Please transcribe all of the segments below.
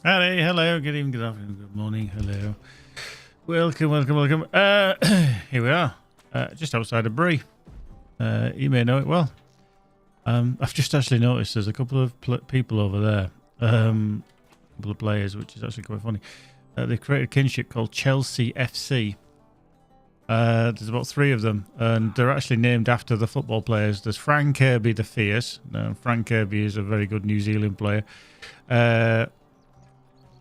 Howdy, hello, good evening, good afternoon, good morning, hello. Welcome. Here we are, just outside of Brie. You may know it well. I've just actually noticed there's a couple of people over there, a couple of players, which is actually quite funny. They've created a kinship called Chelsea FC. There's about 3 of them, and they're actually named after the football players. There's Frank Kirby the Fierce. Now, Frank Kirby is a very good New Zealand player.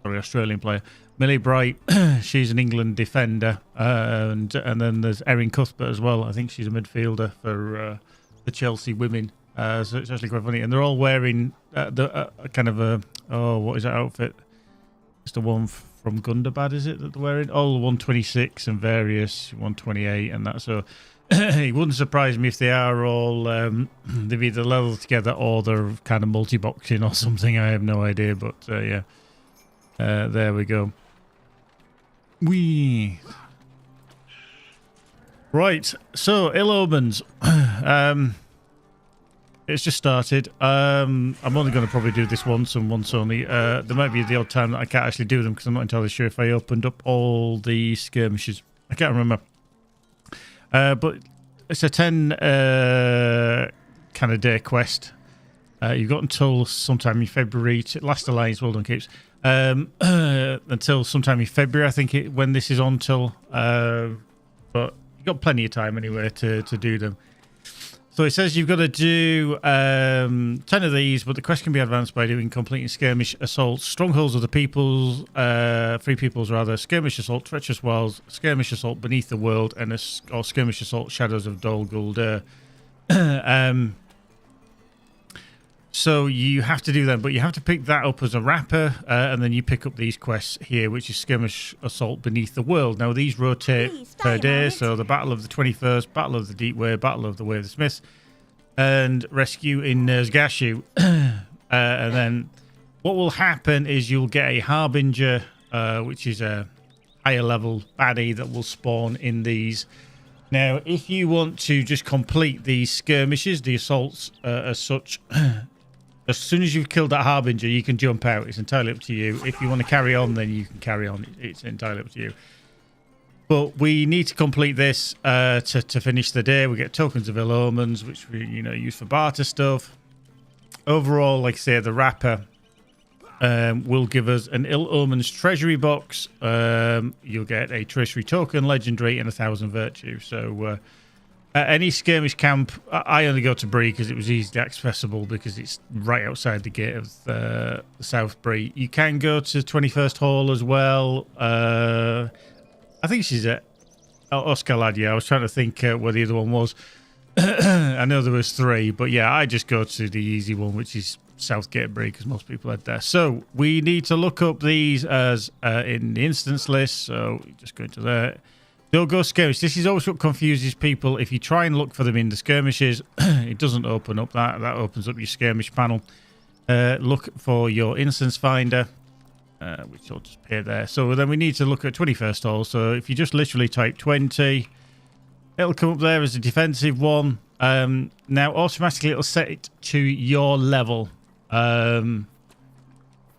Australian player. Millie Bright, she's an England defender, and then there's Erin Cuthbert as well. I think she's a midfielder for the Chelsea women. So it's actually quite funny, and they're all wearing the kind of a what is that outfit? It's the one from Gundabad, is it, that they're wearing? All 126 and various 128 and that. So it wouldn't surprise me if they are all they've either leveled together or they're kind of multi-boxing or something. I have no idea, but yeah. There we go. Right, so Ill Omens. It's just started. I'm only going to probably do this once and once only. There might be the odd time that I can't actually do them because I'm not entirely sure if I opened up all the skirmishes. I can't remember. But it's a 10 kind of day quest. You've got until sometime in February. Last Alliance, well done, Keeps. Until sometime in February, I think, when this is on till. But you've got plenty of time anyway to do them. So it says you've got to do 10 of these, but the quest can be advanced by doing completing skirmish assaults, strongholds of the peoples, free peoples rather, skirmish assault, treacherous wilds, skirmish assault beneath the world, and or skirmish assault shadows of Dol Guldur. So you have to do them, but you have to pick that up as a wrapper, and then you pick up these quests here, which is Skirmish Assault Beneath the World. Now, these rotate per day, so the Battle of the 21st, Battle of the Deep Way, Battle of the Way of the Smiths, and Rescue in Ner'zgashu. And then what will happen is you'll get a Harbinger, which is a higher level baddie that will spawn in these. Now, if you want to just complete these skirmishes, the assaults as such... As soon as you've killed that Harbinger, you can jump out. It's entirely up to you. If you want to carry on, then you can carry on. It's entirely up to you. But we need to complete this to finish the day. We get tokens of Ill Omens, which we use for barter stuff. Overall, like I say, the wrapper will give us an Ill Omens treasury box. You'll get a tertiary token, legendary, and 1,000 virtue. So... any skirmish camp, I only go to Brie because it was easily accessible because it's right outside the gate of the South Brie. You can go to 21st Hall as well. I think she's at Oscar. I was trying to think where the other one was. I know there was 3, but yeah, I just go to the easy one, which is Southgate Brie, because most people head there. So we need to look up these as in the instance list. So just go into there. Don't go skirmish. This is always what confuses people. If you try and look for them in the skirmishes, it doesn't open up that. That opens up your skirmish panel. Look for your instance finder, which will just appear there. So then we need to look at 21st Hall. So if you just literally type 20, it'll come up there as a defensive one. Now, automatically, it'll set it to your level.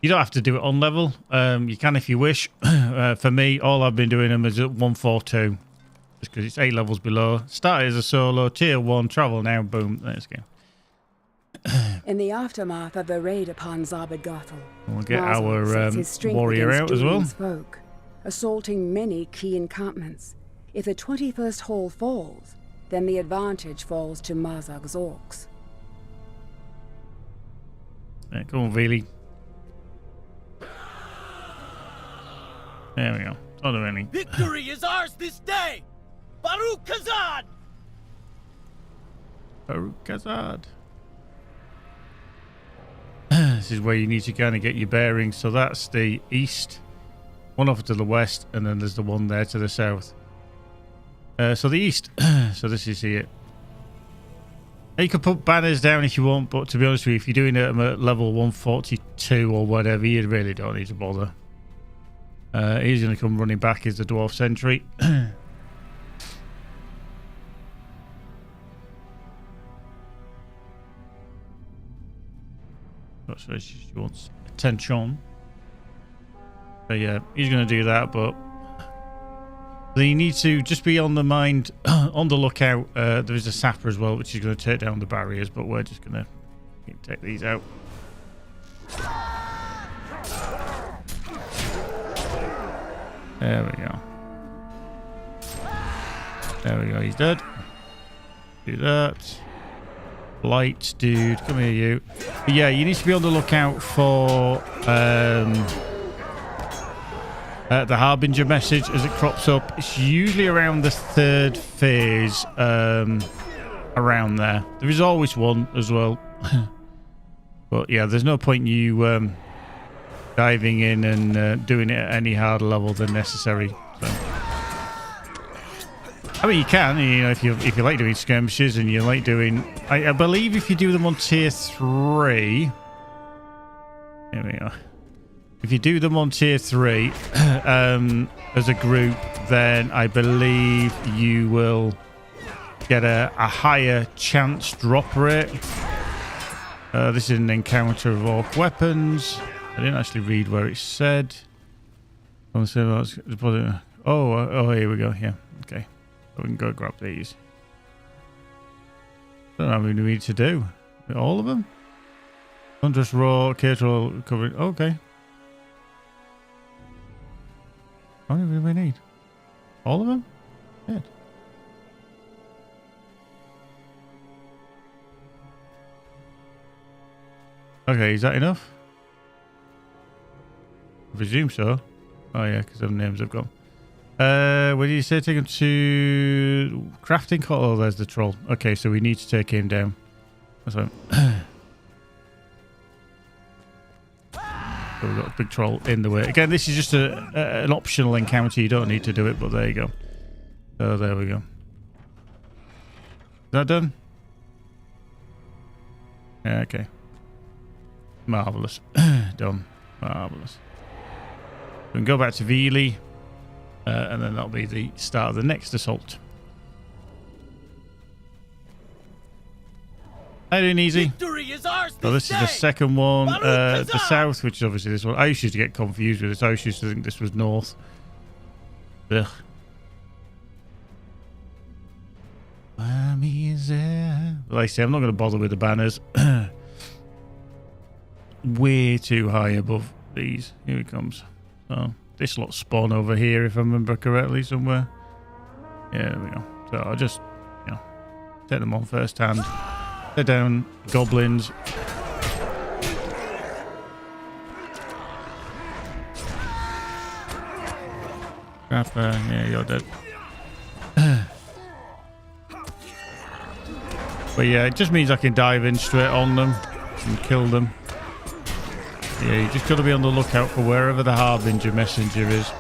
You don't have to do it on level. You can if you wish. For me, all I've been doing them is at 142. Just because it's 8 levels below. Started as a solo, tier 1, travel now, boom, let's go. In the aftermath of the raid upon Zabad-Gothel, We'll get our warrior out as well. Folk, assaulting many key encampments. If the 21st Hall falls, then the advantage falls to Mazag's orcs. Yeah, come on, Veely. There we go. Don't do anything. Victory is ours this day! Baruch Kazad! Baruch Kazad. This is where you need to kind of get your bearings. So that's the east, one off to the west, and then there's the one there to the south. So the east. So this is here. You can put banners down if you want, but to be honest with you, if you're doing it at level 142 or whatever, you really don't need to bother. He's going to come running back as the Dwarf Sentry. That's where she wants attention. So yeah, he's going to do that, but you need to just be on the mind, on the lookout. There is a sapper as well, which is going to take down the barriers, but we're just going to take these out. There we go. There we go, he's dead. Do that. Lights, dude. Come here, you. But yeah, you need to be on the lookout for the Harbinger message as it crops up. It's usually around the 3rd phase, around there. There is always one as well. But yeah, there's no point you diving in and doing it at any harder level than necessary. So. I mean, you can, you know, if you like doing skirmishes and you like doing... I believe if you do them on tier 3... Here we are. If you do them on tier 3 as a group, then I believe you will get a higher chance drop rate. This is an encounter of orc weapons. I didn't actually read where it said. Oh, here we go. Yeah, okay. So we can go grab these. I don't know how many we need to do. All of them? Huntress raw, cateral covering. Okay. How many do we need? All of them? Yeah. Okay, is that enough? I presume so. Oh yeah, because the names have gone. What did you say? Take him to crafting call. Oh, there's the troll. Okay, so we need to take him down. That's fine. So we've got a big troll in the way. Again, this is just an optional encounter. You don't need to do it, but there you go. So there we go. Is that done? Yeah, okay. Marvellous. Done. Marvellous. We can go back to Veely. And then that'll be the start of the next assault. How doing, easy? So this is the second one. The south, which is obviously this one. I used to get confused with this. I used to think this was north. Ugh. Like I say, I'm not going to bother with the banners. Way too high above these. Here it comes. So this lot spawn over here, if I remember correctly, somewhere. Yeah, there we go. So I'll just, you know, take them on first hand. They're down goblins. Rapper, yeah, you're dead. But yeah, it just means I can dive in straight on them and kill them. Yeah, you just got to be on the lookout for wherever the Harbinger messenger is.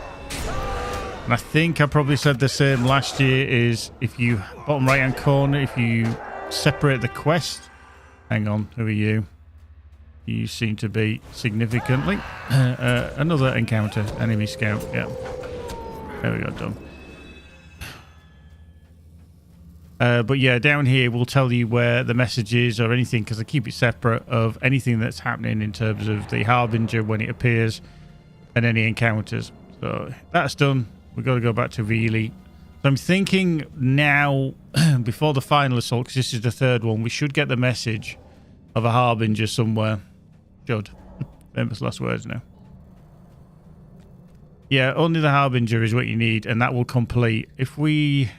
And I think I probably said the same last year, is if you, bottom right hand corner, if you separate the quest. Hang on, who are you? You seem to be significantly. Another encounter, enemy scout, yeah. There we go, done. But yeah, down here we'll tell you where the message is or anything, because I keep it separate of anything that's happening in terms of the Harbinger when it appears and any encounters. So that's done. We've got to go back to Veely. So I'm thinking now, before the final assault, because this is the third one, we should get the message of a Harbinger somewhere. Should. Famous last words now. Yeah, only the Harbinger is what you need, and that will complete. If we...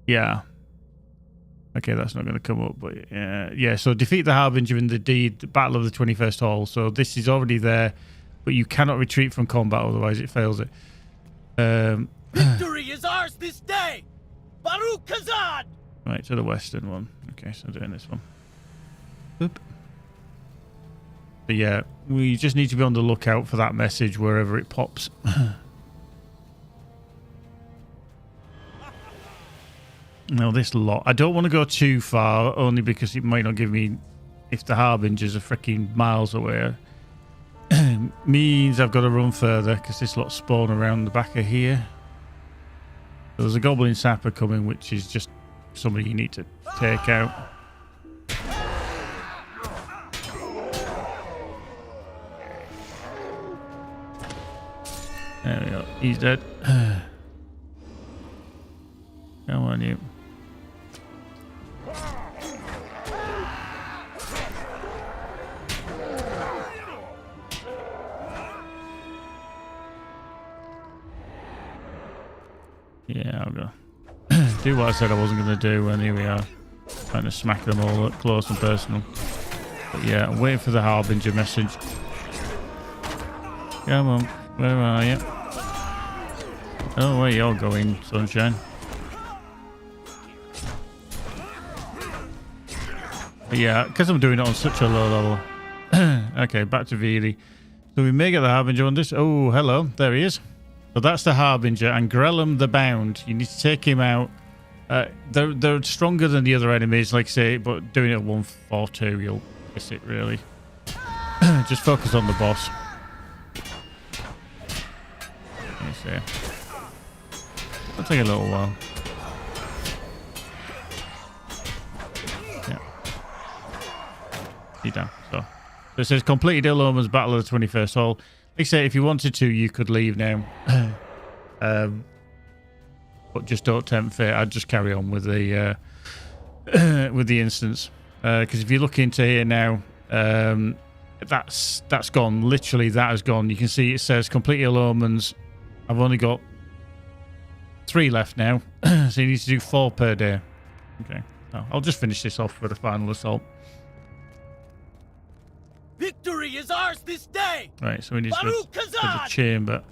Yeah. Okay, that's not going to come up, but yeah. So defeat the Harbinger in the Battle of the 21st Hall. So this is already there, but you cannot retreat from combat, otherwise it fails it. Victory is ours this day! Baruch Kazan! Right, to the western one. Okay, so doing this one. Boop. But yeah, we just need to be on the lookout for that message wherever it pops. Now this lot, I don't want to go too far, only because it might not give me, if the Harbingers are freaking miles away, means I've got to run further, because this lot spawn around the back of here. So there's a goblin sapper coming, which is just somebody you need to take out. There we go. He's dead. Come on, you. Yeah, I'll go. Do what I said I wasn't going to do, and here we are. Trying to smack them all up close and personal. But yeah, I'm waiting for the Harbinger message. Come on, where are you? Oh, where you're going, sunshine. But yeah, because I'm doing it on such a low level. Okay, back to Veely. So we may get the Harbinger on this. Oh, hello, there he is. So that's the Harbinger, and Grellum the Bound. You need to take him out. They're stronger than the other enemies, like I say, but doing it at 142, you'll miss it, really. Just focus on the boss. Let me see. It'll take a little while. Yeah. You're down. So it says completed Ill Omens Battle of the 21st Hall. Like I say, if you wanted to, you could leave now. But just don't tempt fate. I'd just carry on with the with the instance. Because if you look into here now, that's gone. Literally, that has gone. You can see it says complete Ill Omens. I've only got 3 left now. So you need to do 4 per day. Okay. So I'll just finish this off for the final assault. Victory is ours this day! Right, so we need to go to the chamber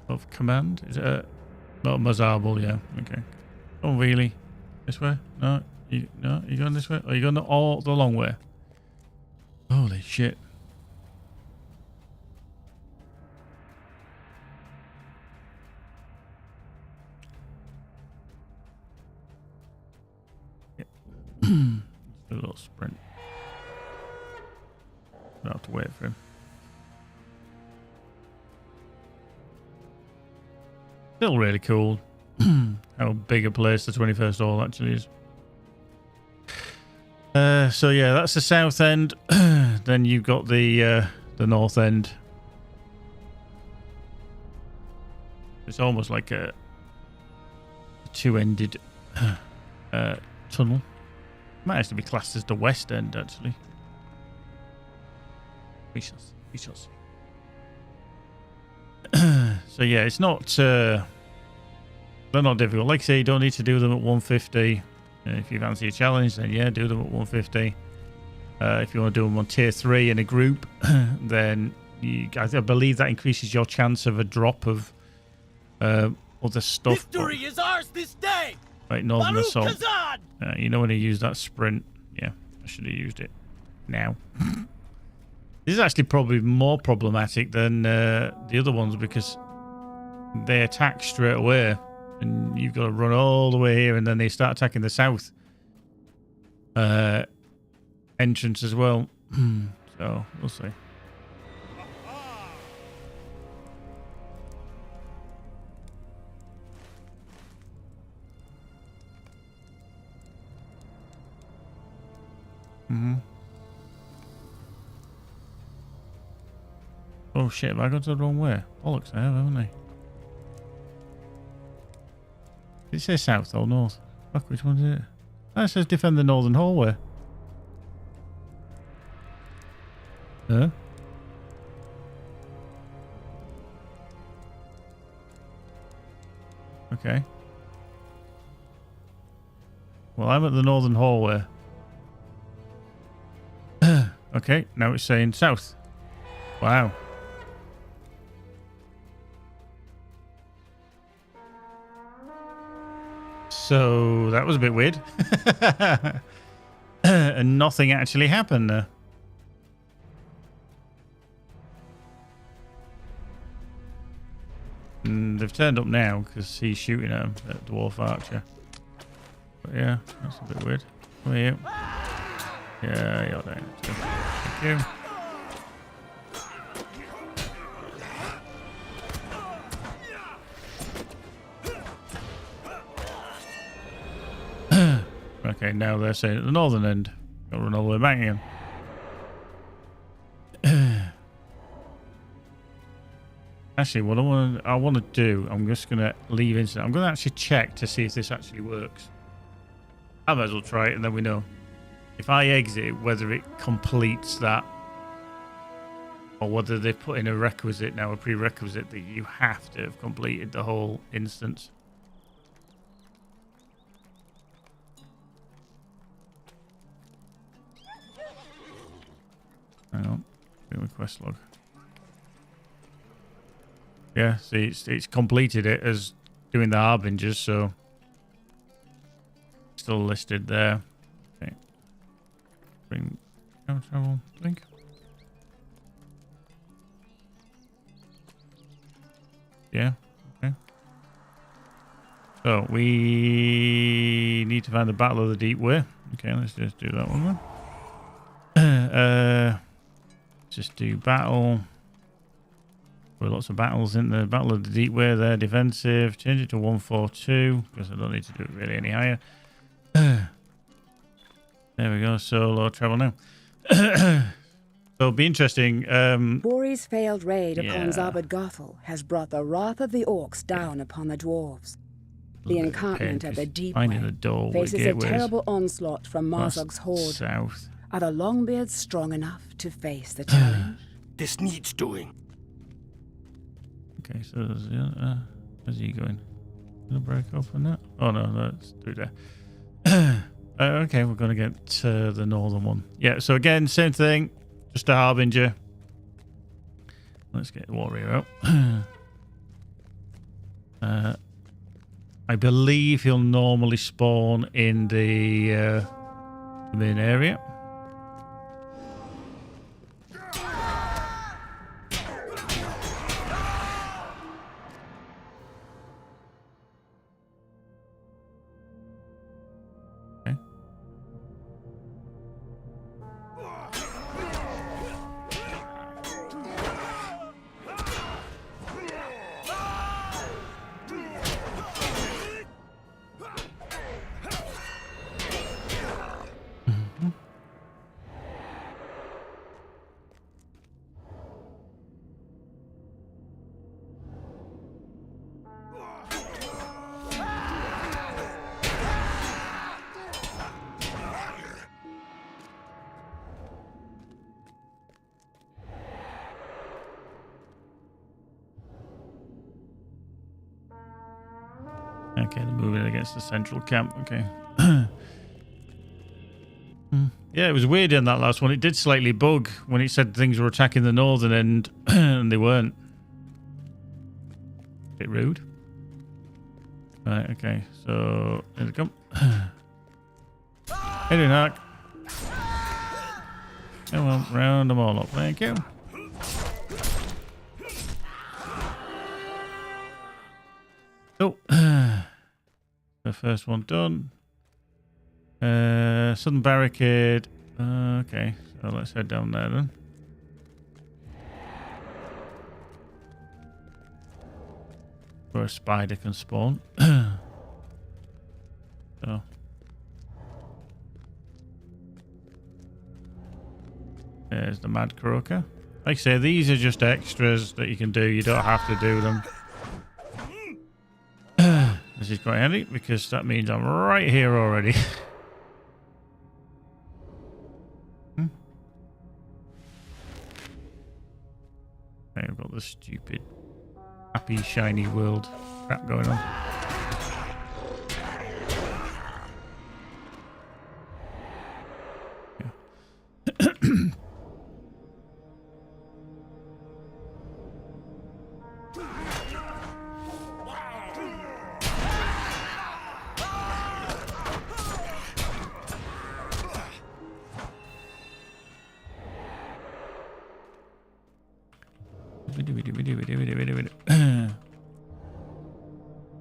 of command. Is it not Mazarbul? Yeah, okay. Oh, really? This way? No, you going this way? Or are you going all the long way? Holy shit. Yeah. A little sprint. I'll have to wait for him. Still really cool how big a place the 21st Hall actually is. So yeah, that's the south end. Then you've got the north end. It's almost like a two-ended tunnel. Might actually be classed as the west end, actually. We shall see. We shall see. So yeah, it's not. They're not difficult. Like I say, you don't need to do them at 150. If you fancy a challenge, then yeah, do them at 150. If you want to do them on tier 3 in a group, then I believe that increases your chance of a drop of other stuff. Victory is ours this day. Right, Northern Assault. You know when you use that sprint? Yeah, I should have used it now. This is actually probably more problematic than the other ones because they attack straight away and you've got to run all the way here and then they start attacking the south entrance as well. So, we'll see. Oh shit, have I gone to the wrong way? Bollocks, I have, haven't I? Did it say south or north? Fuck, which one is it? Oh, it says defend the northern hallway. Huh? Okay. Well, I'm at the northern hallway. Okay, now it's saying south. Wow. So that was a bit weird. And nothing actually happened there. And they've turned up now because he's shooting at him, at Dwarf Archer. But yeah, that's a bit weird. Come here. Yeah, you're down too. Thank you. Okay, now they're saying at the northern end. Gotta run all the way back again. Actually, what I want to do, I'm just going to leave instant. I'm going to actually check to see if this actually works. I might as well try it, and then we know. If I exit, whether it completes that, or whether they put in a requisite now, a prerequisite that you have to have completed the whole instance. Hang on, do a quest log. Yeah, see, it's completed it as doing the harbingers, so still listed there. Okay, bring travel link. Yeah, okay. So we need to find the Battle of the Deep Way. Okay, let's just do that one then. Just do battle. There are lots of battles in the Battle of the Deep Way there. Defensive. Change it to 142 because I don't need to do it really any higher. There we go. Solo travel now. So it'll be interesting. Bori's failed raid upon Zabad Gothel has brought the wrath of the orcs down upon the dwarves. The encampment at the Deep Way faces a terrible onslaught from Marzog's horde. South. Are the Longbeards strong enough to face the challenge? This needs doing. Okay, so where's he going? Gonna break open that? Oh no, let's do that. Okay, we're gonna get to the northern one. Yeah, so again, same thing, just a harbinger. Let's get the warrior out. I believe he'll normally spawn in the main area. Okay, they're moving against the central camp. Okay. Yeah, it was weird in that last one. It did slightly bug when it said things were attacking the northern end, and they weren't. Bit rude. Right, okay. So, here they come. Hey, doing, Hark. Come on, round them all up. Thank you. Oh. The first one done. Southern barricade. Okay, so let's head down there then. Where a spider can spawn. So. There's the mad croaker. Like I say, these are just extras that you can do. You don't have to do them. This is quite handy because that means I'm right here already. Okay, I've got the stupid, happy, shiny world crap going on.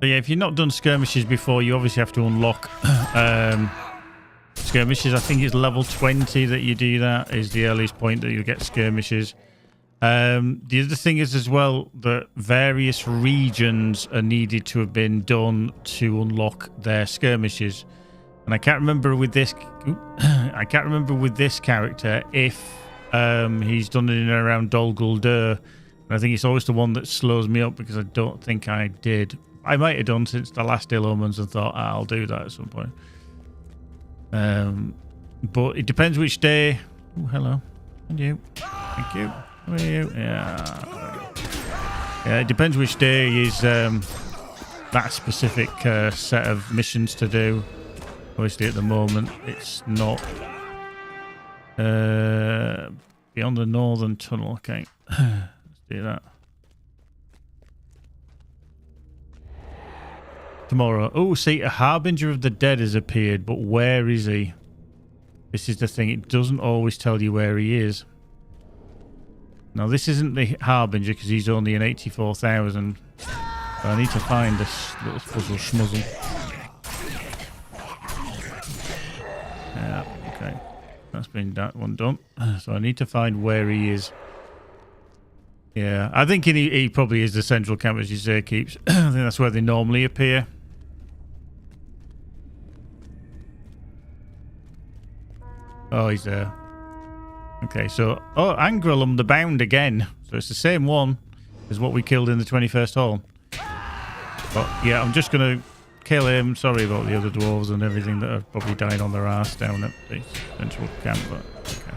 So yeah, if you've not done skirmishes before, you obviously have to unlock skirmishes. I think it's level 20 that you do that, is the earliest point that you get skirmishes. The other thing is as well that various regions are needed to have been done to unlock their skirmishes. And I can't remember with this character if he's done it in and around Dol Guldur I think it's always the one that slows me up because I don't think I did. I might have done since the last Omens and thought, I'll do that at some point. But it depends which day. Oh, hello. And you. Thank you. How are you? Yeah. Yeah, it depends which day is that specific set of missions to do. Obviously, at the moment, it's not beyond the northern tunnel. Okay. Let's do that. Tomorrow. Oh, see, a Harbinger of the Dead has appeared, but where is he? This is the thing. It doesn't always tell you where he is. Now, this isn't the Harbinger because he's only an 84,000. So I need to find this little puzzle schmuzzle. Yeah, okay. That's been that one done. So I need to find where he is. Yeah, I think he probably is the central camp, as you say, Keeps. I think that's where they normally appear. Oh, he's there. Okay, so... Oh, Angrelum the Bound again. So it's the same one as what we killed in the 21st hall. But yeah, I'm just going to kill him. Sorry about the other dwarves and everything that are probably dying on their ass down at the central camp. But okay.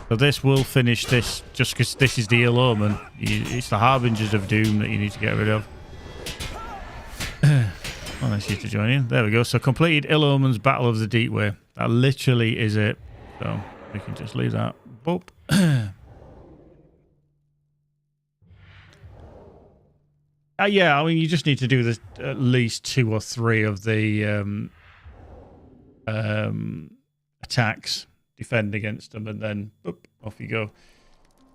So this will finish this, just because this is the ill omen. It's the Harbingers of Doom that you need to get rid of. Well, nice you to join in. There we go. So completed Ill Omen's Battle of the Deep Way. That literally is it. So we can just leave that. Boop. Yeah, I mean, you just need to do this, at least 2 or 3 of the attacks, defend against them, and then boop, off you go.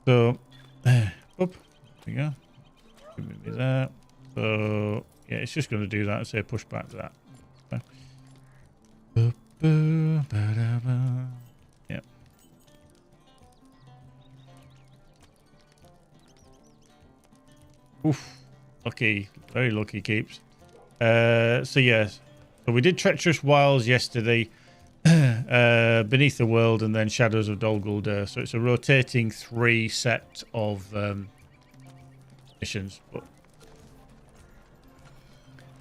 So, boop, there you go. Give me that. So, yeah, it's just going to do that and say push back to that. Yeah. Oof. Lucky, very lucky Keeps. So yes, so we did Treacherous Wilds yesterday, Beneath the World, and then Shadows of Dol Guldur. So it's a rotating 3 set of missions, but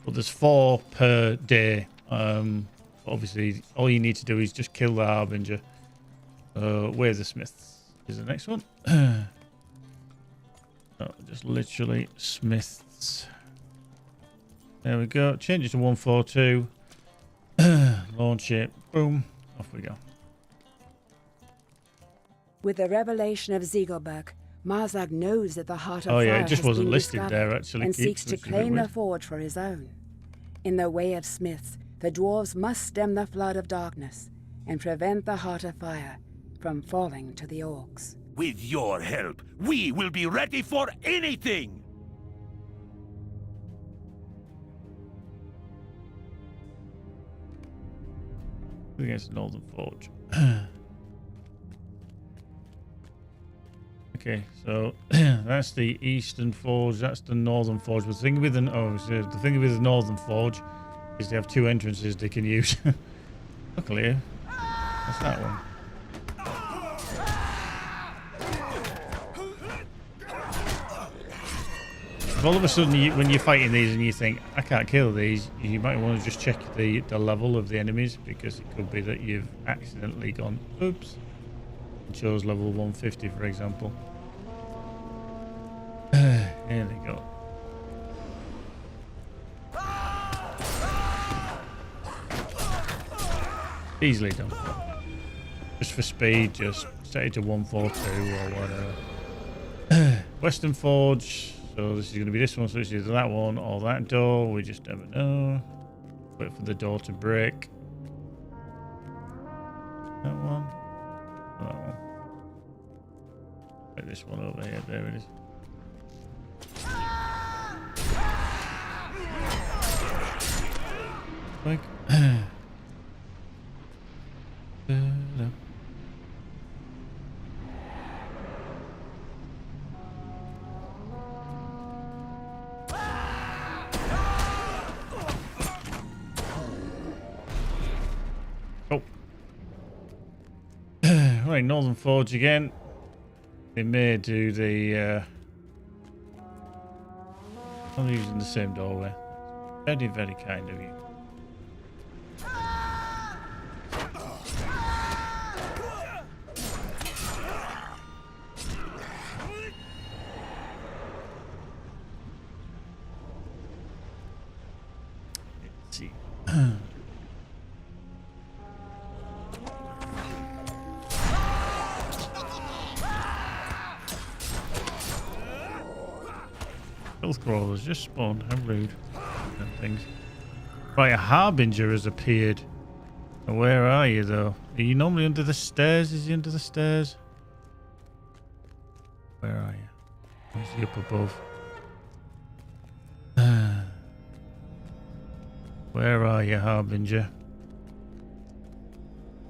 there's 4 per day. Obviously, all you need to do is just kill the Harbinger. Where's the Smiths? Is the next one? Oh, just literally Smiths. There we go. Change it to 142. Launch it. Boom. Off we go. With the revelation of Ziegelberg, Marzag knows that the Heart of Fire Fire it just has wasn't been listed discovered there actually. and seeks to claim the forge for his own. In the way of Smiths, the dwarves must stem the flood of darkness and prevent the Heart of Fire from falling to the orcs. With your help, we will be ready for anything! Against the Northern Forge. Okay, so that's the Eastern Forge, that's the Northern Forge. But the thing with the Northern Forge is they have 2 entrances they can use. Luckily, that's that one. If all of a sudden, when you're fighting these and you think, I can't kill these, you might want to just check the level of the enemies, because it could be that you've accidentally gone, oops, and chose level 150, for example. Here they go. Easily done. Just for speed, just set it to 142 or whatever. Western Forge. So this is going to be this one, so it's either that one or that door. We just never know. Wait for the door to break. That one. Oh, that one. Wait, this one over here. There it is. Quick. Right, Northern Forge again. They may do the I'm using the same doorway. Very, very kind of you. Let's see. Health crawlers just spawned. How rude. And things. Right, a harbinger has appeared. Where are you, though? Are you normally under the stairs? Is he under the stairs? Where are you? Is he up above? Where are you, harbinger?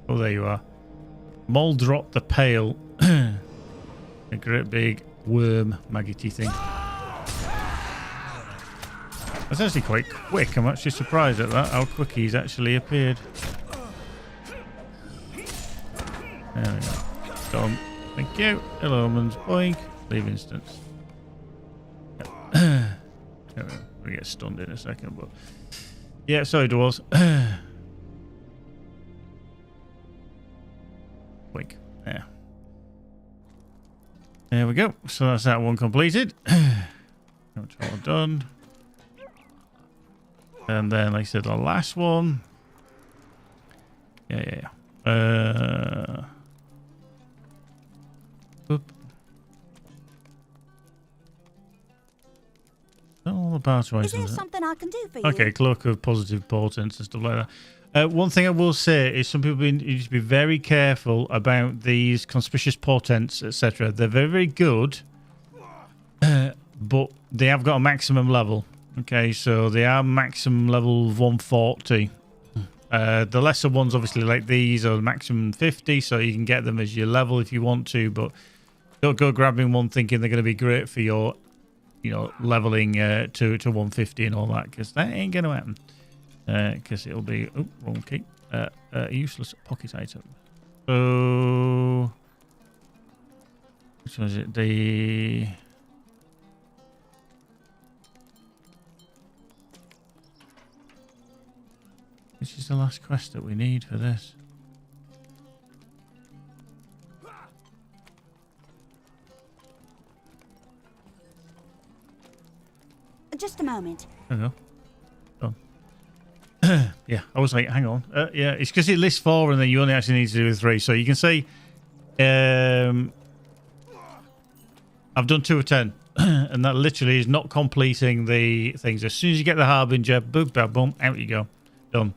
Oh, there you are. Moldrop the Pale. A great big worm maggoty thing. That's actually quite quick. I'm actually surprised at that, how quick he's actually appeared. There we go. Done. Thank you. Hello, Omens. Boink. Leave instance. We get stunned in a second, but yeah, sorry, dwarves. Boink. There. There we go. So that's that one completed. That's all done. And then, like I said, the last one. Yeah. Oop. All about right. Is there something I can do for you? Okay, cloak of positive portents and stuff like that. One thing I will say is some people need to be very careful about these conspicuous portents, etc. They're very, very good, but they have got a maximum level. Okay, so they are maximum level 140. The lesser ones, obviously, like these, are maximum 50, so you can get them as your level if you want to, but don't go grabbing one thinking they're going to be great for your, leveling to 150 and all that, because that ain't going to happen. Because it'll be, wrong key, a useless pocket item. So, which was it? Which is the last quest that we need for this? Just a moment. There we go. Done. Yeah, I was like, hang on. Yeah, it's because it lists 4 and then you only actually need to do 3. So you can see I've done 2 of 10. And that literally is not completing the things. As soon as you get the harbinger, boom, boom, boom, out you go. Done.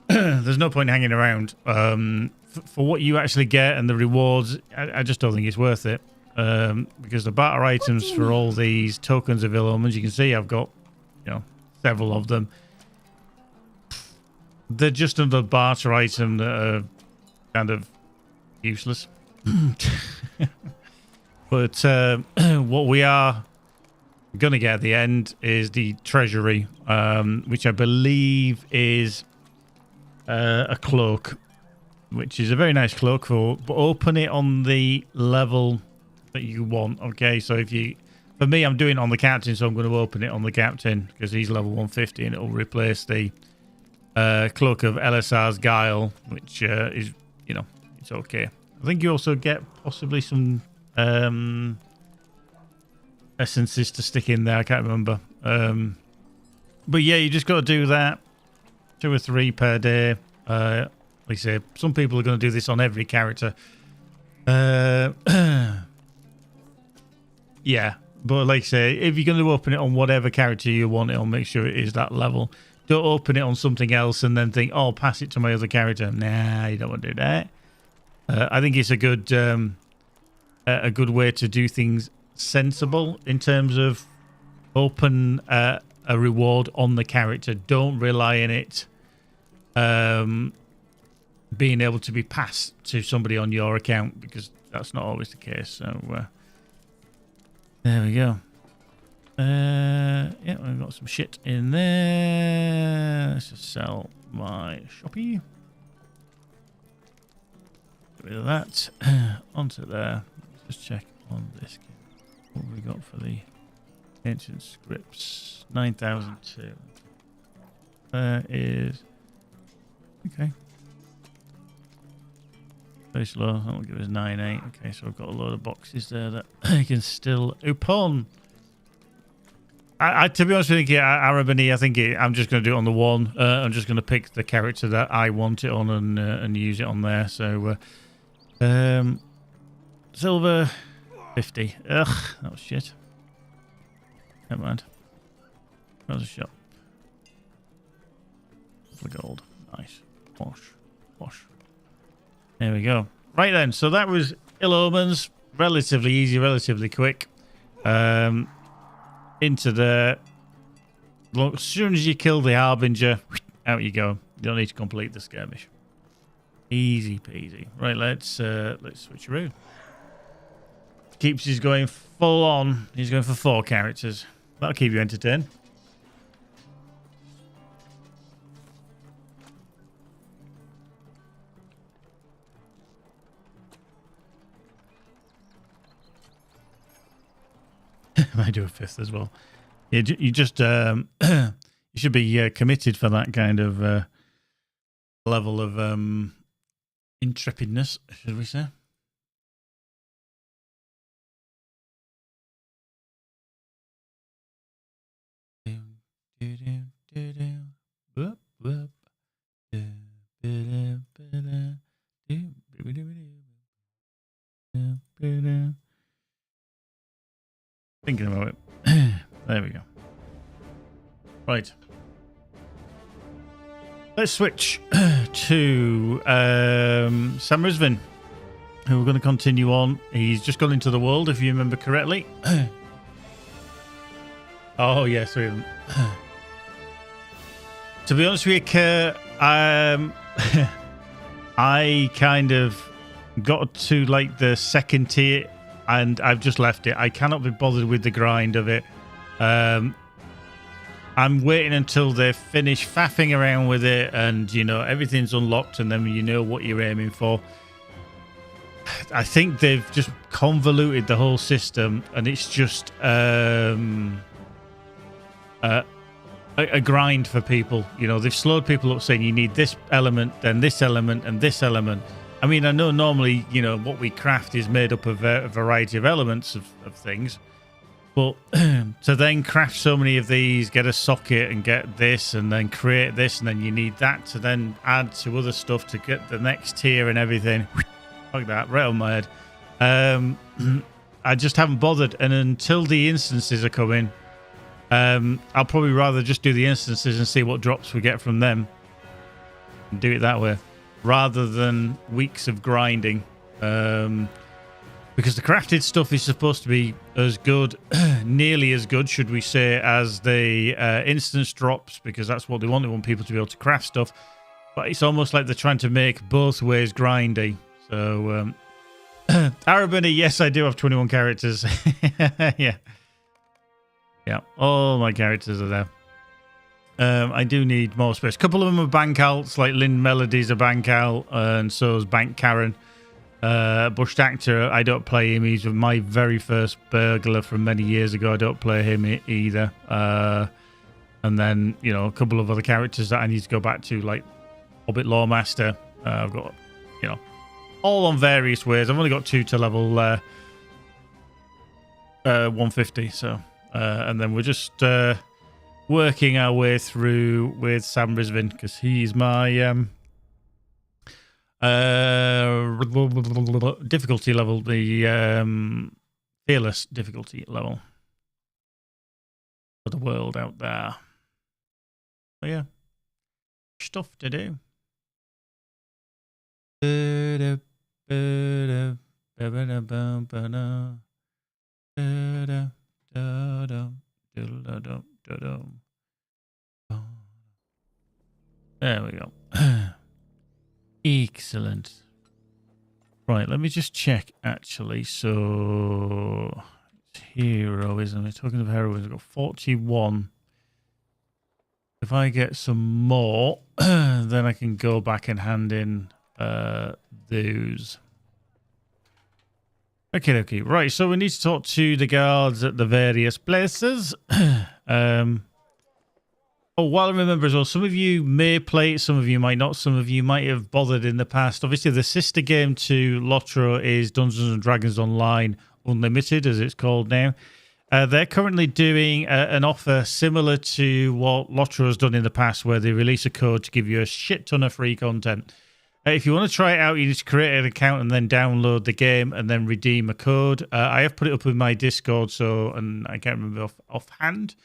There's no point hanging around. For what you actually get and the rewards, I just don't think it's worth it. Because the barter items for all these tokens of ill omens, you can see I've got, several of them. They're just another barter item that are kind of useless. But what we are going to get at the end is the treasury, which I believe is a cloak, which is a very nice cloak. But open it on the level that you want. Okay, so for me, I'm doing it on the captain, so I'm going to open it on the captain because he's level 150 and it'll replace the cloak of LSR's Guile, which is, it's okay. I think you also get possibly some essences to stick in there. I can't remember. But yeah, you just got to do that 2 or 3 per day. Like I say, some people are going to do this on every character. Yeah, but like I say, if you're going to open it on whatever character you want, it'll make sure it is that level. Don't open it on something else and then think, oh, pass it to my other character. Nah, you don't want to do that. I think it's a good way to do things sensible in terms of open a reward on the character. Don't rely on it being able to be passed to somebody on your account, because that's not always the case. So there we go. Yeah, we've got some shit in there. Let's just sell my shoppy. Get rid of that. Onto there. Let's just check on this. What have we got for the Ancient scripts. 9,002. There is... Okay. Very slow. That'll give us 9.8. Okay, so I've got a load of boxes there that I can still open. To be honest with you, Arabani, I think I'm just going to do it on the one. I'm just going to pick the character that I want it on and use it on there. So, silver 50. Ugh, that was shit. Never mind. That was a shot. For gold. Nice. Wash. Wash. There we go. Right then, so that was Ill Omens. Relatively easy, relatively quick. Into the... Look, as soon as you kill the Harbinger, out you go. You don't need to complete the skirmish. Easy peasy. Right, let's switch around. Keeps his going full on. He's going for 4 characters. That'll keep you entertained. I do a 5th as well. You just you should be committed for that kind of level of intrepidness, should we say? Thinking about it. There we go. Right. Let's switch to Sam Rizvin, who we're going to continue on. He's just gone into the world, if you remember correctly. Oh, yes. To be honest with you, Kerr, I kind of got to like the second tier and I've just left it. I cannot be bothered with the grind of it. I'm waiting until they finish faffing around with it and, you know, everything's unlocked and then you know what you're aiming for. I think they've just convoluted the whole system and it's just a grind for people. You know, they've slowed people up saying you need this element, then this element and this element. I mean, I know normally, you know, what we craft is made up of a variety of elements of things. But to then craft so many of these, get a socket and get this and then create this and then you need that to then add to other stuff to get the next tier and everything. Like that, right on my head. I just haven't bothered. And until the instances are coming, I'll probably rather just do the instances and see what drops we get from them. And do it that way. Rather than weeks of grinding. Because the crafted stuff is supposed to be as good, nearly as good, should we say, as the instance drops, because that's what they want. They want people to be able to craft stuff. But it's almost like they're trying to make both ways grindy. So, Arabani, yes, I do have 21 characters. Yeah. Yeah, all my characters are there. I do need more space. A couple of them are bank alts, like Lynn Melody's a bank alt, and so is Bank Karen. Bush Actor, I don't play him. He's my very first burglar from many years ago. I don't play him either. And then, you know, a couple of other characters that I need to go back to, like Hobbit Lawmaster. I've got, you know, all on various ways. I've only got 2 to level 150, so... and then we're just working our way through with Sam Rizvin because he's my difficulty level, the fearless difficulty level for the world out there. So yeah, stuff to do. There we go. Excellent. Right, let me just check actually. So it's hero, isn't it? Talking of heroes, I've got 41. If I get some more, then I can go back and hand in those. Okay. Right, so we need to talk to the guards at the various places. While I remember as well, some of you may play it, some of you might not. Some of you might have bothered in the past. Obviously, the sister game to LOTRO is Dungeons and Dragons Online Unlimited, as it's called now. They're currently doing an offer similar to what LOTRO has done in the past, where they release a code to give you a shit ton of free content. If you want to try it out, you need to create an account and then download the game and then redeem a code. I have put it up in my Discord, and I can't remember offhand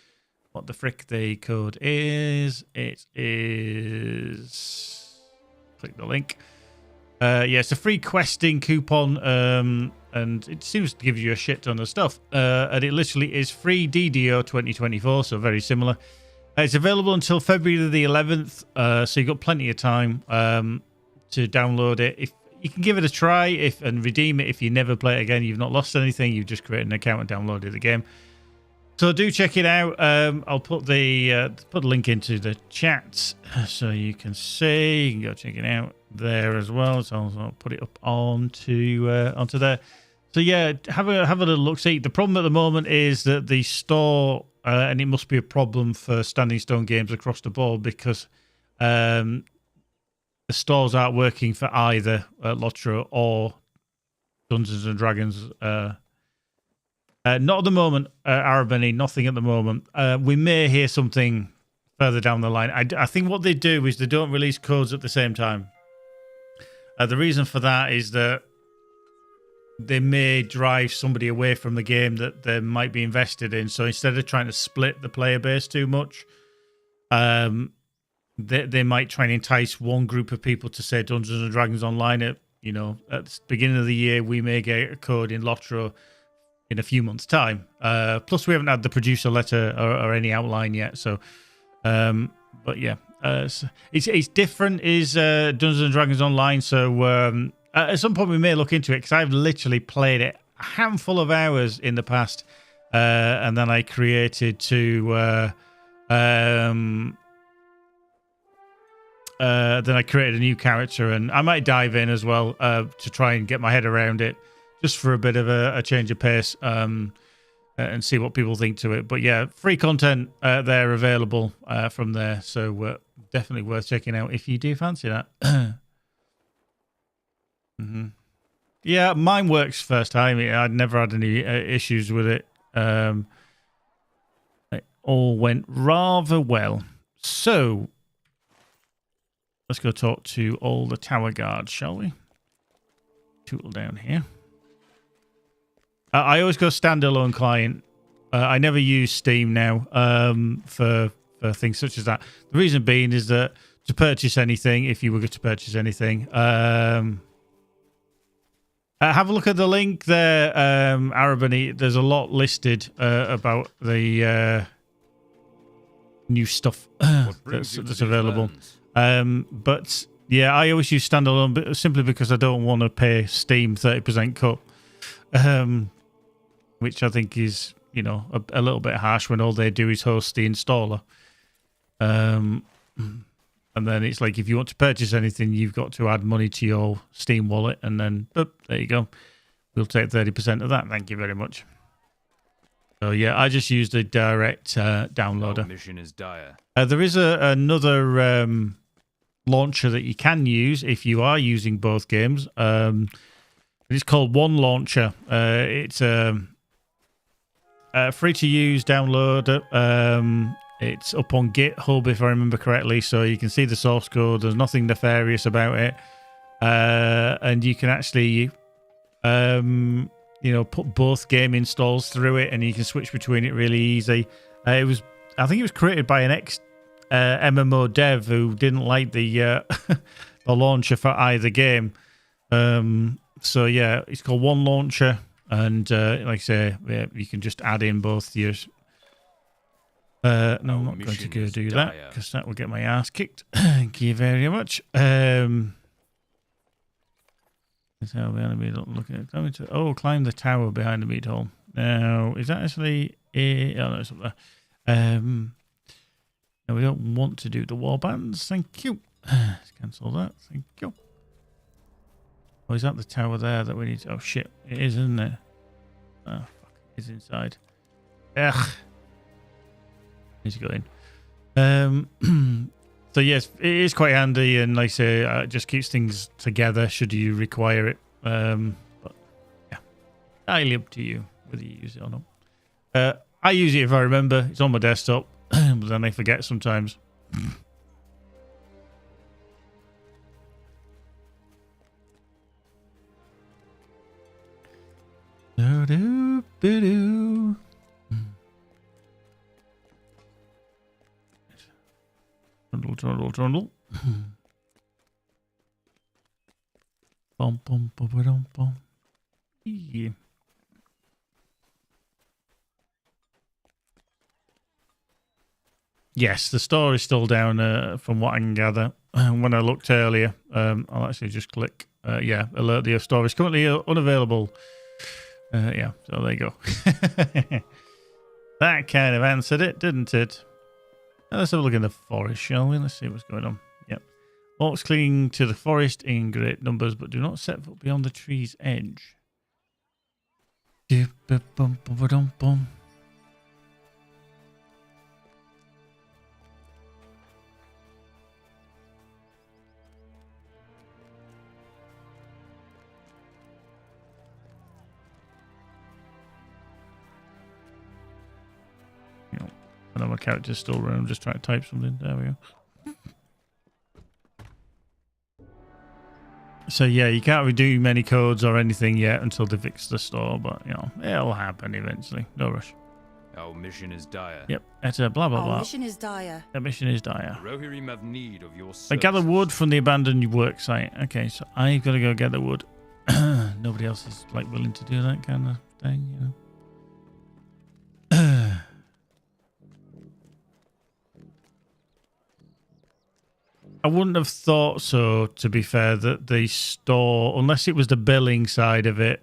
what the frick the code is. It is... Click the link. It's a free questing coupon, and it seems to give you a shit ton of stuff. And it literally is free DDO 2024, so very similar. It's available until February the 11th, so you've got plenty of time to download it. If you can give it a try and redeem it if you never play it again, you've not lost anything. You've just created an account and downloaded the game. So do check it out. I'll put the link into the chat so you can see. You can go check it out there as well. So I'll put it up onto there. So yeah, have a little look. See, the problem at the moment is that the store, and it must be a problem for Standing Stone Games across the board, because the stores aren't working for either LOTRO or Dungeons and Dragons. Not at the moment, Arabany, nothing at the moment. We may hear something further down the line. I think what they do is they don't release codes at the same time. The reason for that is that they may drive somebody away from the game that they might be invested in. So instead of trying to split the player base too much, they might try and entice one group of people to say Dungeons and Dragons Online. At the beginning of the year, we may get a code in LOTRO in a few months' time. Plus, we haven't had the producer letter or any outline yet. So, but yeah, it's different. Is Dungeons and Dragons Online? So at some point we may look into it, because I've literally played it a handful of hours in the past, and then I created a new character, and I might dive in as well to try and get my head around it, just for a bit of a change of pace, and see what people think to it. But yeah, free content there available from there, so definitely worth checking out if you do fancy that. Yeah, mine works first time. I'd never had any issues with it. It all went rather well. So let's go talk to all the tower guards, shall we? Tool down here. I always go standalone client. I never use Steam now for things such as that. The reason being is that to purchase anything, if you were to purchase anything, have a look at the link there, Arabany. There's a lot listed about the new stuff that's available. But yeah, I always use standalone simply because I don't want to pay Steam 30% cut. Which I think is, a little bit harsh when all they do is host the installer. And then it's like, if you want to purchase anything, you've got to add money to your Steam wallet, and then, there you go. We'll take 30% of that. Thank you very much. So yeah, I just used a direct downloader. Mission is dire. There is another launcher that you can use if you are using both games. It's called One Launcher. It's a free to use downloader. It's up on GitHub, if I remember correctly, so you can see the source code. There's nothing nefarious about it, and you can actually, put both game installs through it, and you can switch between it really easy. I think it was created by an ex MMO dev who didn't like the the launcher for either game. So yeah, it's called One Launcher, and like I say, yeah, you can just add in both yours. No, I'm not going to go do that, because that will get my ass kicked. Thank you very much. That's how the enemy don't look at it. Climb the tower behind the meat hole. Now, is that actually no, it's up there. No, we don't want to do the warbands. Thank you. Let's cancel that. Thank you. Oh, is that the tower there that we need to... Oh, shit. It is, isn't it? Oh, fuck. It's inside. Ugh. Need to go in. So, yes, it is quite handy. And like I say, it just keeps things together should you require it. But, yeah. Highly up to you whether you use it or not. I use it if I remember. It's on my desktop. But then I forget sometimes. Do-do-be-do. Trundle. Bum, bum, bum, bum, bum. Yeah. Yes, the store is still down from what I can gather. When I looked earlier, I'll actually just click. Yeah, alert the store is currently unavailable. Yeah, so there you go. That kind of answered it, didn't it? Let's have a look in the forest, shall we? Let's see what's going on. Yep. Orcs cling to the forest in great numbers, but do not set foot beyond the tree's edge. I know my character's still running. I'm just trying to type something. There we go. So yeah, you can't redo many codes or anything yet until they fix the store, but you know, it'll happen eventually. No rush. Our mission is dire. Yep, it's a blah blah blah. Our mission is dire. That mission is dire. Rohirrim have need of your I gather wood from the abandoned work site. Okay, so I've got to go get the wood. Nobody else is like willing to do that kind of thing, you know. I wouldn't have thought so, to be fair, that the store, unless it was the billing side of it,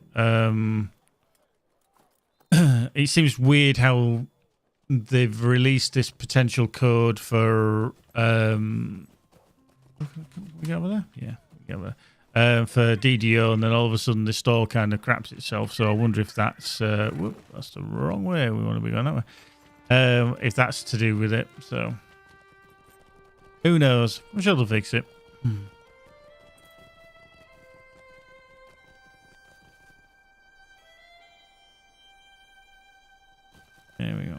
it seems weird how they've released this potential code for, can we get over there? Yeah, we get over there. For DDO, and then all of a sudden the store kind of craps itself. So I wonder if that's, whoop, that's the wrong way. We want to be going that way. If that's to do with it, so... Who knows? I'm sure they'll fix it. There we go.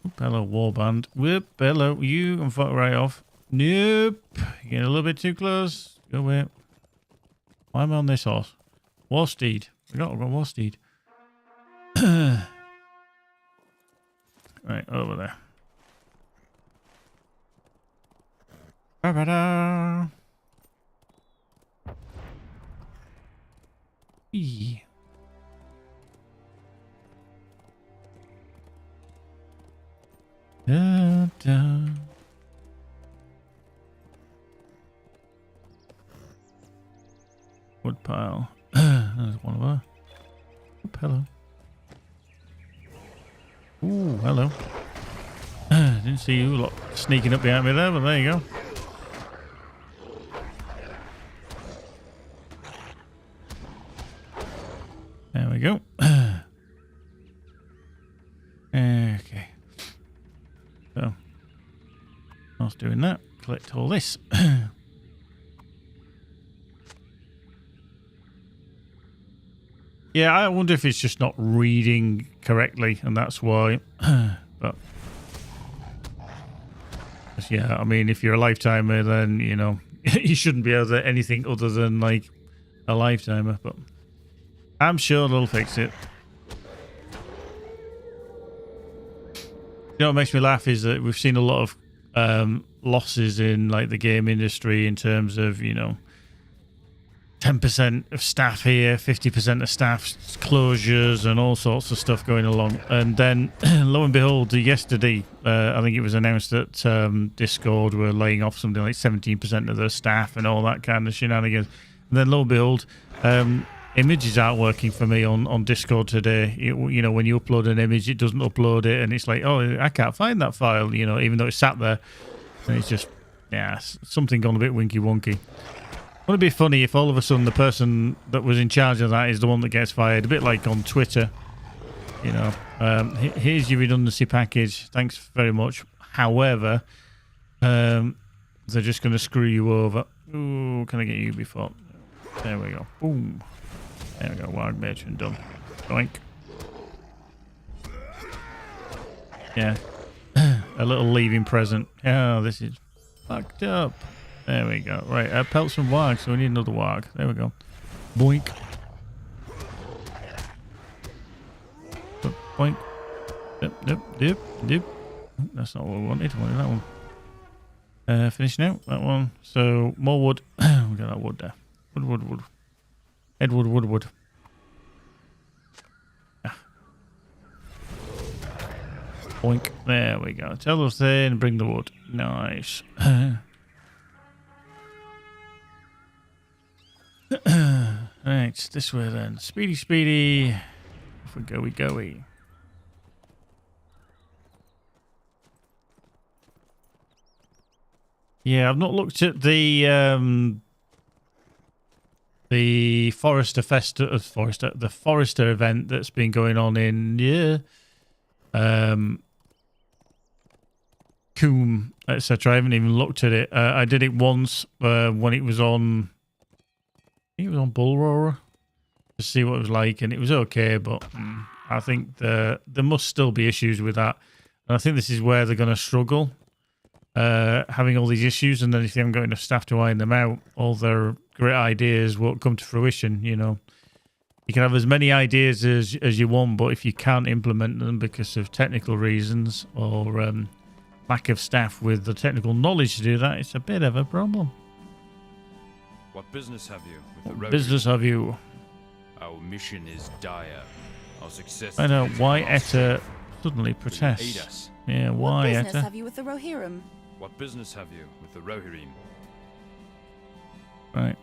Oop, hello, warband. Whoop, hello. You can fuck right off. Nope. You're getting a little bit too close. Go away. Why am I on this horse? War steed. I've got war steed. Right, over there. Ba-ba-da. Eee. Da, da. Wood pile. There's one of her. Oop, hello. Ooh, hello. Didn't see you lot sneaking up behind me there, but there you go. There we go. Okay. So, whilst doing that, collect all this. Yeah, I wonder if it's just not reading correctly, and that's why. But yeah, I mean, if you're a lifetimer, then you know you shouldn't be able to anything other than like a lifetimer. But I'm sure they'll fix it. You know what makes me laugh is that we've seen a lot of losses in like the game industry in terms of, you know, 10% of staff here, 50% of staff closures and all sorts of stuff going along. And then, lo and behold, yesterday, I think it was announced that Discord were laying off something like 17% of their staff and all that kind of shenanigans. And then, lo and behold, images aren't working for me on Discord today. You know, when you upload an image, it doesn't upload it. And it's like, oh, I can't find that file, you know, even though it's sat there. And it's just Yeah, something gone a bit winky wonky. Wouldn't it be funny if all of a sudden the person that was in charge of that is the one that gets fired? A bit like on Twitter. You know, here's your redundancy package. Thanks very much. However, they're just going to screw you over. Ooh, can I get you before? There we go. Boom. There we go. Wild matron done. Doink. Yeah. A little leaving present. Oh, this is fucked up. There we go. Right, pelts from warg, so we need another warg. There we go. Boink. Boink. Dip. That's not what we wanted. We wanted that one. Finish now. That one. So, more wood. We got that wood there. Wood. Wood. Ah. Boink. There we go. Tell those there and bring the wood. Nice. Right, this way then. Speedy. Off we goey. Yeah, I've not looked at the Forester event that's been going on in Coombe, etc. I haven't even looked at it. I did it once when it was on. I think it was on Bull Roarer to see what it was like, and it was okay, but I think there must still be issues with that, and I think this is where they're going to struggle. Having all these issues, and then if they haven't got enough staff to iron them out, all their great ideas won't come to fruition. You know, you can have as many ideas as you want, but if you can't implement them because of technical reasons or lack of staff with the technical knowledge to do that, it's a bit of a problem. What business have you? What business have you? Our mission is dire. Our success. I know why Etta suddenly protests. Yeah, why What business Etta? have you with the Rohirrim? What business have you with the Rohirrim? Right.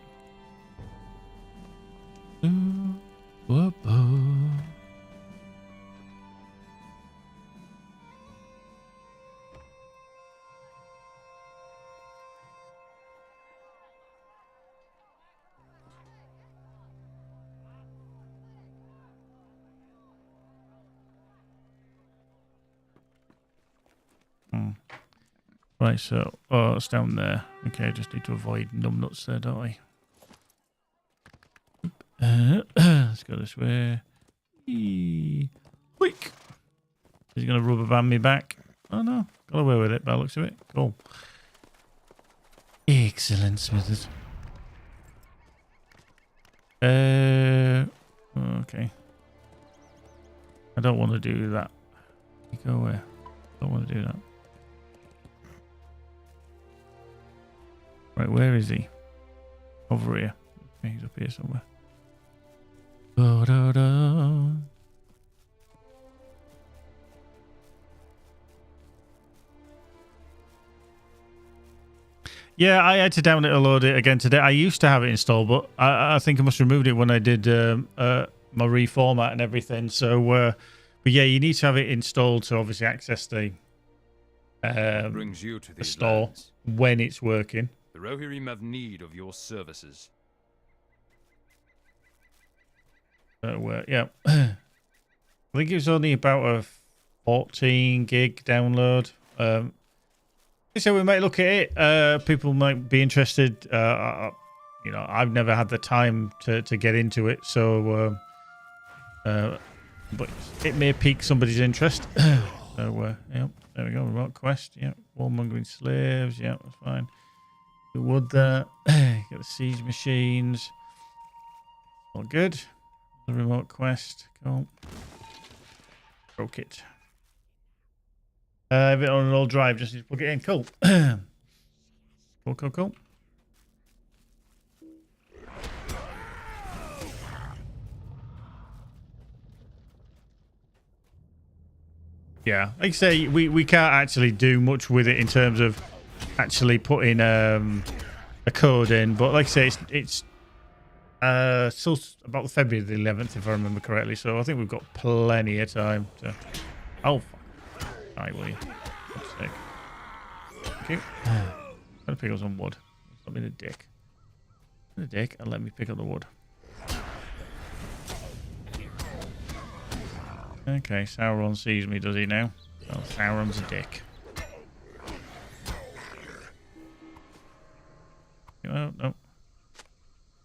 Right, so, it's down there. Okay, I just need to avoid numbnuts there, don't I? Let's go this way. Quick! Is he going to rubber band me back? Oh no, got away with it by the looks of it. Cool. Excellent, Smithers. Okay. I don't want to do that. You go where? I don't want to do that. Right, where is he? Over here. Okay, he's up here somewhere. Da-da-da. Yeah, I had to download it again today. I used to have it installed, but I think I must have removed it when I did my reformat and everything. So, but yeah, you need to have it installed to obviously access the Brings you to these store lands. when it's working. The Rohirrim have need of your services. Yeah. I think it was only about a 14 gig download. So we might look at it. People might be interested. You know, I've never had the time to get into it, so but it may pique somebody's interest. So yeah, there we go. Remote quest. Yeah, warmongering slaves. Yeah, that's fine. The wood there. Get the siege machines. All good. The remote quest. Cool. Broke it. Have it on an old drive, just need to plug it in. Cool. Cool. Yeah, like I say, we can't actually do much with it in terms of actually putting a code in, but like I say, it's still about the February the 11th, if I remember correctly, so I think we've got plenty of time to... Oh, fuck. All right, will you? Thank you. I'm gonna pick up some wood. Stop being a dick. A dick, and let me pick up the wood. Okay, Sauron sees me, does he now? Oh, Sauron's a dick. Oh, no.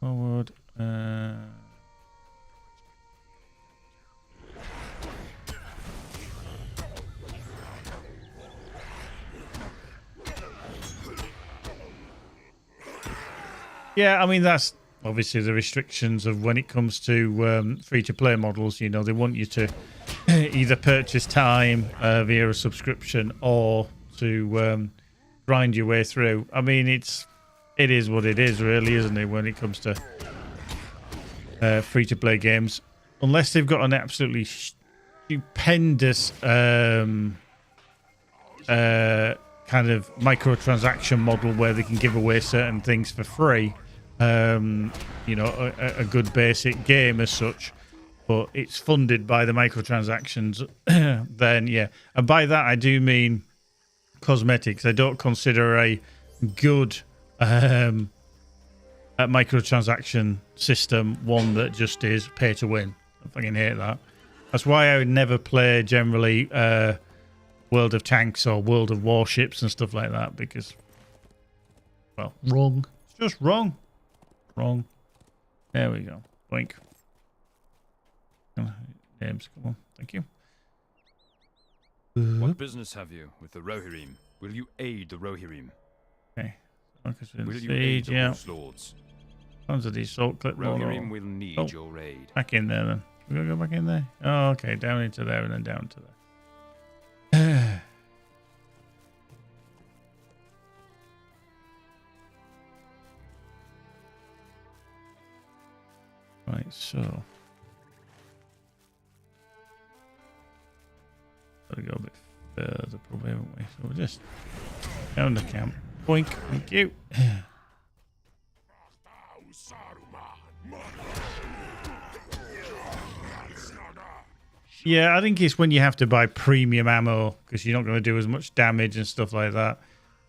Forward. Yeah, I mean, that's obviously the restrictions of when it comes to free-to-play models. You know, they want you to either purchase time via a subscription or to grind your way through. I mean, it is what it is, really, isn't it, when it comes to free-to-play games. Unless they've got an absolutely stupendous kind of microtransaction model where they can give away certain things for free. You know, a good basic game as such, but it's funded by the microtransactions. Then, yeah. And by that, I do mean cosmetics. I don't consider a good a microtransaction system one that just is pay to win. I fucking hate that. That's why I would never play generally World of Tanks or World of Warships and stuff like that, because, well, wrong. It's just wrong. Wrong. There we go. Boink. Names, come on. Thank you. What business have you with the Rohirrim? Will you aid the Rohirrim? Okay. Will you aid the yeah. Lords? Tons of these salt clip. Rohirrim will need your aid. Back in there then. We're gonna go back in there. Oh, okay. Down into there and then down to there. Right, so gotta go a bit further, probably, haven't we? So we're just down the camp. Boink, thank you. Yeah, I think it's when you have to buy premium ammo because you're not going to do as much damage and stuff like that.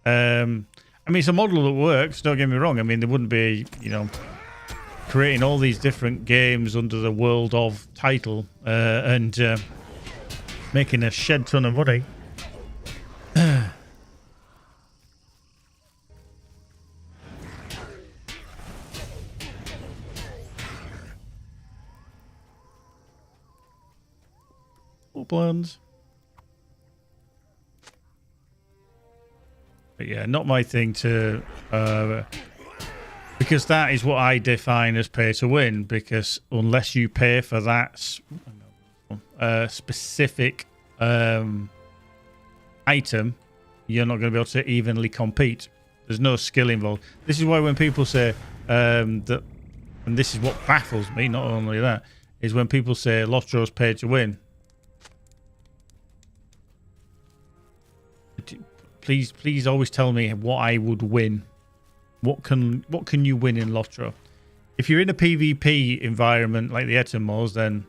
I mean, it's a model that works. Don't get me wrong. I mean, there wouldn't be, you know, creating all these different games under the World of title and making a shed ton of money. Plans. But yeah, not my thing to because that is what I define as pay to win, because unless you pay for that specific item, you're not going to be able to evenly compete. There's no skill involved. This is why when people say that, and this is what baffles me, not only that, is when people say LOTRO's pay to win. Please always tell me what I would win. What can you win in LOTRO? If you're in a PvP environment like the Etermores, then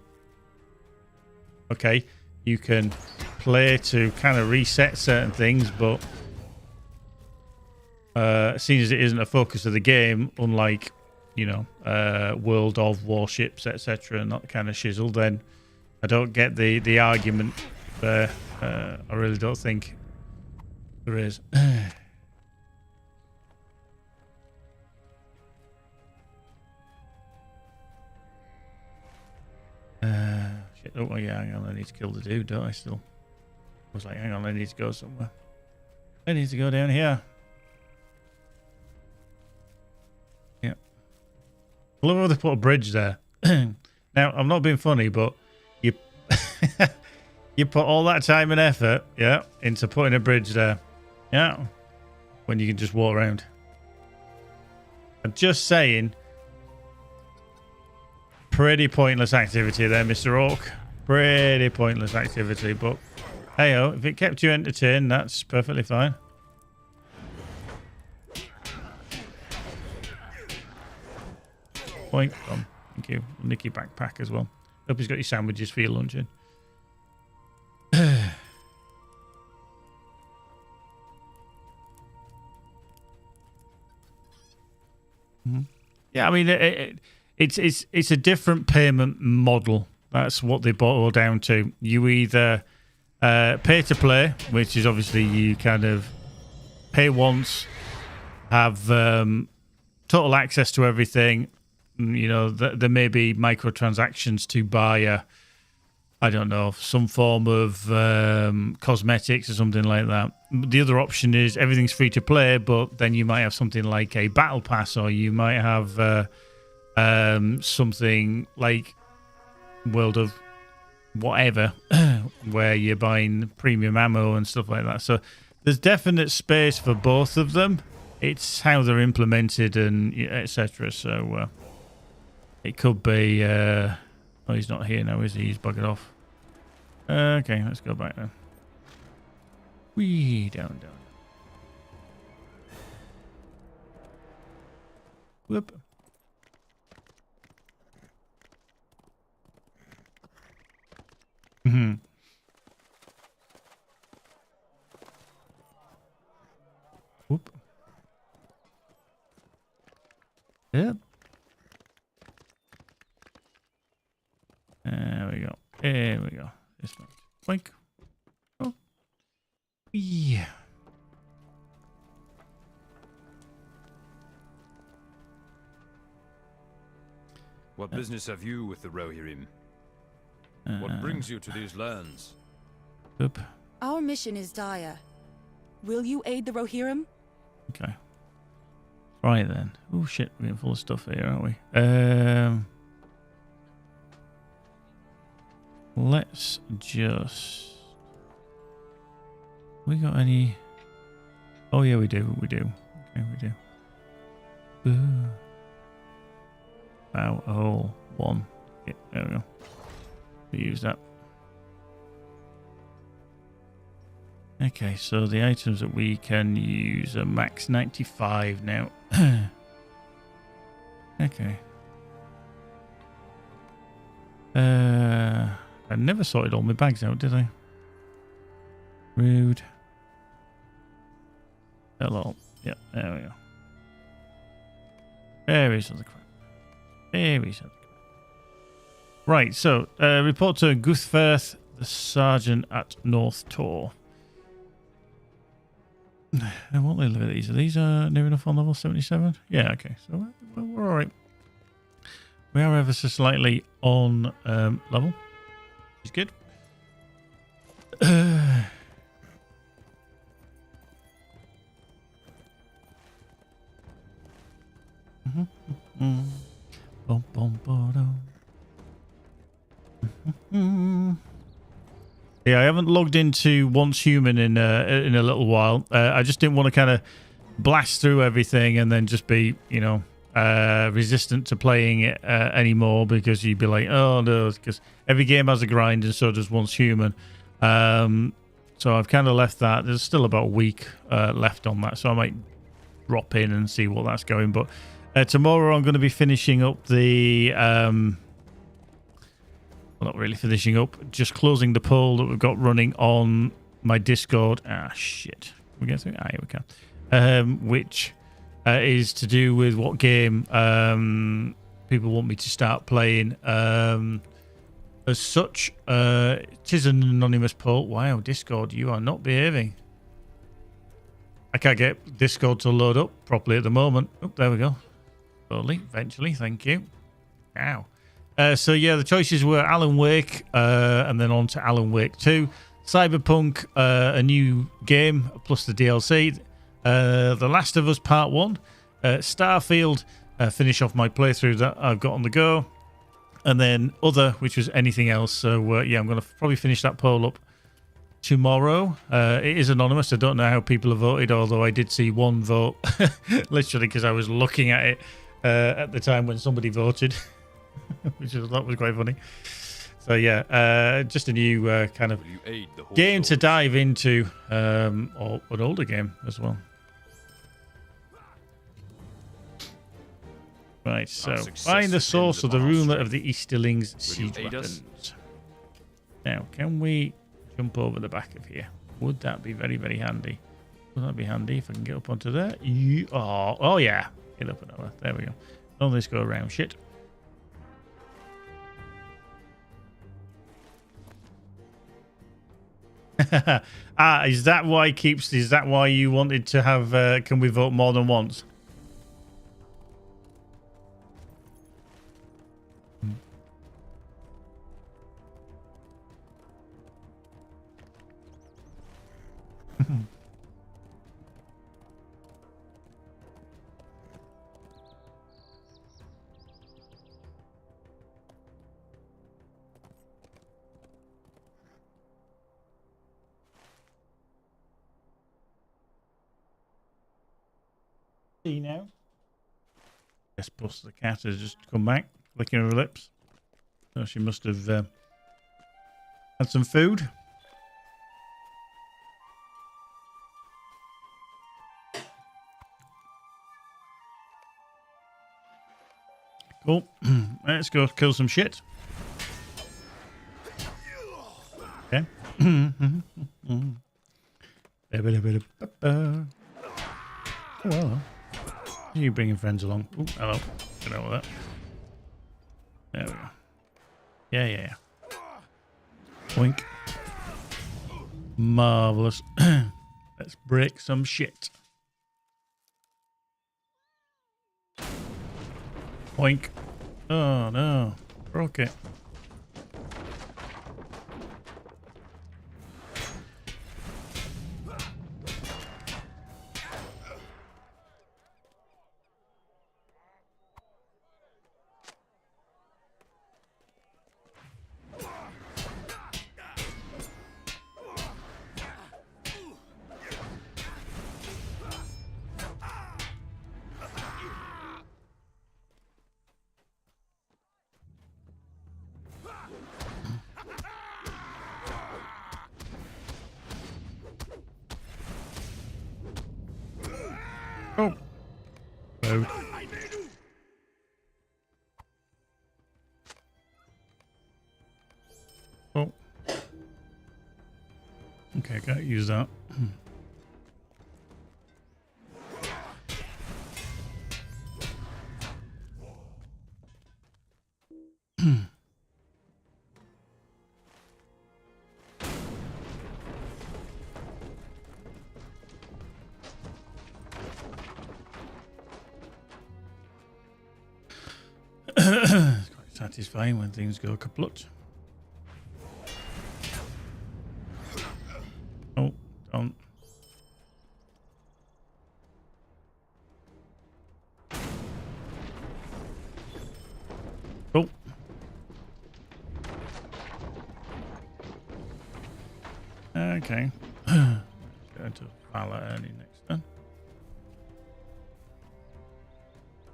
okay, you can play to kind of reset certain things, but seeing as it isn't a focus of the game, unlike, you know, World of Warships, etc., and that kind of shizzle, then I don't get the argument there. I really don't think there is. Shit, oh yeah, hang on, I need to kill the dude, don't I still? I was like, hang on, I need to go somewhere. I need to go down here. Yeah. I love how they put a bridge there. Now, I'm not being funny, but you you put all that time and effort, yeah, into putting a bridge there. Yeah. When you can just walk around. I'm just saying, pretty pointless activity there, Mr. Orc. Pretty pointless activity, but hey-oh, if it kept you entertained, that's perfectly fine. Point. Thank you. Nicky backpack as well. Hope he's got your sandwiches for your luncheon. Yeah, I mean, it's a different payment model. That's what they boil down to. You either pay to play, which is obviously you kind of pay once, have total access to everything. You know, there may be microtransactions to buy I don't know, some form of cosmetics or something like that. The other option is everything's free to play, but then you might have something like a battle pass, or you might have something like World of whatever, where you're buying premium ammo and stuff like that. So there's definite space for both of them. It's how they're implemented and etc. So it could be... oh, he's not here now, is he? He's buggered off. Okay, let's go back then. Wee, down. Whoop. Mm-hmm. Whoop. Yep. There we go. There we go. This one. Blink. Oh. Yeah. What business have you with the Rohirrim? What brings you to these lands? Oop. Our mission is dire. Will you aid the Rohirrim? Okay. Right then. Oh shit, we're getting full of stuff here, aren't we? Let's just... We got any... Oh yeah, we do. Okay, we do. Wow, a hole. One. Yeah, there we go. We use that. Okay, so the items that we can use are max 95 now. Okay. I never sorted all my bags out, did I? Rude. Hello. Yep, there we go. There is other crap. There is other crap. Right, so report to Guthferth, the sergeant at North Tor. I won't live at these. Are these near enough on level 77? Yeah, okay. So we're all right. We are ever so slightly on level. Which is good. Yeah, I haven't logged into Once Human in a little while. I just didn't want to kind of blast through everything and then just be, you know, resistant to playing it anymore, because you'd be like, oh no, because every game has a grind and so does Once Human. So I've kind of left that. There's still about a week left on that, so I might drop in and see what that's going. But tomorrow I'm going to be finishing up the well, not really finishing up, just closing the poll that we've got running on my Discord. Ah shit, we get through. Ah, here we can. Which is to do with what game people want me to start playing. As such, it is an anonymous poll. Wow, Discord, you are not behaving. I can't get Discord to load up properly at the moment. Oh, there we go. Slowly, eventually, thank you. Ow. So yeah, the choices were Alan Wake, and then on to Alan Wake 2. Cyberpunk, a new game, plus the DLC. The Last of Us Part 1. Starfield, finish off my playthrough that I've got on the go. And then other, which was anything else. So yeah, I'm going to probably finish that poll up tomorrow. It is anonymous. I don't know how people have voted, although I did see one vote, literally because I was looking at it at the time when somebody voted, which that was quite funny. So yeah, just a new kind of game to dive into, or an older game as well. Right, so find the source of the rumour of the Easterlings siege weapons. Now, can we jump over the back of here? Would that be very, very handy? Would that be handy if I can get up onto there? Oh yeah. Get up and over. There we go. Don't this go around? Shit. Is that why is that why you wanted to have can we vote more than once? See now? Yes, plus the cat has just come back, licking her lips. So she must have had some food. Cool. Let's go kill some shit. Okay. Oh, hello. Are you bringing friends along? Oh, hello. Get out with that. There we go. Yeah. Boink. Marvellous. Let's break some shit. Boink. Oh, no. Broke it. Oh. Road. Oh. Okay, can't use that. It's quite satisfying when things go kaput. Oh, don't. Oh. Okay. Going to file that early next turn.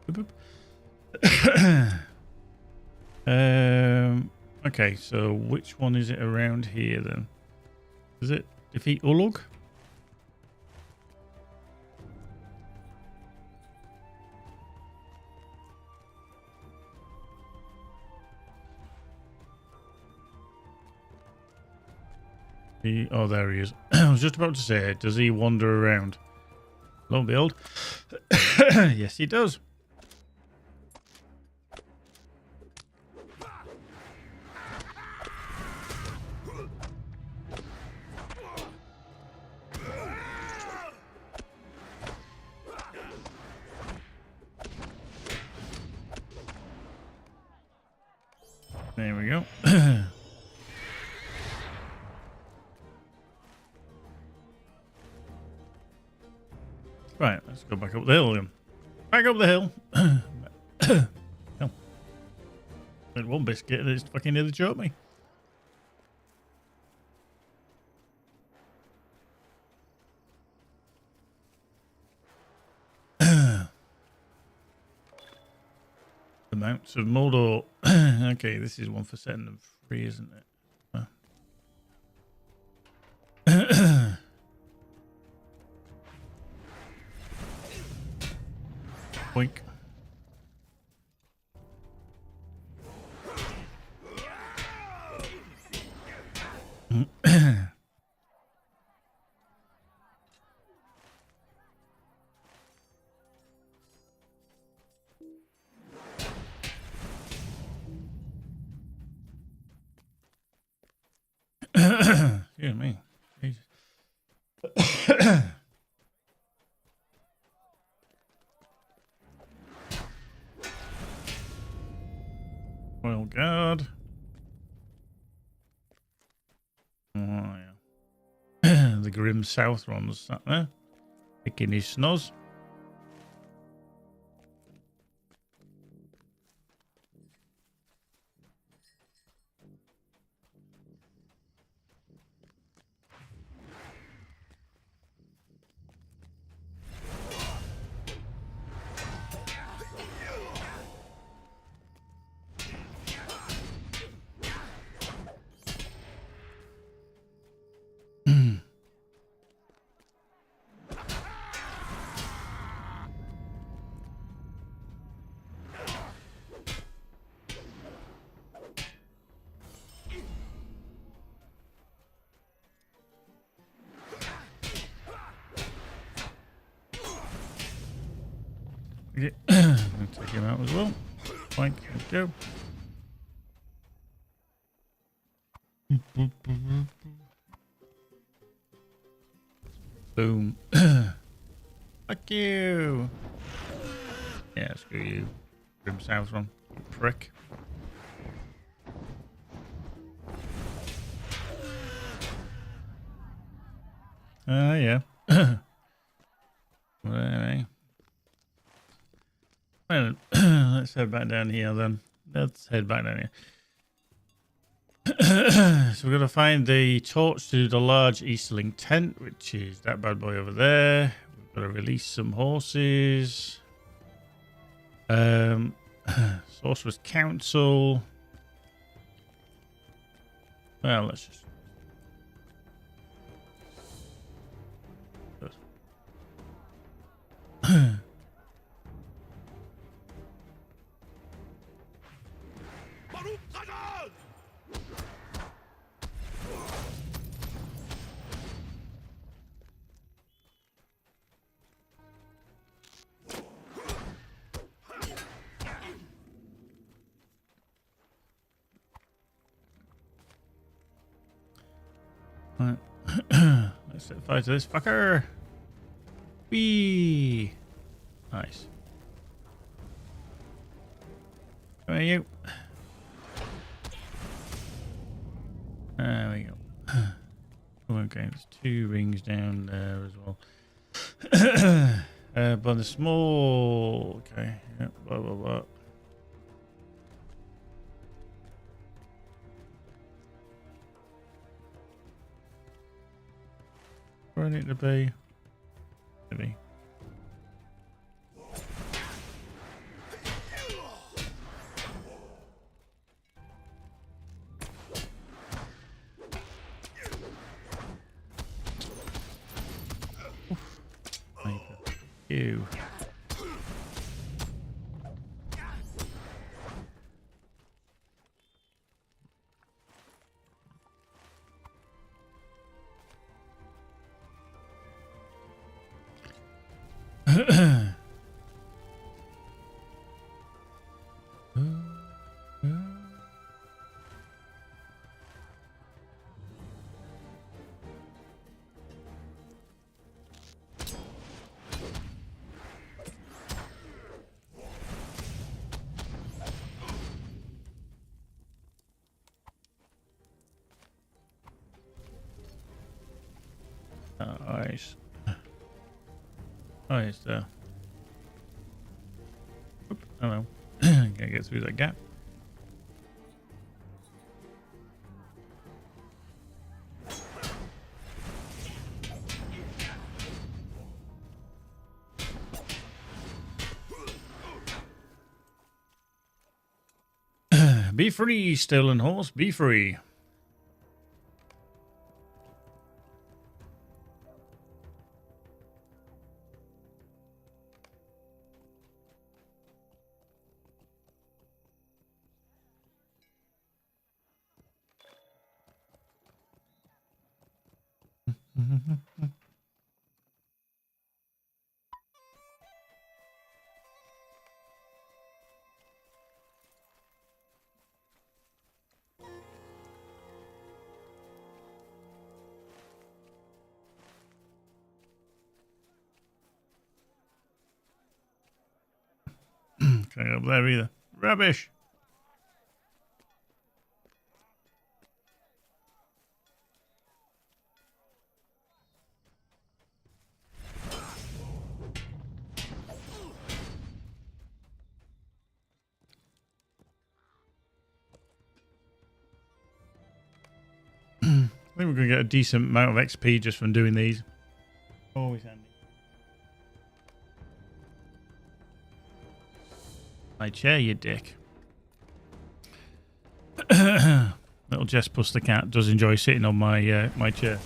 Boop, boop. Okay, so which one is it around here then? Is it defeat Ulug? Oh, there he is. I was just about to say, does he wander around? Lo and behold. Yes, he does. There we go. Right, let's go back up the hill then. Back up the hill. Oh. Had one biscuit and it's fucking nearly choked me. The Mounts of Mordor. Okay, this is one for setting them free, isn't it? Boink. Excuse me. Jesus. Well, God. Oh, yeah. The grim South runs sat there, picking his snoz. Okay. I'll take him out as well. Fine, let's go. Boom. Fuck you. Yeah, screw you. Grim South run. You prick. Yeah. Well, anyway. Well, let's head back down here then. Let's head back down here. So we're going to find the torch to the large Easterling tent, which is that bad boy over there. We've got to release some horses. Sorcerer's Council. Well, let's just... Right. Let's set fire to this fucker. Whee! Nice. Come here, you. There we go. Okay, there's 2 rings down there as well. But the small... Okay, yeah, blah, blah, blah. Where I need to be? Maybe. You. Nice. Oh, it's there. Oop, oh no. Gotta get through that gap. Be free, stolen horse, be free. Can't go up there either. Rubbish. I think we're going to get a decent amount of XP just from doing these. Always handy. My chair, you dick. Little Jess plus the cat does enjoy sitting on my my chair.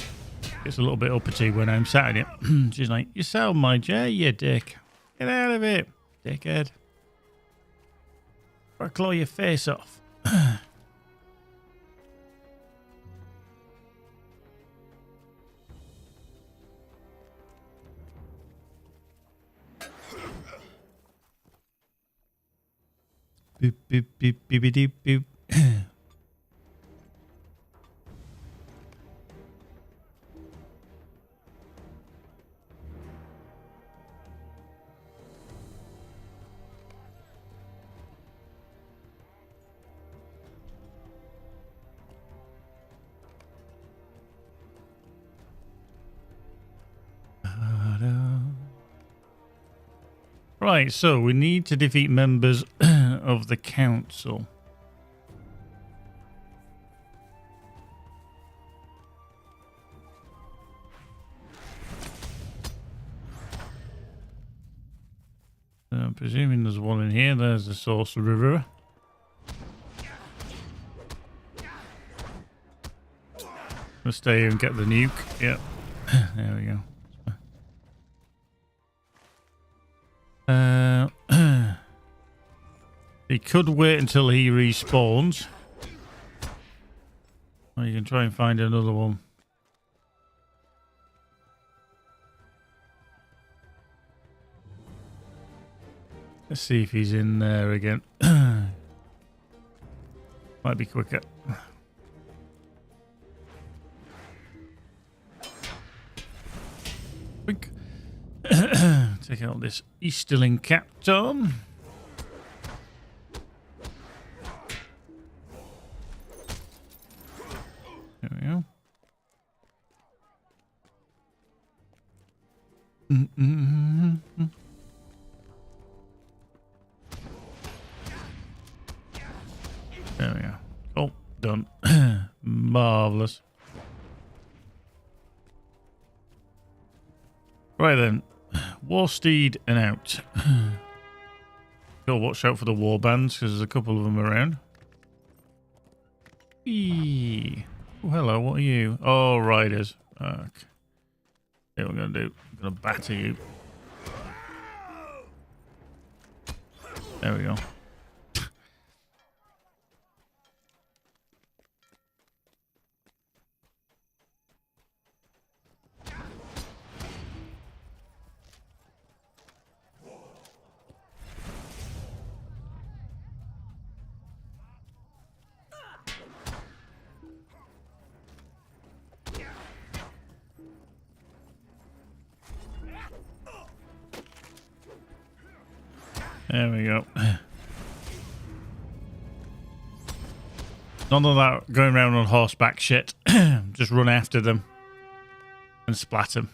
It's a little bit uppity when I'm sat in it. She's like, "You sat on my chair, you dick. Get out of it, dickhead. Or I'll claw your face off." Boop, boop, boop, boop, boop, boop. Right, so we need to defeat members of the council. I'm presuming there's one in here. There's the Sorcerer River. Let's stay here and get the nuke. Yep. There we go. He could wait until he respawns. Or you can try and find another one. Let's see if he's in there again. Might be quicker. Quick. Take out this Easterling Captain. There we go. There we go. Oh, done. Marvelous. Right then. Warsteed and out. Gotta watch out for the war bands because there's a couple of them around. Eee. Oh, hello, what are you? Oh, riders. Okay. What I'm gonna do? I'm gonna batter you. There we go. There we go. None of that going around on horseback shit. Just run after them and splat them.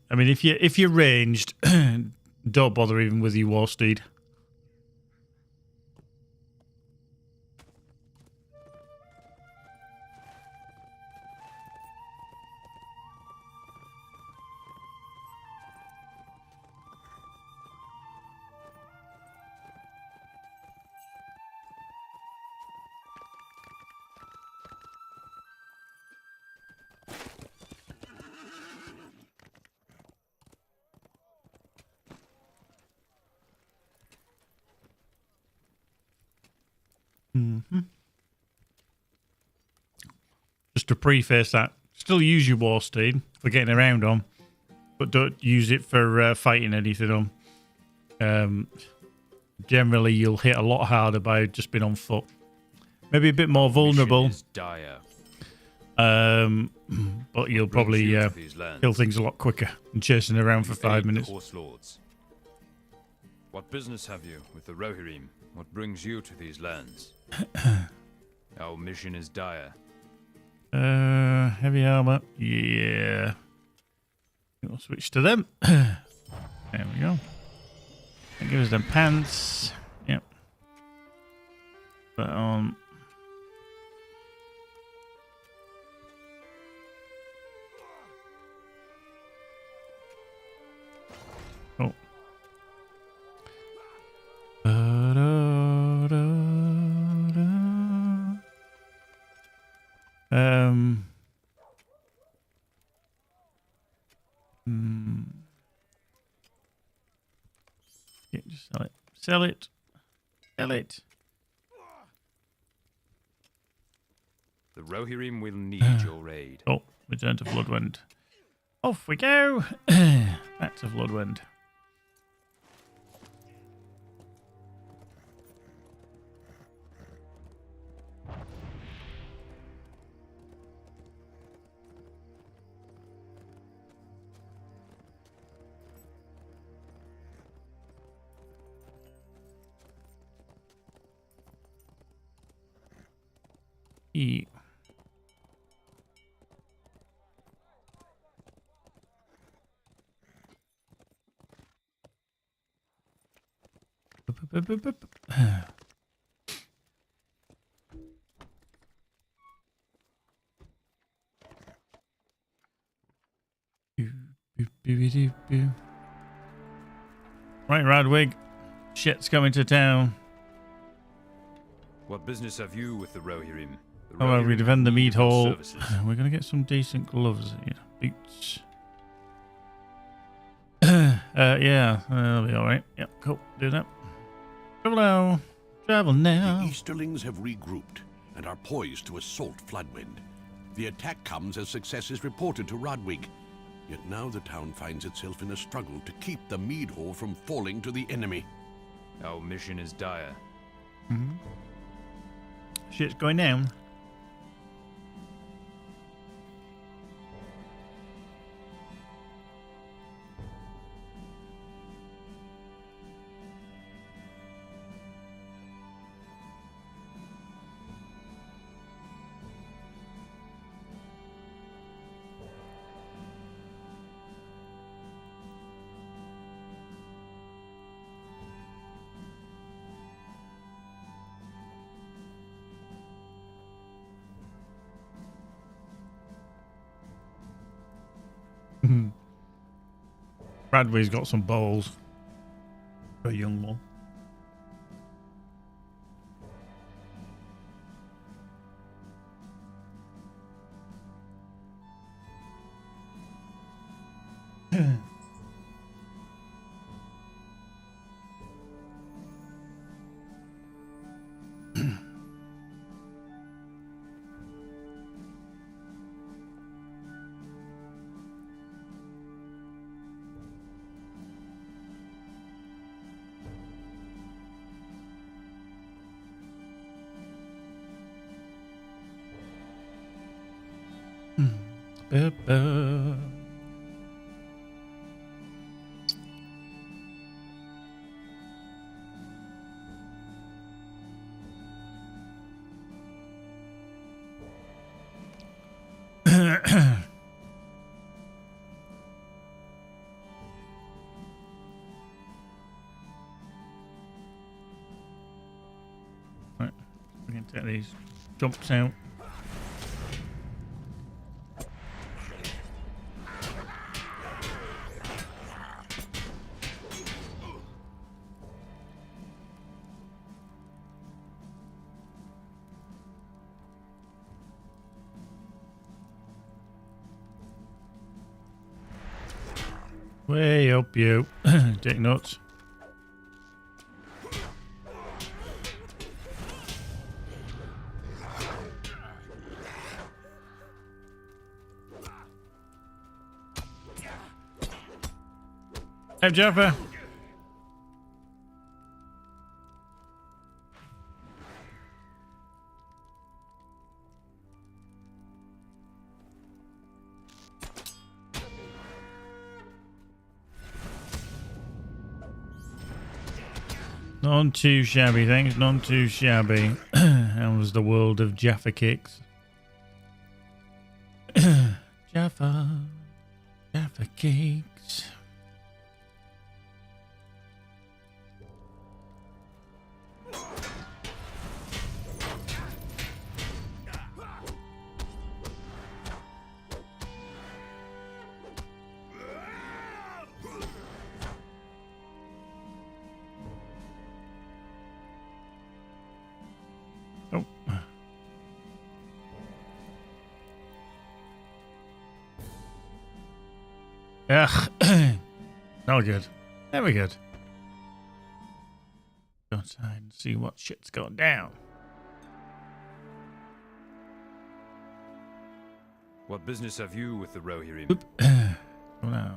I mean, if you're ranged, don't bother even with your war steed. Just to preface that, still use your war steed for getting around on, but don't use it for fighting anything on. Generally, you'll hit a lot harder by just being on foot. Maybe a bit more vulnerable. But you'll probably kill things a lot quicker than chasing around for 5 minutes. Horse lords. What business have you with the Rohirrim? What brings you to these lands? Our mission is dire. Heavy armor. Yeah. We'll switch to them. There we go. And give us them pants. Yep. Put on. Oh. Yeah, just sell it. Sell it. Sell it. The Rohirrim will need your aid. Oh, return to Bloodwind. Off we go. Back to Bloodwind. E. Right, Radwig. Shit's coming to town. What business have you with the Rohirrim? How about we defend the meat hall? We're going to get some decent gloves here. Boots. Yeah, that'll be alright. Yep, cool. Do that. Travel now. Travel now. The Easterlings have regrouped and are poised to assault Floodwind. The attack comes as success is reported to Rodwig. Yet now the town finds itself in a struggle to keep the mead hall from falling to the enemy. Our mission is dire. Shit's going down. Bradway's got some balls. A young one. Right, we can take these jumps out. Way up you. Take notes. Hey, Jaffa. Not too shabby, thanks. Not too shabby. How was the world of Jaffa cakes? Jaffa cakes. Oh. Ugh. No good. Never good. Go outside and see what shit's going down. What business have you with the Rohirrim? Oop. Oh no.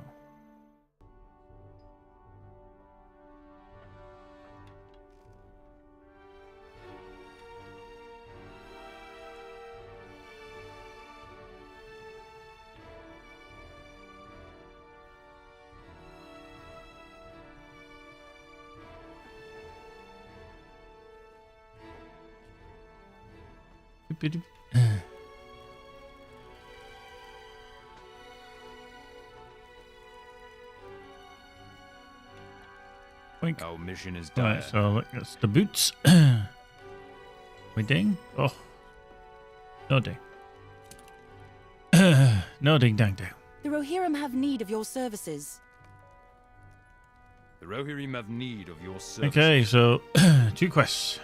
Boink. Our mission is done. Right, so look, that's the boots. We ding? Oh. No ding. No ding dang dang. The Rohirrim have need of your services. The Rohirrim have need of your service. Okay, so 2 quests.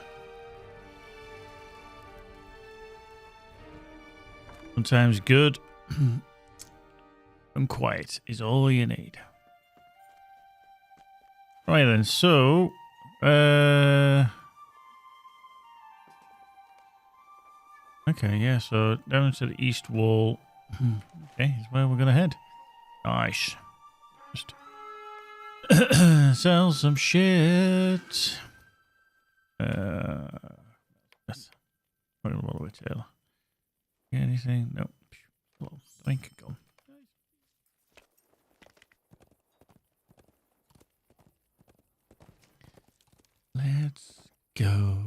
Sometimes good and quiet is all you need. Right then, so okay, yeah, so down to the east wall. Okay, is where we're gonna head. Nice. Just sell some shit. That's what a tail. Anything? Nope. Well, I think go. Let's go.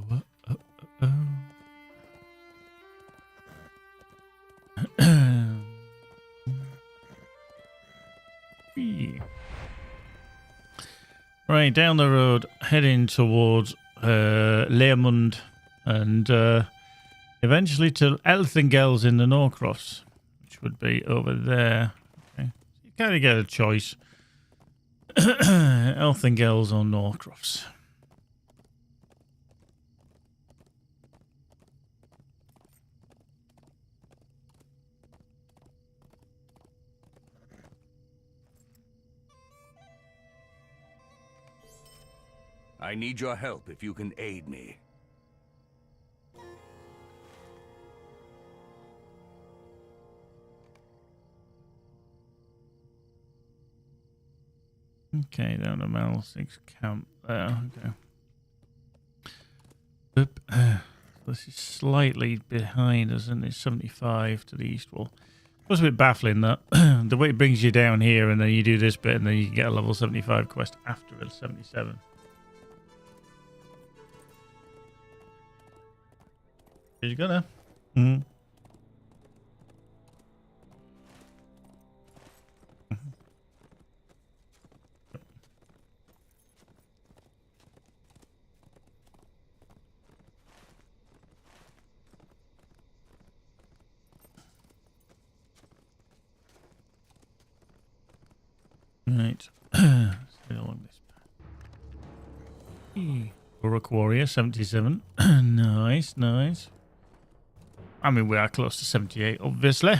Right, down the road, heading towards Learmund and eventually to Elthingels in the Norcross, which would be over there. Okay. You kind of get a choice. Elthingels or Norcross. I need your help if you can aid me. Okay, down to Mal 6 camp there. Okay. Oop. This is slightly behind us, and it's 75 to the east wall. It was a bit baffling that the way it brings you down here, and then you do this bit, and then you get a level 75 quest after a 77. Here you go now. Mm-hmm. Right. Stay along this path. Uruk Warrior, 77. Nice, nice. I mean, we are close to 78, obviously.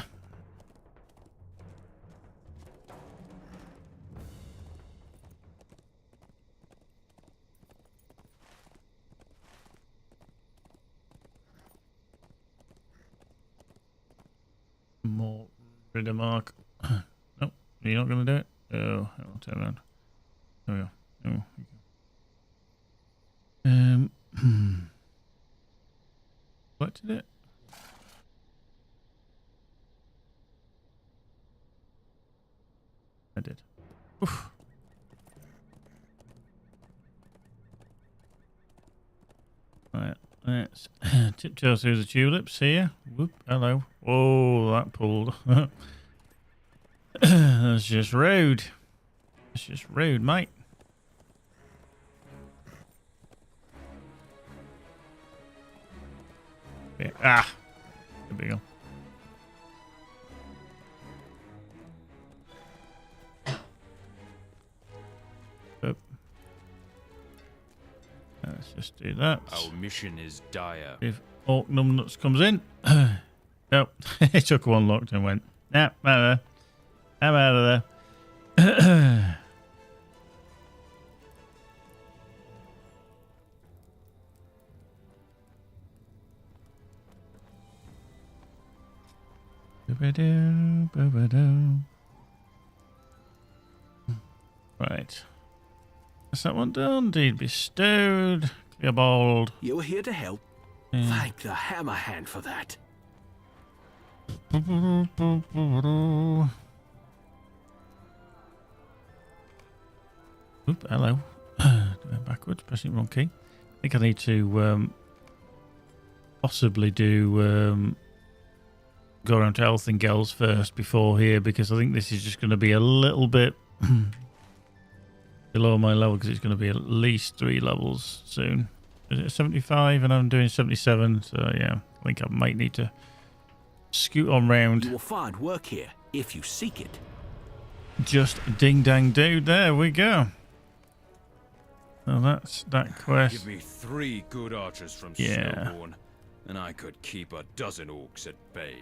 More Riddermark. Nope, you're not going to do it? Oh, I'll turn around. There we go. Oh, selected it. I did. Oof. Right, let's tiptoe through the tulips here. Whoop, hello. Oh, that pulled. That's just rude. That's just rude, mate. Yeah. Ah, there we go. Oop. Let's just do that. Our mission is dire. If Orc Numbnuts comes in. Nope. He took one look and went, nah, out of there. I'm out of there. Right. That's that one done. Deed bestowed. Clear bald. You were here to help. Thank the hammer hand for that. Oop, hello. Doing backwards, pressing the wrong key. I think I need to possibly do go around to Elthingels first before here, because I think this is just going to be a little bit below my level, because it's going to be at least 3 levels soon. Is it 75 and I'm doing 77, so yeah, I think I might need to scoot on round. You will find work here if you seek it. Just ding dang dude, there we go. So that's that quest. Give me 3 good archers from Yeah. Snowborn, and I could keep a dozen orcs at bay.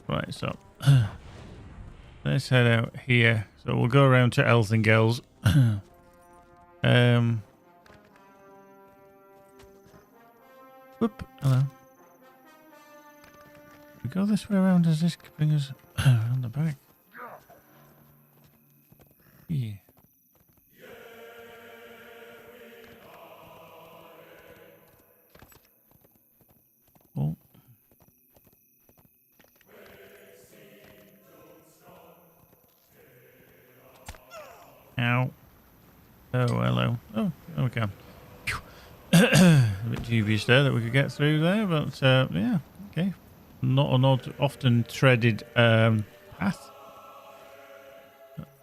Right, so let's head out here. So we'll go around to Elthingels. Whoop, hello. We go this way around, does this bring us around the back? Yeah. Oh. Ow. Oh, hello. Oh, there we go. A bit dubious there that we could get through there, but yeah, okay. Not an often treaded path.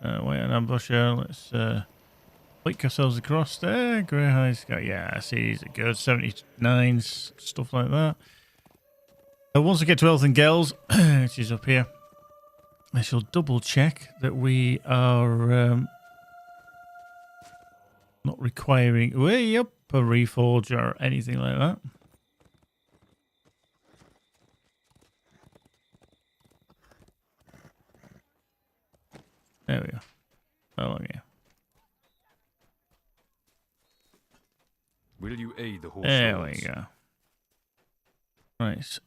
Wait an ambush here. Let's flick ourselves across there. Grey High Sky. Yeah, I see these are good. 79s, stuff like that. Once we get to Elthingels, which is up here, I shall double check that we are not requiring way up a reforge or anything like that. There we go. Oh, yeah. Will you aid the horse? There we go. Right, so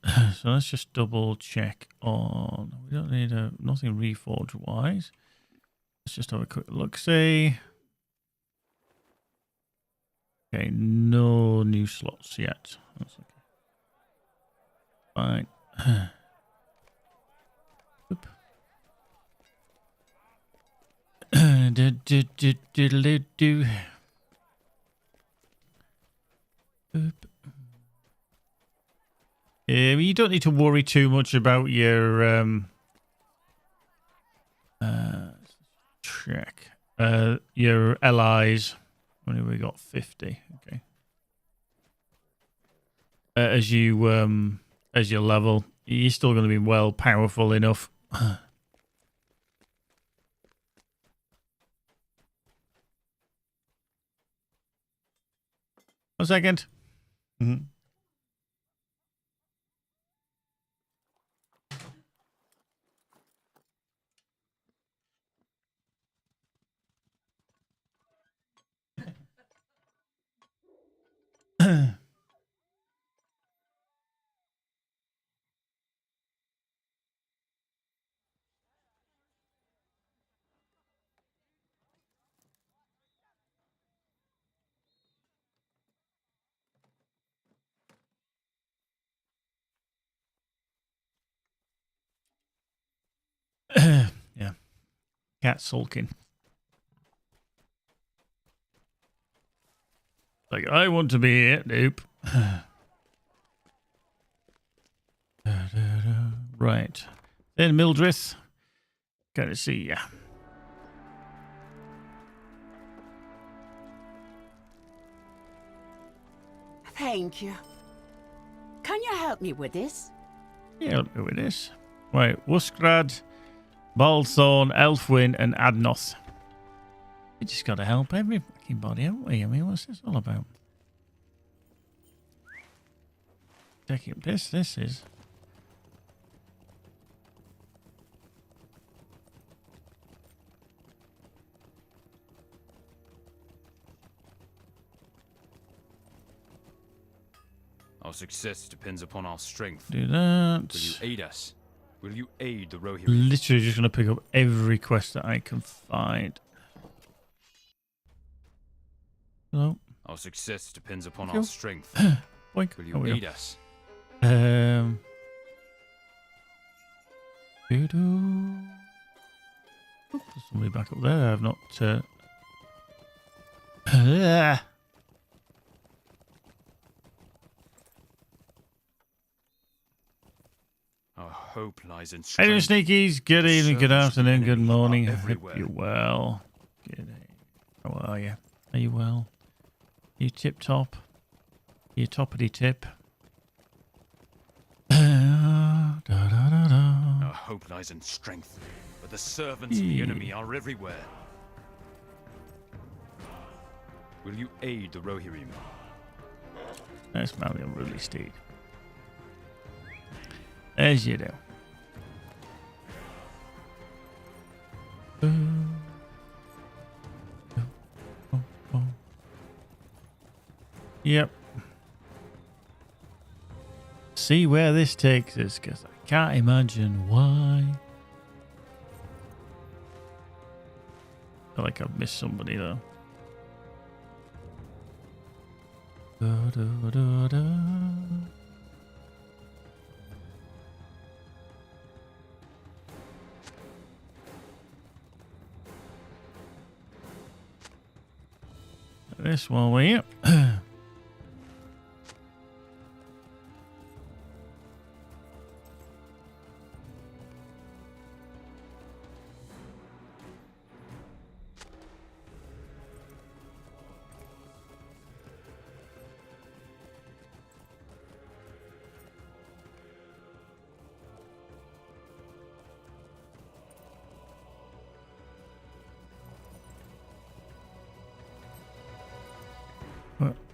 let's just double check on. We don't need nothing reforge wise. Let's just have a quick look. See. Okay, no new slots yet. That's okay. Fine. Oop. Do. Oop. You don't need to worry too much about your check your allies. Only we got 50. Okay. As you level, you're still going to be well powerful enough. A second. Mm-hmm. Cat sulking. Like, I want to be here. Nope. Right. Then Mildrith. Gotta see ya. Thank you. Can you help me with this? Yeah, help me with this. Right. Wuskrad, Balthorn, Elfwin, and Adnoth. We just gotta help every fucking body, haven't we? I mean, what's this all about? Taking up this is. Our success depends upon our strength. Do that. Will you aid us? Will you aid the Rohirrim? Literally just going to pick up every quest that I can find. Hello? Our success depends upon our strength. Boink. Will you aid us? There's somebody back up there. I've not... Our hope lies in Hey, strength. sneakies. Good evening, good afternoon, good morning. I hope everywhere. you're well. Good day. How are you? Are you well? You tip top? You toppity tip? Our hope lies in strength, but the servants of the enemy are everywhere. Will you aid the Rohirrim? That's Marion Rudley Steed. As you do. Yep. See where this takes us, because I can't imagine why. I feel like I've missed somebody though. This one way.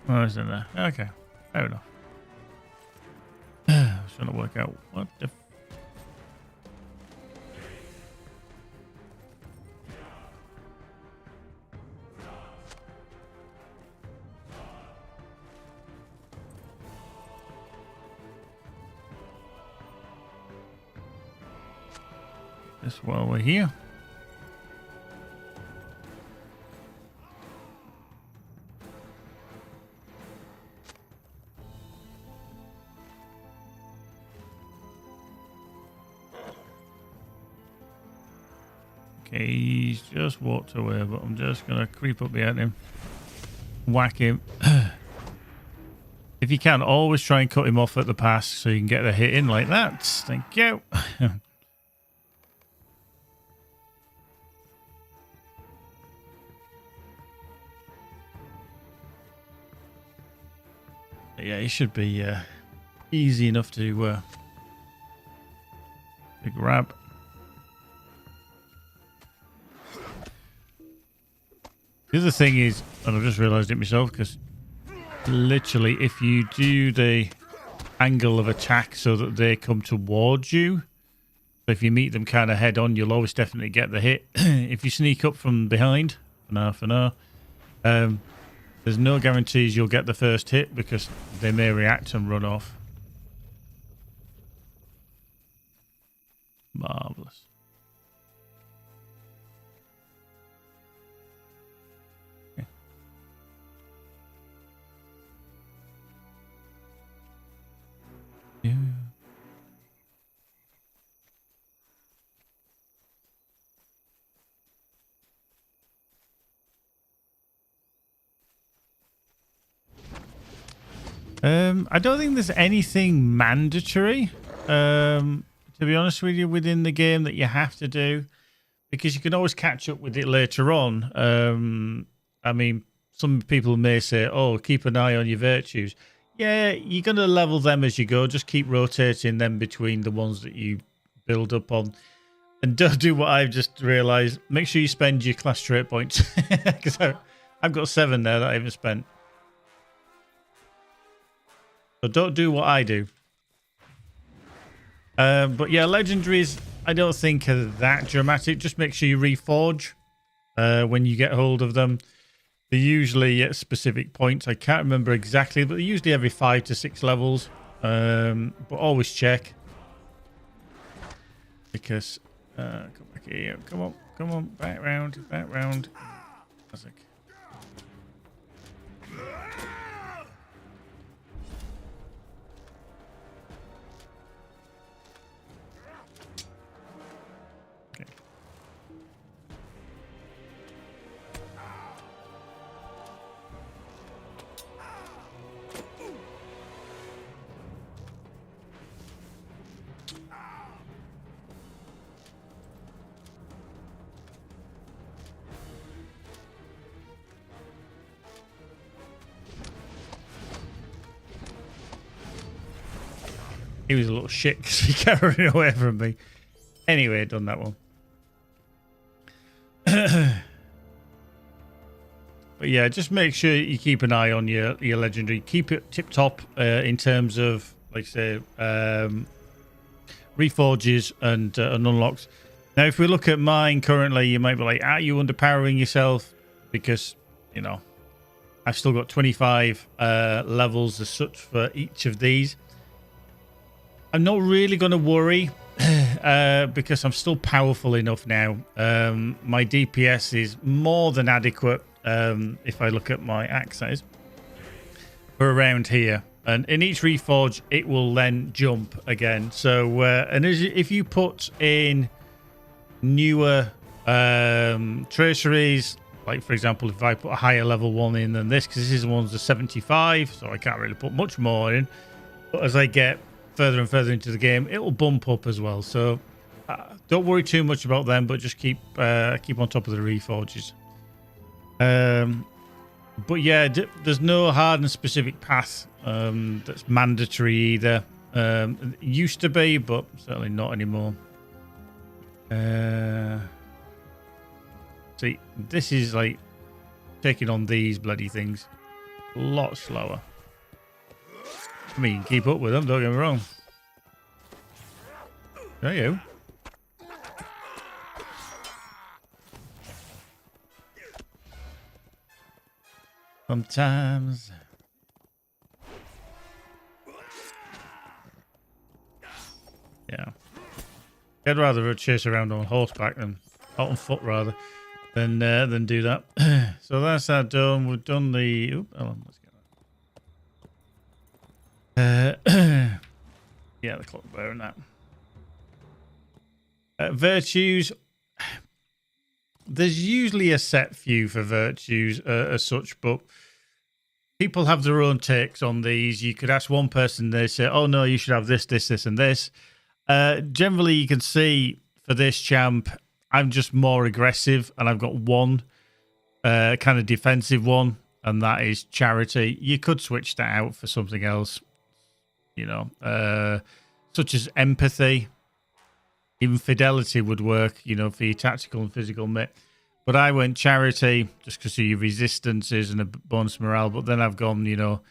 Oh, it's in there. Okay, fair enough. I was trying to work out what the... This while we're here. Okay, he's just walked away, but I'm just going to creep up behind him. Whack him. If you can, always try and cut him off at the pass so you can get the hit in like that. Thank you. Yeah, it should be easy enough to grab. The other thing is, and I've just realised it myself, because literally if you do the angle of attack so that they come towards you, if you meet them kind of head on, you'll always definitely get the hit. If you sneak up from behind, for now, there's no guarantees you'll get the first hit because they may react and run off. Marvellous. Yeah. I don't think there's anything mandatory, to be honest with you, within the game that you have to do, because you can always catch up with it later on. I mean, some people may say, oh, keep an eye on your virtues. Yeah, you're going to level them as you go. Just keep rotating them between the ones that you build up on. And don't do what I've just realised. Make sure you spend your class trait points. Because I've got 7 there that I haven't spent. So don't do what I do. But yeah, legendaries, I don't think are that dramatic. Just make sure you reforge when you get hold of them. They're usually at specific points. I can't remember exactly, but they're usually every 5 to 6 levels. But always check. Because, come back here. Come on, back round. Classic. He was a little shit because he kept running away from me. Anyway, done that one. But yeah, just make sure you keep an eye on your legendary. Keep it tip top in terms of, like I say, reforges and unlocks. Now, if we look at mine currently, you might be like, are you underpowering yourself? Because, you know, I've still got 25 levels as such for each of these. I'm not really going to worry because I'm still powerful enough now. My DPS is more than adequate if I look at my axes for around here. And in each reforge, it will then jump again. So, and if you put in newer traceries, like for example, if I put a higher level one in than this, because this is the one's a 75, so I can't really put much more in. But as I get further and further into the game, it will bump up as well. So don't worry too much about them, but just keep on top of the reforges. But yeah, there's no hard and specific path that's mandatory either. It used to be, but certainly not anymore. See, this is like taking on these bloody things a lot slower. I mean, keep up with them, don't get me wrong. There you. Sometimes. Yeah. I'd rather chase around on horseback than on foot rather than do that. So that's that done. We've done the. Oop, hold on, let's get that. Yeah, the clock bear and that. Virtues. There's usually a set few for virtues as such, but people have their own takes on these. You could ask one person, they say, oh no, you should have this, this, this, and this. Generally, you can see for this champ, I'm just more aggressive, and I've got one kind of defensive one, and that is charity. You could switch that out for something else, you know, such as empathy. Even fidelity would work, you know, for your tactical and physical mitt. But I went charity just because of your resistances and a bonus morale. But then I've gone, you know,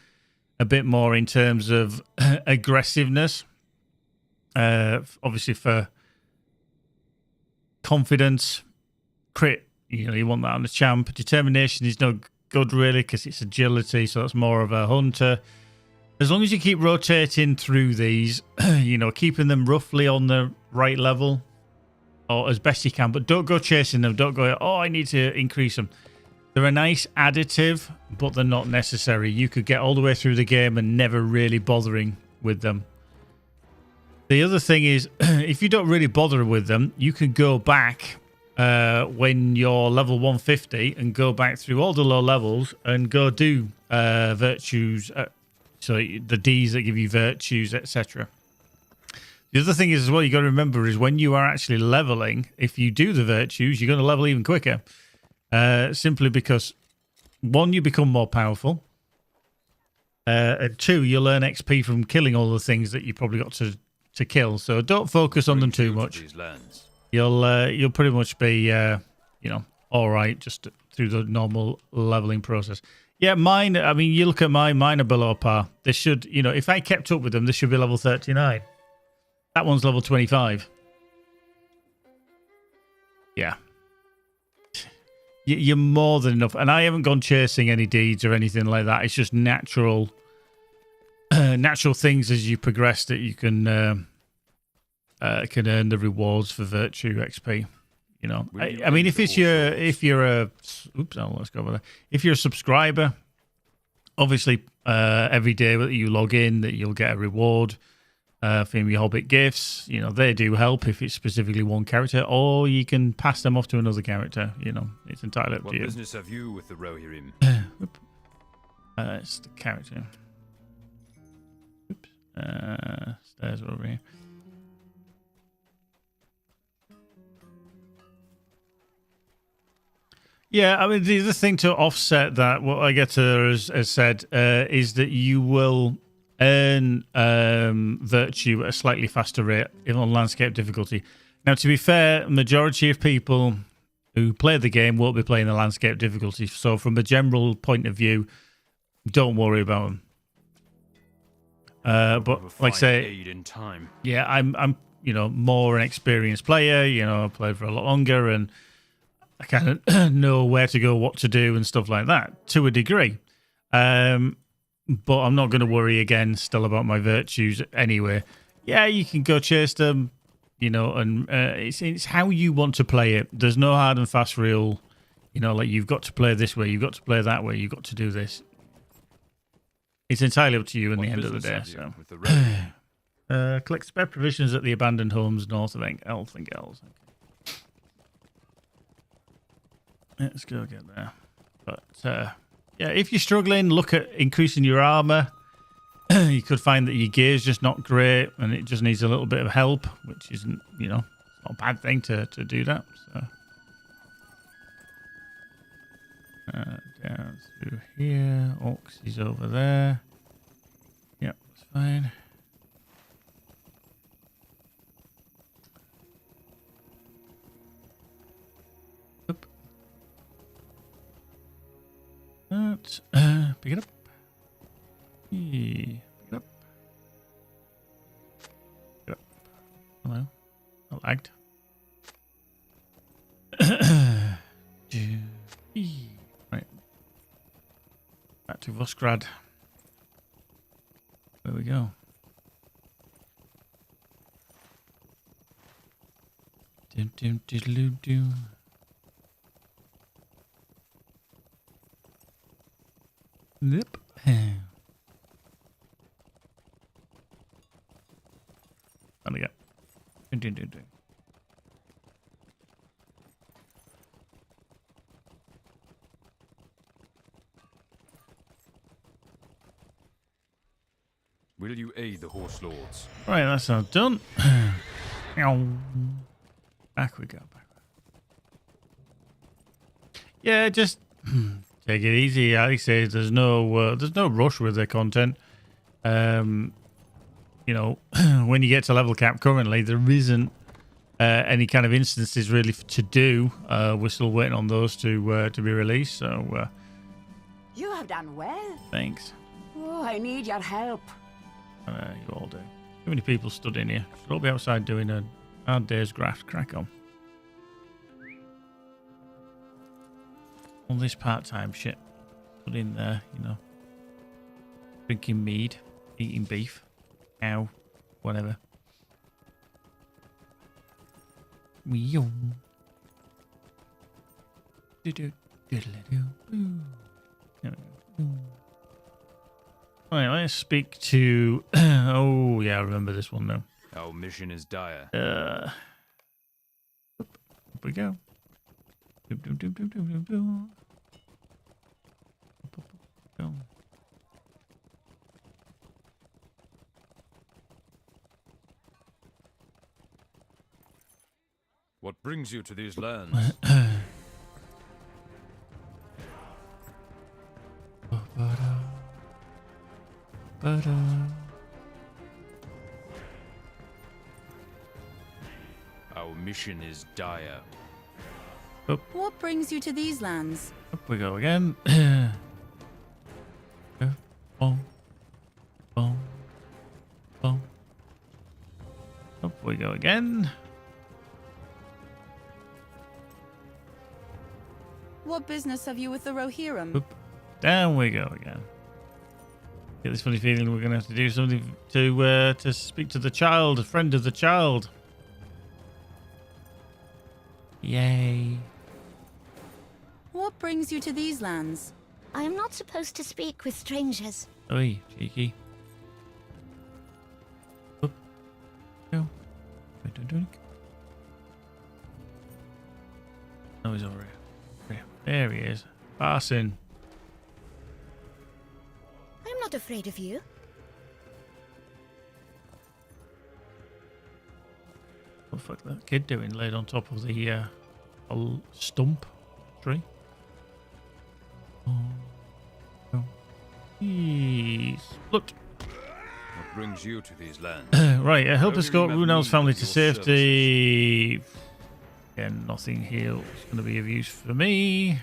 a bit more in terms of aggressiveness. Obviously for confidence, crit, you know, you want that on the champ. Determination is no good really because it's agility, so that's more of a hunter. As long as you keep rotating through these, you know, keeping them roughly on the right level or as best you can, but don't go chasing them. Don't go, oh, I need to increase them. They're a nice additive, but they're not necessary. You could get all the way through the game and never really bothering with them. The other thing is, if you don't really bother with them, you can go back when you're level 150 and go back through all the low levels and go do virtues. So the Ds that give you virtues, etc. The other thing is as well, you got to remember is when you are actually leveling, if you do the virtues, you're going to level even quicker. Simply because, one, you become more powerful. And two, you'll earn XP from killing all the things that you probably got to kill. So don't focus on them too much. You'll pretty much be, all right, just through the normal leveling process. Yeah, mine, I mean, you look at mine are below par. This should, if I kept up with them, this should be level 39. That one's level 25. Yeah. You're more than enough. And I haven't gone chasing any deeds or anything like that. It's just natural things as you progress that you can earn the rewards for virtue XP. I mean, if you're a subscriber, obviously every day that you log in, that you'll get a reward from your Hobbit gifts. They do help if it's specifically one character, or you can pass them off to another character. It's entirely up to you. What business have you with the Rohirrim? It's the character. Oops. Stairs over here. Yeah, I mean, the other thing to offset that, what I get has said, is that you will earn virtue at a slightly faster rate on landscape difficulty. Now, to be fair, majority of people who play the game won't be playing the landscape difficulty. So from a general point of view, don't worry about them. But like I say, aid in time. Yeah, I'm more an experienced player. I've played for a lot longer, and I kind of know where to go, what to do, and stuff like that to a degree. But I'm not going to worry again still about my virtues anyway. Yeah, you can go chase them, and it's how you want to play it. There's no hard and fast rule, like you've got to play this way, you've got to play that way, you've got to do this. It's entirely up to you in the end of the day. So, collect spare provisions at the abandoned homes north of Elfingels. Okay. Let's go get there. But yeah, if you're struggling, look at increasing your armor. You could find that your gear's just not great and it just needs a little bit of help, which isn't, not a bad thing to do that. So down through here. Orcs is over there. Yep, that's fine. Let's pick it up. Pick it up. Pick it up. Hello. I lagged. Right. Back to Vosgrad. There we go. Dum dum diddle doo. Yep. There we go. Will you aid the horse lords? Right, that's all done. Back we go. Yeah, just take it easy. Alex says there's no rush with the content. When you get to level cap currently, there isn't any kind of instances really to do. We're still waiting on those to be released. So you have done well. Thanks. Oh, I need your help. You all do. Too many people stood in here. Should all be outside doing a hard day's graft. Crack on. All this part-time shit. Put in there, drinking mead, eating beef, cow, whatever. Right, let's speak to... oh, yeah, I remember this one now. Our mission is dire. Up we go. What brings you to these lands? Our mission is dire. Up. What brings you to these lands? Up we go again. Boom. Boom. Boom. Up we go again. What business have you with the Rohirrim? Oop. Down we go again. Get this funny feeling we're going to have to do something to speak to the child, a friend of the child. Yay. What brings you to these lands? I am not supposed to speak with strangers. Oi, cheeky. Oop. Go. Oh, he's over here. There he is. Passing. I am not afraid of you. What the fuck that kid doing laid on top of the a stump tree? Oh. Look. What brings you to these lands? Right, help escort Runel's family to safety. Again, nothing here is going to be of use for me.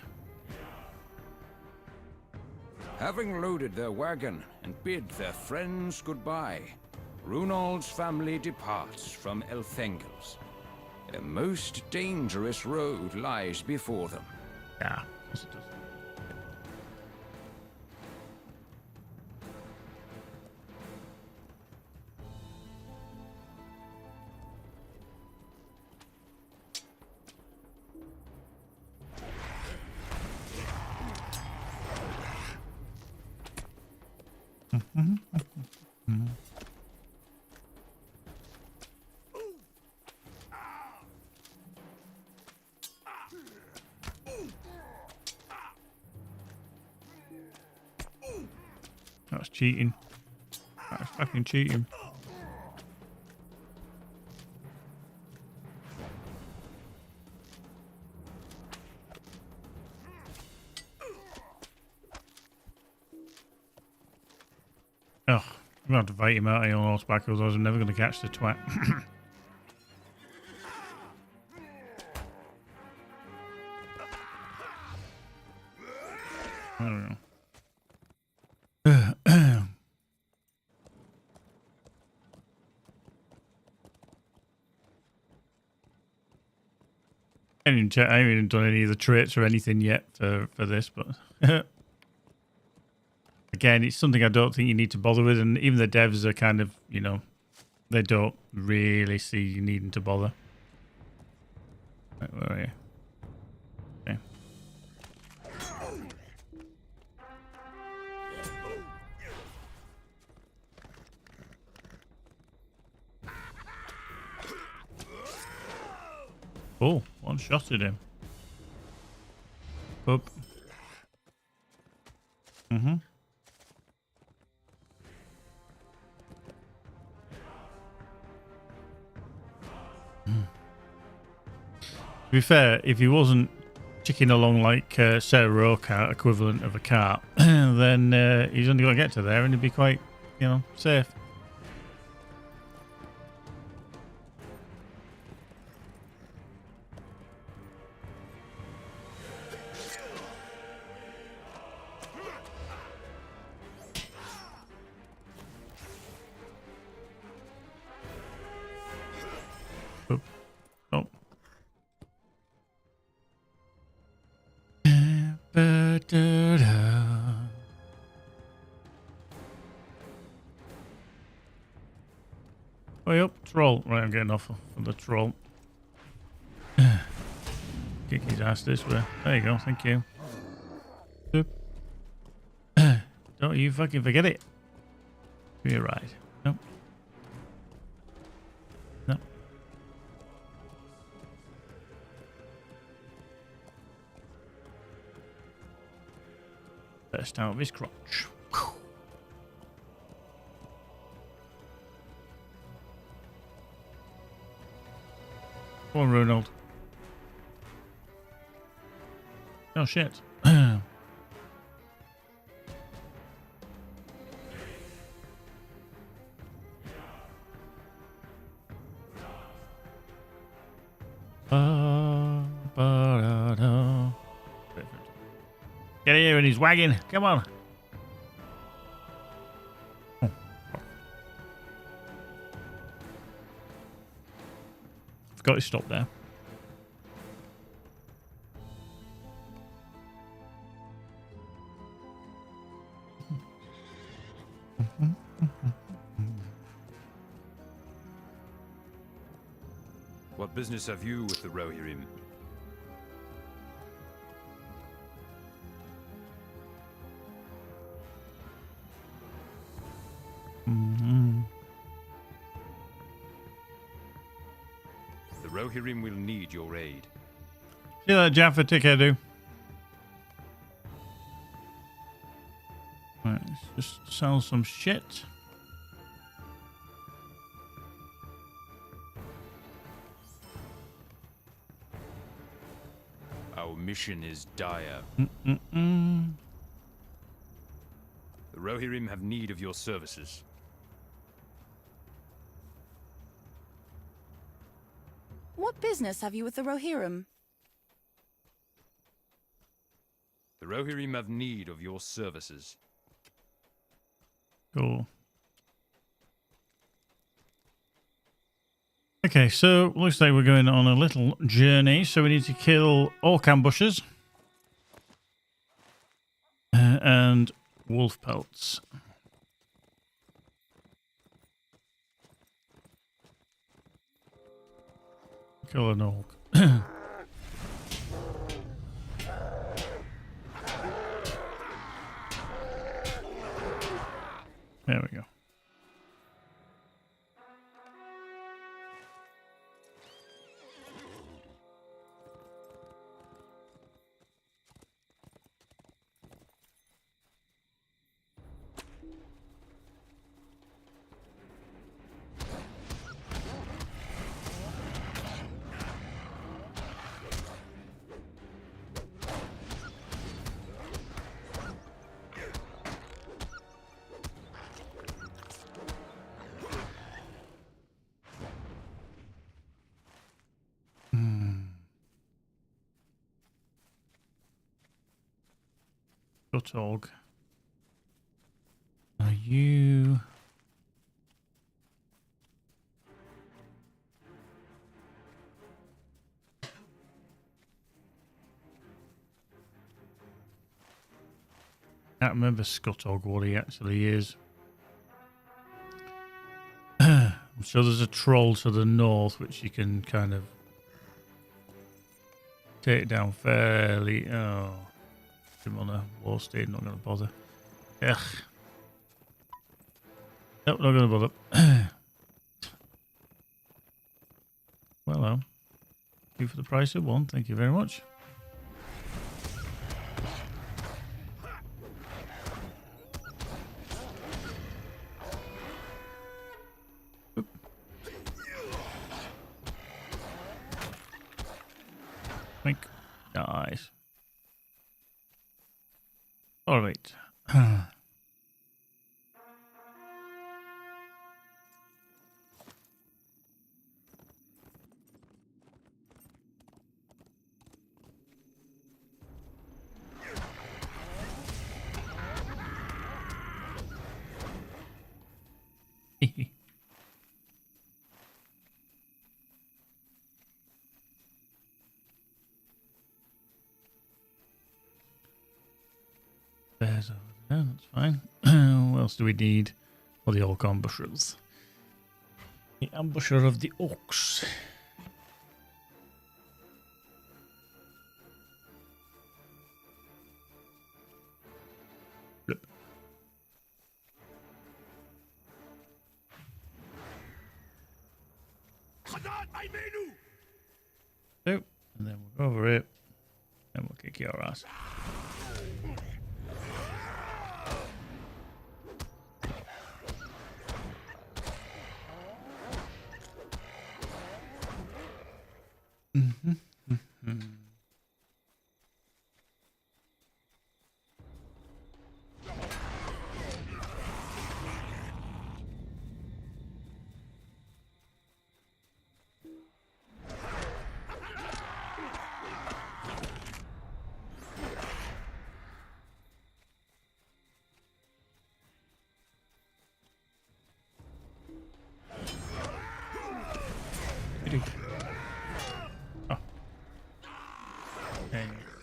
Having loaded their wagon and bid their friends goodbye, Runald's family departs from Elfengels. A most dangerous road lies before them. Yeah, of course it does. That's cheating. That's fucking cheating. Oh, I'm gonna have to fight him out here on horseback, otherwise I'm never gonna catch the twat. I don't know. I haven't even done any of the traits or anything yet for this, but again, it's something I don't think you need to bother with, and even the devs are kind of, you know, they don't really see you needing to bother. Right, where are you? Okay. Oh, one shot at him. Up. Mm-hmm. To be fair, if he wasn't ticking along like Sarah Rocart, equivalent of a cart, then he's only got to get to there and he'd be quite, you know, safe. Oh. Way up, troll. Right, I'm getting off of the troll. Kick his ass this way. There you go, thank you. Don't you fucking forget it. Give me a ride. Nope. No. Burst out of his crotch. Come on, Ronald. Oh, shit. Get here in his wagon. Come on. Oh. Forgot to stop there. What business have you with the Rohirrim? The Rohirrim will need your aid. See that, Jaffa? Take care, dude. Right, let's just sell some shit. Our mission is dire. The The Rohirrim have need of your services. What business have you with the Rohirrim? The Rohirrim have need of your services. Cool. Okay, so looks like we're going on a little journey. So we need to kill orc ambushers and wolf pelts. Kill an orc. There we go. .org. Are you? Can't remember Scutog what he actually is. So there's a troll to the north which you can kind of take down fairly. Oh. Him on a war stage, not going to bother. Ugh. Nope, not going to bother. Well, 2 for the price of 1. Thank you very much. Oop. Think. Nice. All right. There's over there, that's fine. What else do we need? Well, the orc ambushers. The ambusher of the orcs. Flip. So, and then we'll go over it, and we'll kick your ass.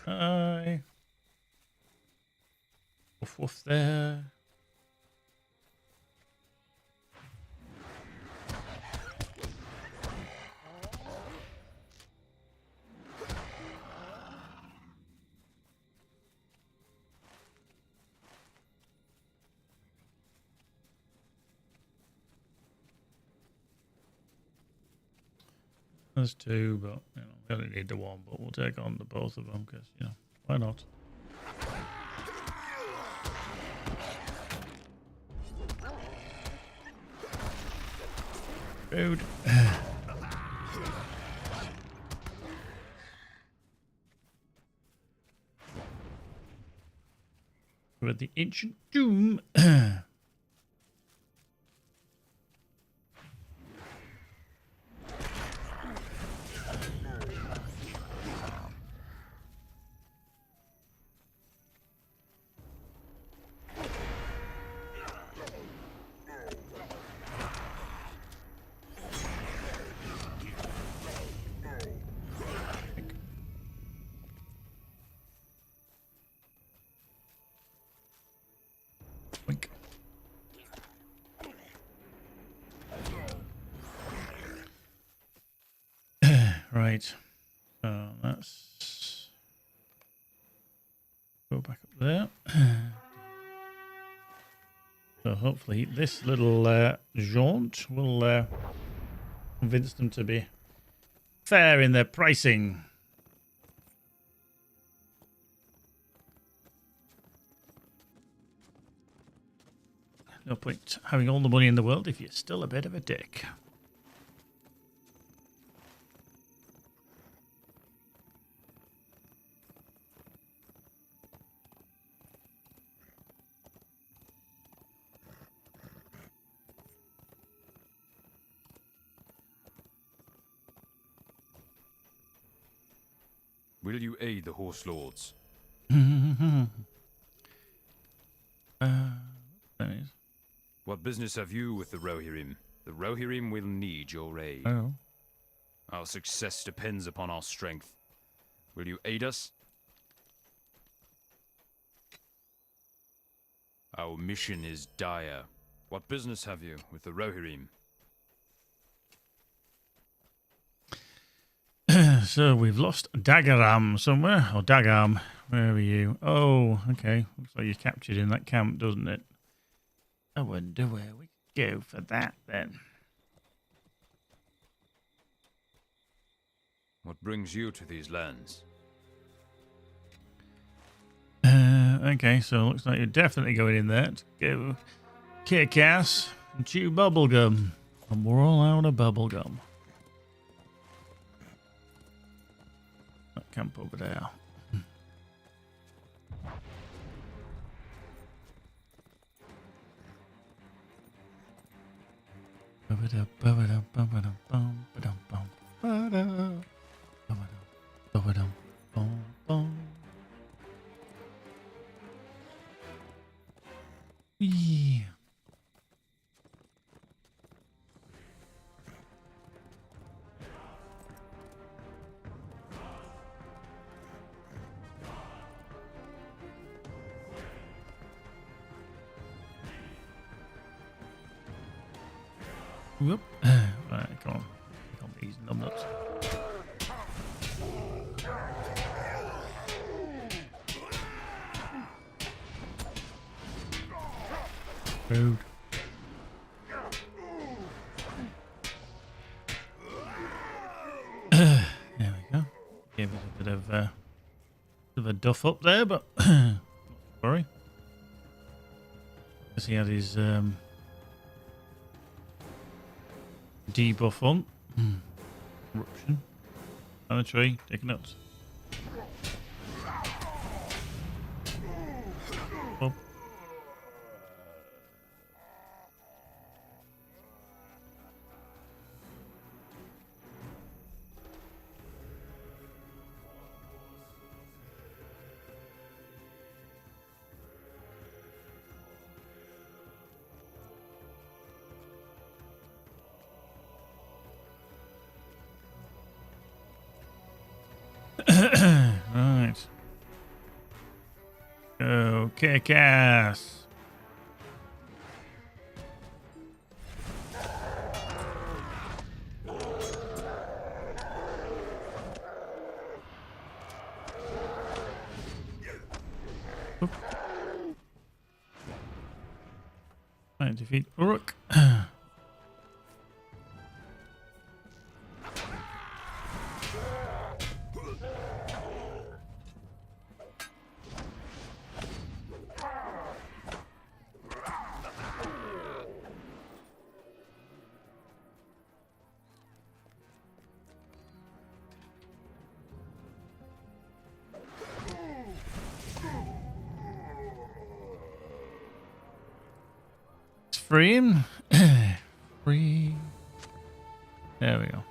Hi. Woof woof there. There's two, but you know, we only need the one, but we'll take on the both of them because, you know, why not? Rude. We're at the ancient tomb. Right. So that's go back up there. So hopefully this little jaunt will convince them to be fair in their pricing. No point having all the money in the world if you're still a bit of a dick. Will you aid the horse lords? What business have you with the Rohirrim? The Rohirrim will need your aid. Oh. Our success depends upon our strength. Will you aid us? Our mission is dire. What business have you with the Rohirrim? So we've lost Dagaram somewhere. Or Dagam. Where are you? Oh, okay. Looks like you're captured in that camp, doesn't it? I wonder where we go for that then. What brings you to these lands? Okay, so looks like you're definitely going in there to go kick ass and chew bubblegum. And we're all out of bubblegum. That camp over there. Whee. Whoop. Right, come on. Can't be easy numbnuts. Rude. There we go. Gave us a bit of a duff up there, but not to worry. Guess he had his debuff on. Eruption. On a tree. Take notes. Oh. kick ass. Oop. Right, defeat Uruk. Free him. Free. There we go.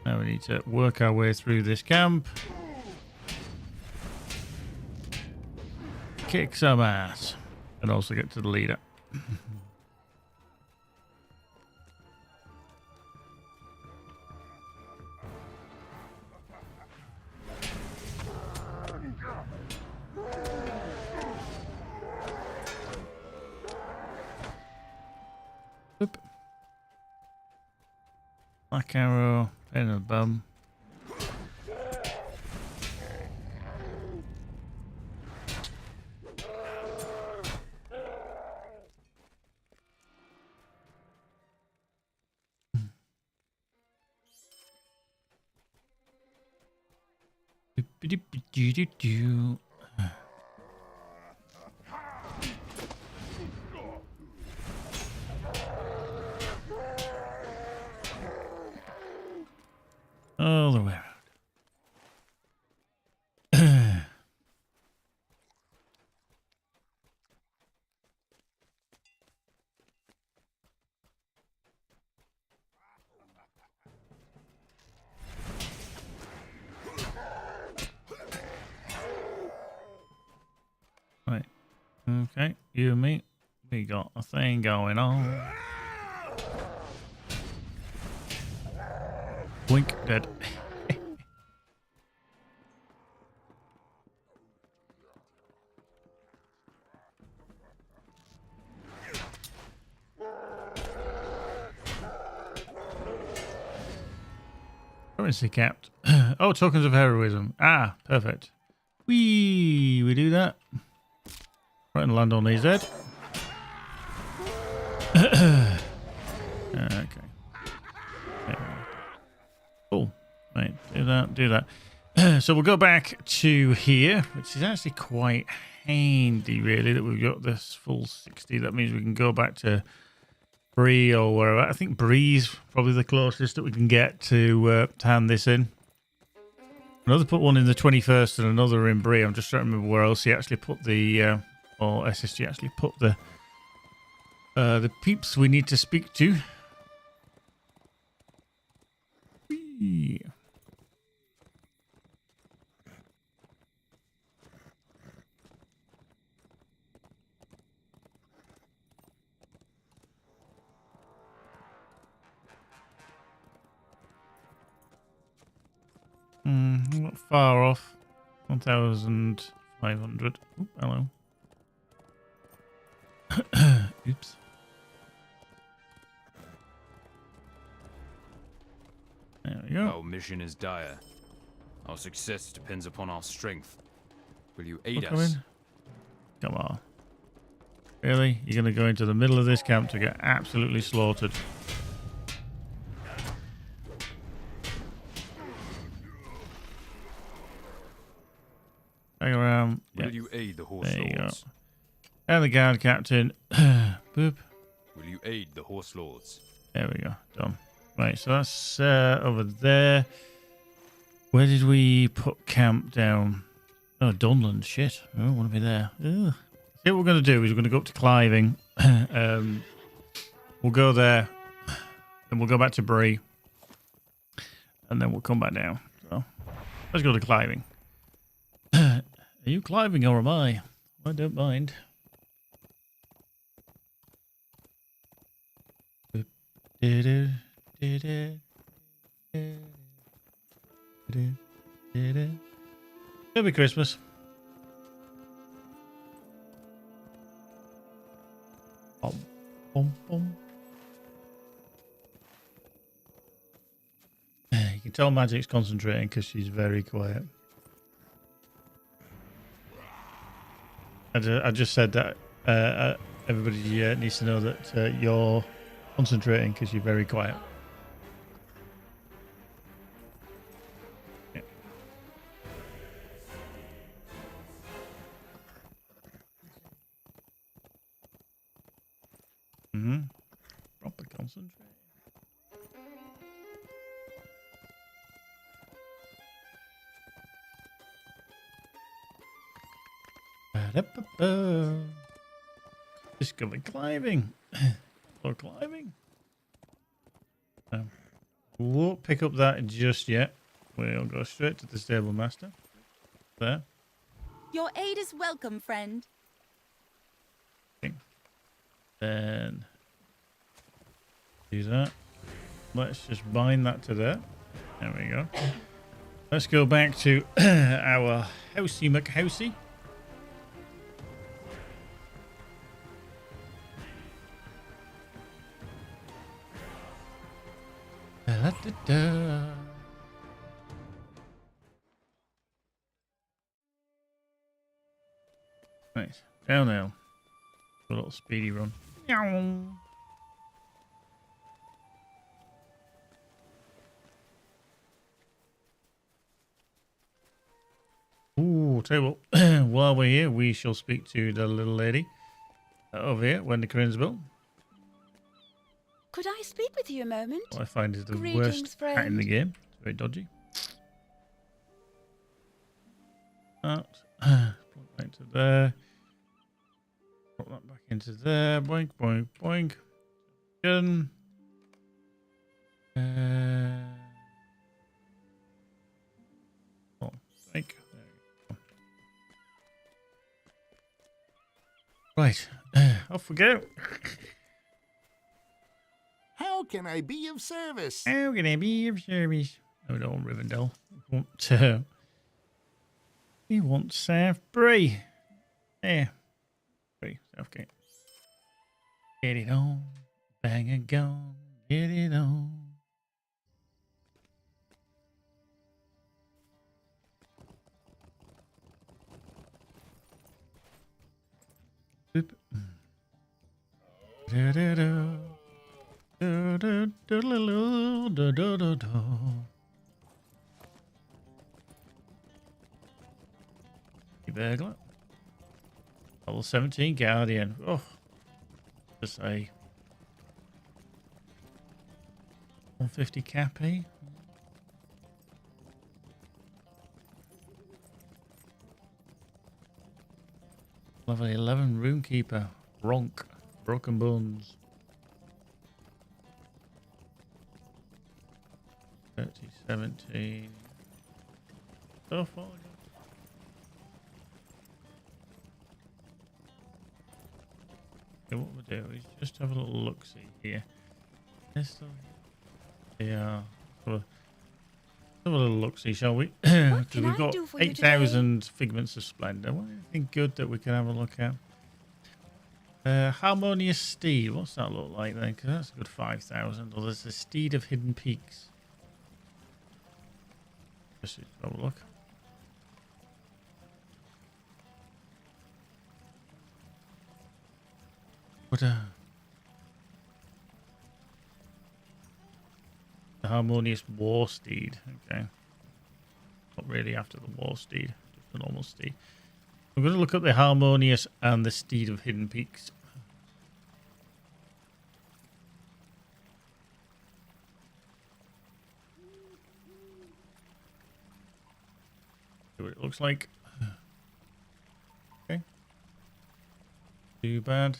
Now we need to work our way through this camp. Kick some ass. And also get to the leader. Oop. Black arrow, pain in the bum. Do. All the way around. Right. Okay. You and me. We got a thing going on. Blink dead. Currency capped. Oh, tokens of heroism. Ah, perfect. We do that. Right, and land on his head. Okay. Cool. Right, do that. So we'll go back to here, which is actually quite handy, really, that we've got this full 60. That means we can go back to Bree or wherever. I think Bree's probably the closest that we can get to hand this in. Another put one in the 21st and another in Bree. I'm just trying to remember where else he actually put the, or SSG actually put the peeps we need to speak to. Whee. Not far off. 1,500. Hello. Oops. There we go. Our mission is dire. Our success depends upon our strength. Will you aid us? Come on. Really? You're going to go into the middle of this camp to get absolutely slaughtered? Hang around. Will you aid the horse lords? And the guard captain. Boop. Will you aid the horse lords? There we go. Done. Right, so that's over there. Where did we put camp down? Oh, Dunland. Shit. I don't want to be there. Ugh. See, what we're going to do is we're going to go up to Cliving. We'll go there. Then we'll go back to Bree. And then we'll come back down. So let's go to Cliving. Are you climbing or am I? I don't mind. It'll be Christmas. Bum, bum, bum. You can tell Magic's concentrating because she's very quiet. I just said that everybody needs to know that you're concentrating because you're very quiet. Yeah. Proper concentrate. Discover climbing. Or climbing. Won't pick up that just yet. We'll go straight to the stable master. There. Your aid is welcome, friend. Okay. Then do that. Let's just bind that to there. There we go. Let's go back to our housey McHousey. Da-da-da. Right, down now. A little speedy run. Meow. Ooh, tell you what, while we're here, we shall speak to the little lady over here, Wendy Crinsville. Could I speak with you a moment? I find is the Greetings, worst friend. cat in the game. It's very dodgy. That. Plug that into there. Put that back into there. Boink, boink, boink. Gun. Oh, boink. There we go. Right. Off we go. How can I be of service? How can I be of service? Oh no, Rivendell. We want South Bree. There. Bree, Southgate. Get it on. Bang and gone. Get it on. Boop. Da-da-da. Burglar. Level 17 Guardian. Oh, just a 150 cappy. Level 11 Runekeeper. Ronk. Broken Bones. 30, 17. So far. Okay, what we'll do is just have a little look-see here. Yeah. Have a little look-see, shall we? Because we've got 8,000 figments of splendor. What anything good that we can have a look at? Harmonious Steed. What's that look like then? Because that's a good 5,000. Or there's the Steed of Hidden Peaks. Just have a look. What the Harmonious War Steed. Okay. Not really after the War Steed, just the normal steed. I'm going to look up the Harmonious and the Steed of Hidden Peaks. See what it looks like. Okay. Too bad.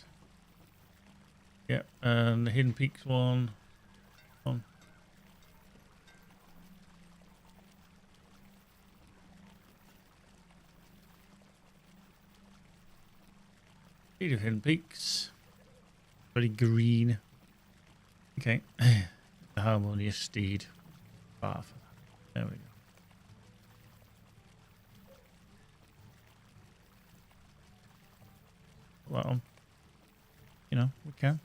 Yeah, and the Hidden Peaks one. On. Steed of Hidden Peaks. Very green. Okay. The Harmonious Steed. Bar for that. There we go. Put that on. you know, we can.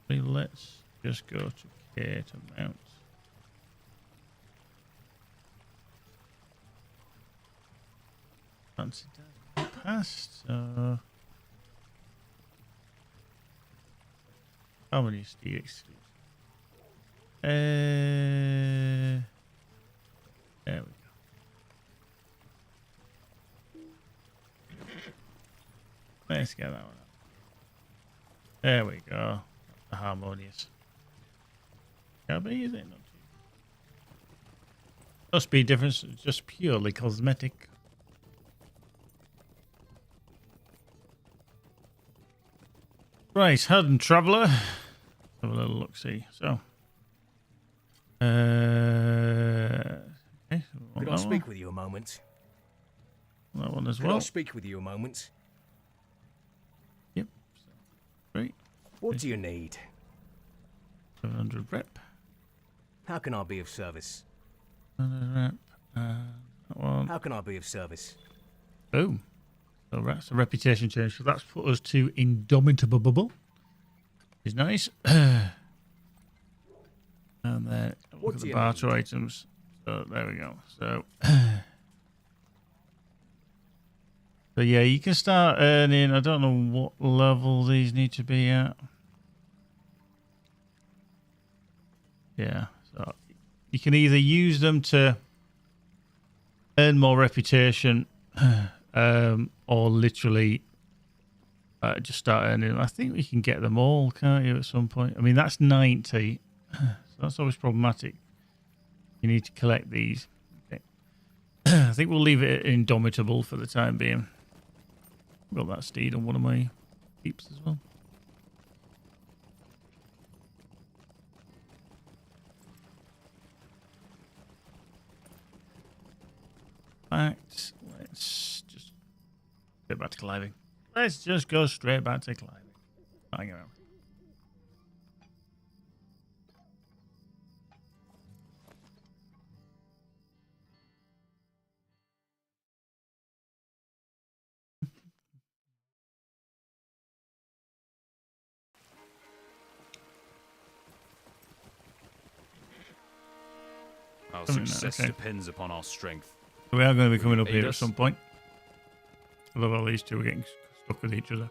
Let's just go to K to mount. Fancy that passed. So how many steed exclusive? There we go. Let's get that one up. There we go. The harmonious. Can be, is it? Not too. No speed difference, just purely cosmetic. Right, hardened traveller. Have a little look. See. So. Okay. Could I speak with you a moment? That one as well. Could I speak with you a moment? Yep. Great. What do you need? 700 rep. How can I be of service? 700 rep. That one. How can I be of service? Boom. So that's a reputation change. So that's put us to Indomitable. Is nice. And then look at the barter items. So there we go. So, so yeah, you can start earning. I don't know what level these need to be at. Yeah, so you can either use them to earn more reputation, or literally just start earning them. I think we can get them all, can't you, at some point? I mean, that's 90, so that's always problematic. You need to collect these. Okay. I think we'll leave it Indomitable for the time being. Got that steed on one of my keeps as well. Fact, let's just get back to climbing. Let's just go straight back to climbing. Hang on. Our success depends upon our strength. We are going to be coming up here at some point. I love all these two are getting stuck with each other.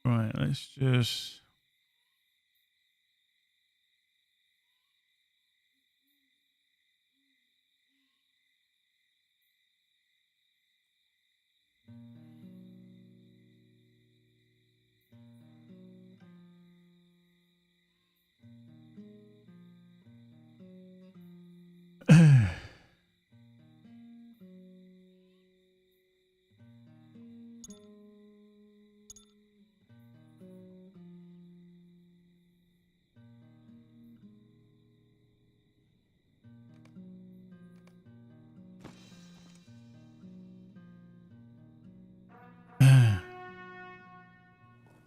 Right, let's just...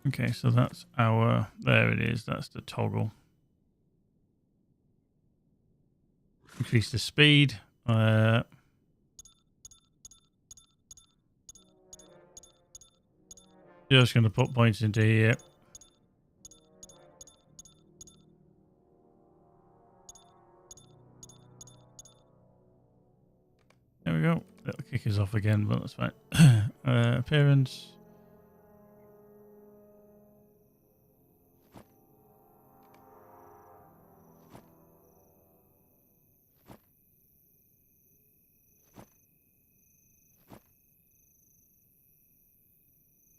Okay, so that's our... There it is. That's the toggle. Increase the speed. Just going to put points into here. There we go. That'll kick us off again, but that's fine. Appearance.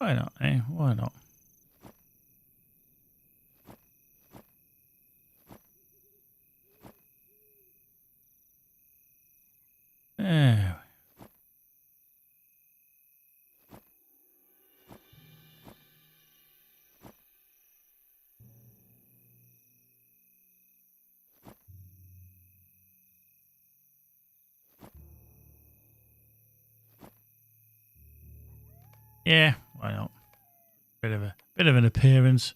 Why not, eh? Why not? There. Yeah, why not? Bit of an appearance.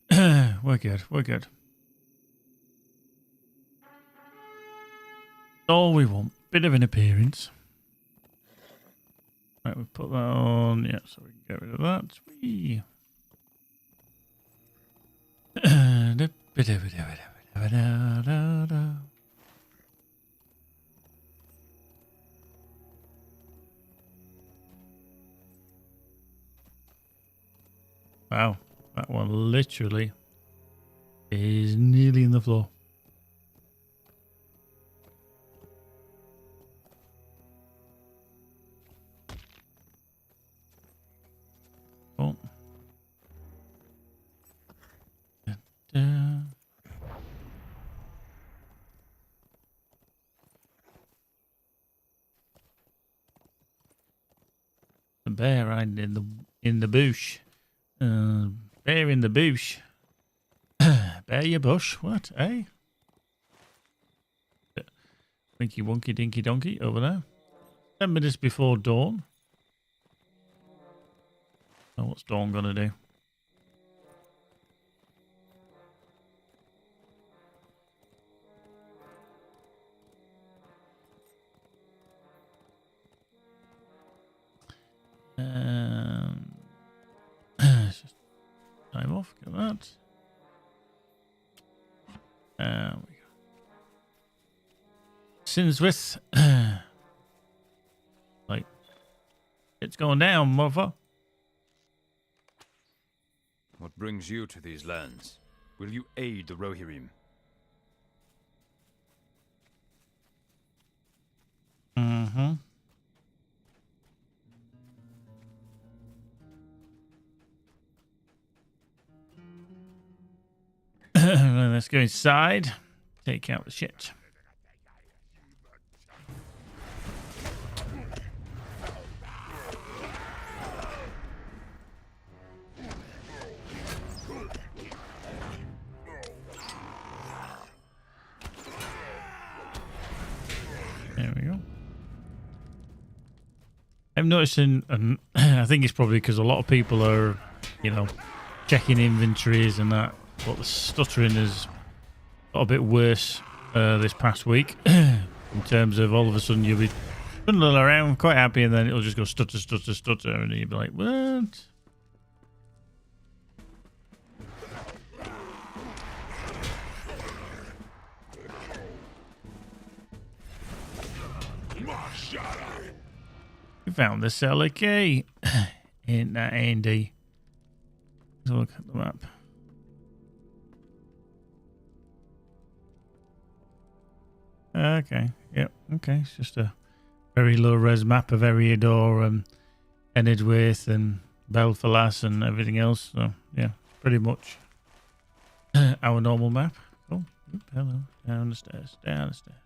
We're good. We're good. All we want. Bit of an appearance. Right, we put that on. Yeah, so we can get rid of that. Whee. Wow, that one literally is nearly in the floor. Oh. The bear hiding in the bush. Bear in the bush. Bear your bush. What, eh? Winky wonky dinky donkey over there. 10 minutes before dawn. Oh, what's dawn gonna do? It's just time off. Get that. There we go. Sinsworth. Like, it's going down, mother. What brings you to these lands? Will you aid the Rohirrim? Mm-hmm. Let's go inside. Take out the shit. There we go. I'm noticing, and I think it's probably because a lot of people are, checking inventories and that, but the stuttering has got a bit worse this past week in terms of all of a sudden you'll be bundling around quite happy and then it'll just go stutter, stutter, stutter, and you'll be like, what? We found the cellar key. Ain't that handy? Let's look at the map. Okay, yep, okay. It's just a very low res map of Eriador and Enidwaith and Belfalas and everything else. So, yeah, pretty much our normal map. Oh, hello. Down the stairs, down the stairs.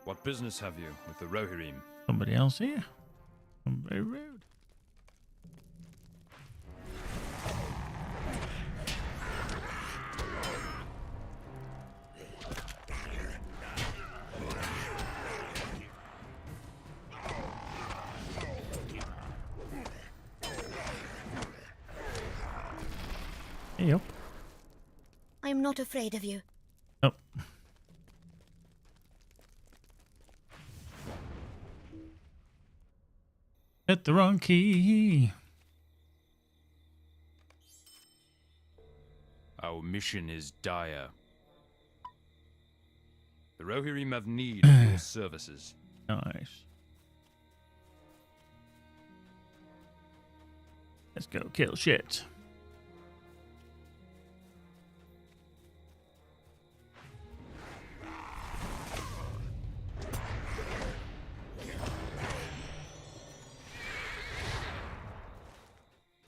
What business have you with the Rohirrim? Somebody else here. I'm very rude. Hey up. I am not afraid of you. Oh. Hit the wrong key. Our mission is dire. The Rohirrim have need of your services. Nice. Let's go kill shit.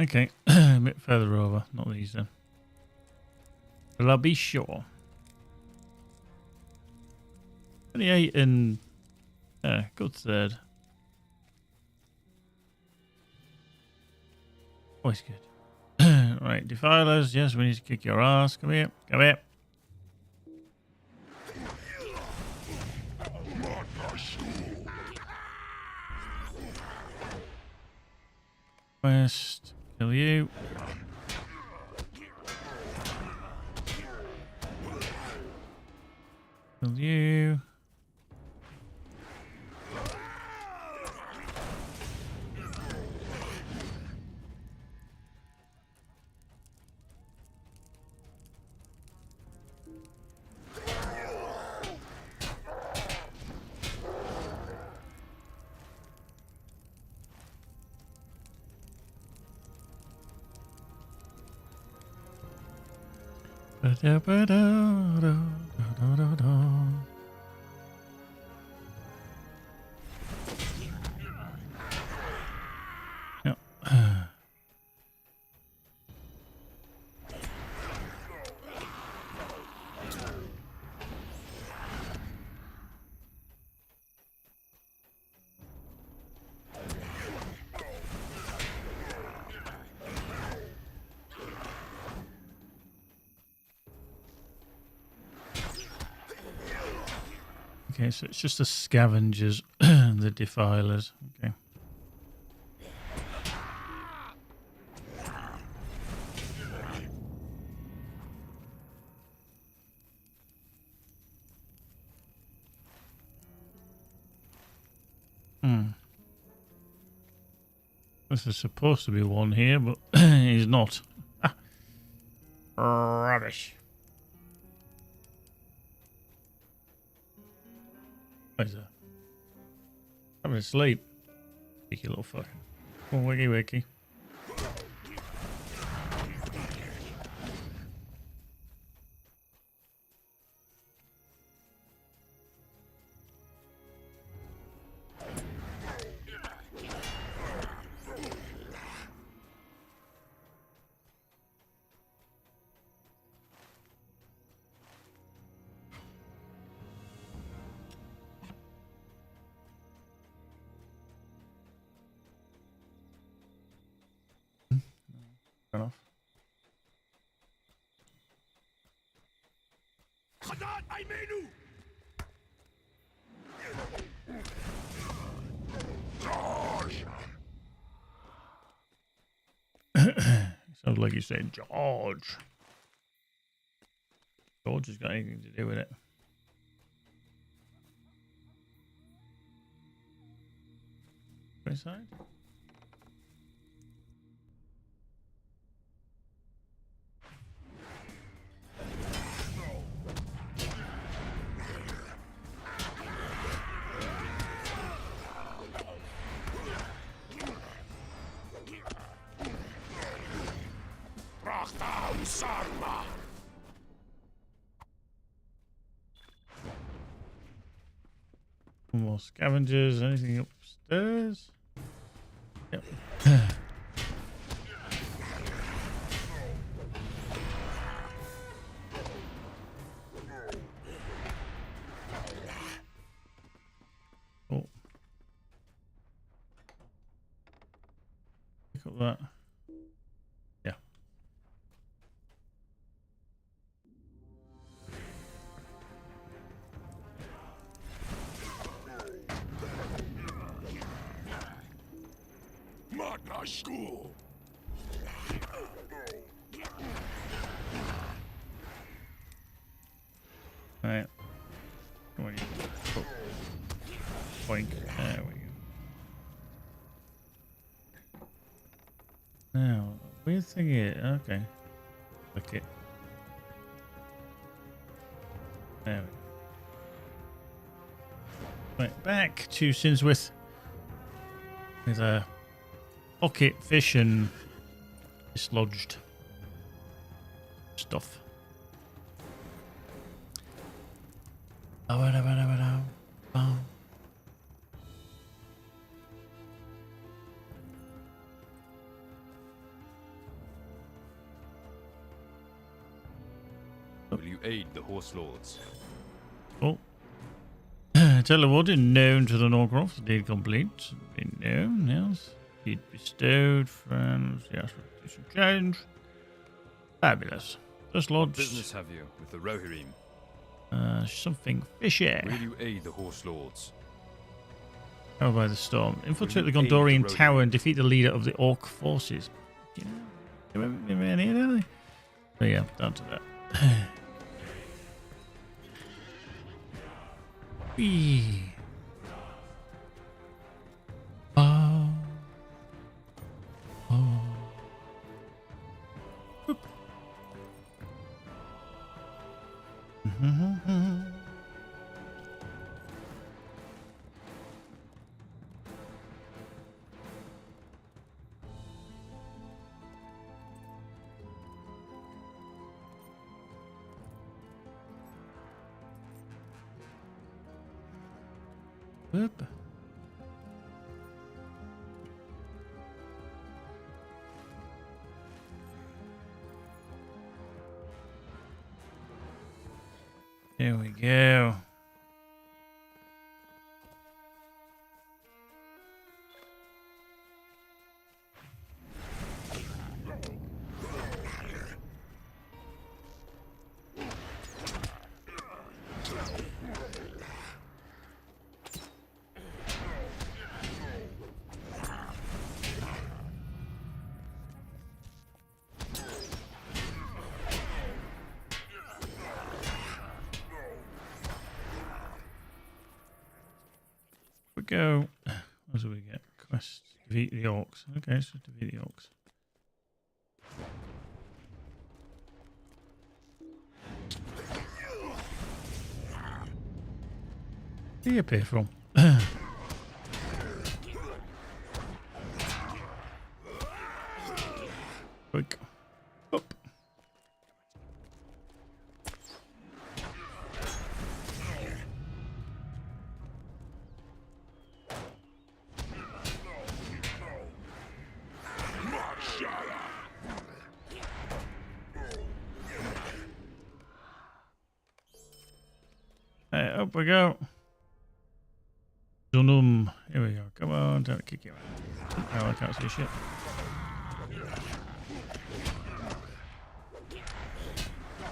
Okay, a bit further over, not these then. Will I be sure? 28 and good third. Always good. Right, defilers. Yes, we need to kick your ass. Come here. Come here. Quest. Kill you. Kill you. Yep. Okay, so it's just the scavengers, the defilers. Okay. This is supposed to be one here, but he's not. Rubbish. What is that? Having a sleep. Cheeky little fucker. Oh, wiggy wiggy. Enough. Sounds like you said George. George has got anything to do with it. Which side? More scavengers. Anything upstairs? Yep. Oh. Pick up that. Yeah. School. Alright. Come on, you. Oh. Boink. There we go. Now, weird thing is, okay. Click it. There we go. Right, back to Sinsworth with a pocket fish and dislodged stuff. Will you aid the horse lords? Oh. Teleported known to the Norcroft. Deed complete. Been known, yes. Deed bestowed. Friends. Yes, do some change. Fabulous. First lodge. What business have you with the Rohirrim? Something fishy. Will you aid the Horse Lords? Powered by the storm. Infiltrate the Gondorian tower and defeat the leader of the Orc forces. Do you remember any of that? Oh yeah, down to that. Whee. Oh. Oh. Whoop. Whoop. There we go. Go. What do we get? Quest. Defeat the orcs. Okay, so defeat the orcs. Where do you appear from? Quick. Up. Hey, up we go. Dunum. Here we go. Come on, don't kick you out. Oh, I can't see shit.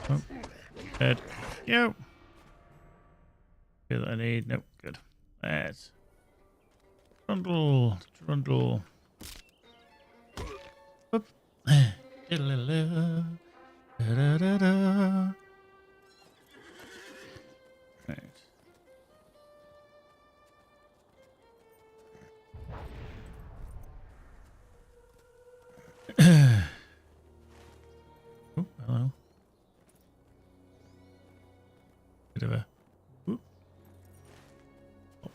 Oh, dead. Yo. Feel that I need. Nope, good. That's Trundle. Trundle. Up. Da-da-da-da. Right. Oh, hello. Bit of a whoop.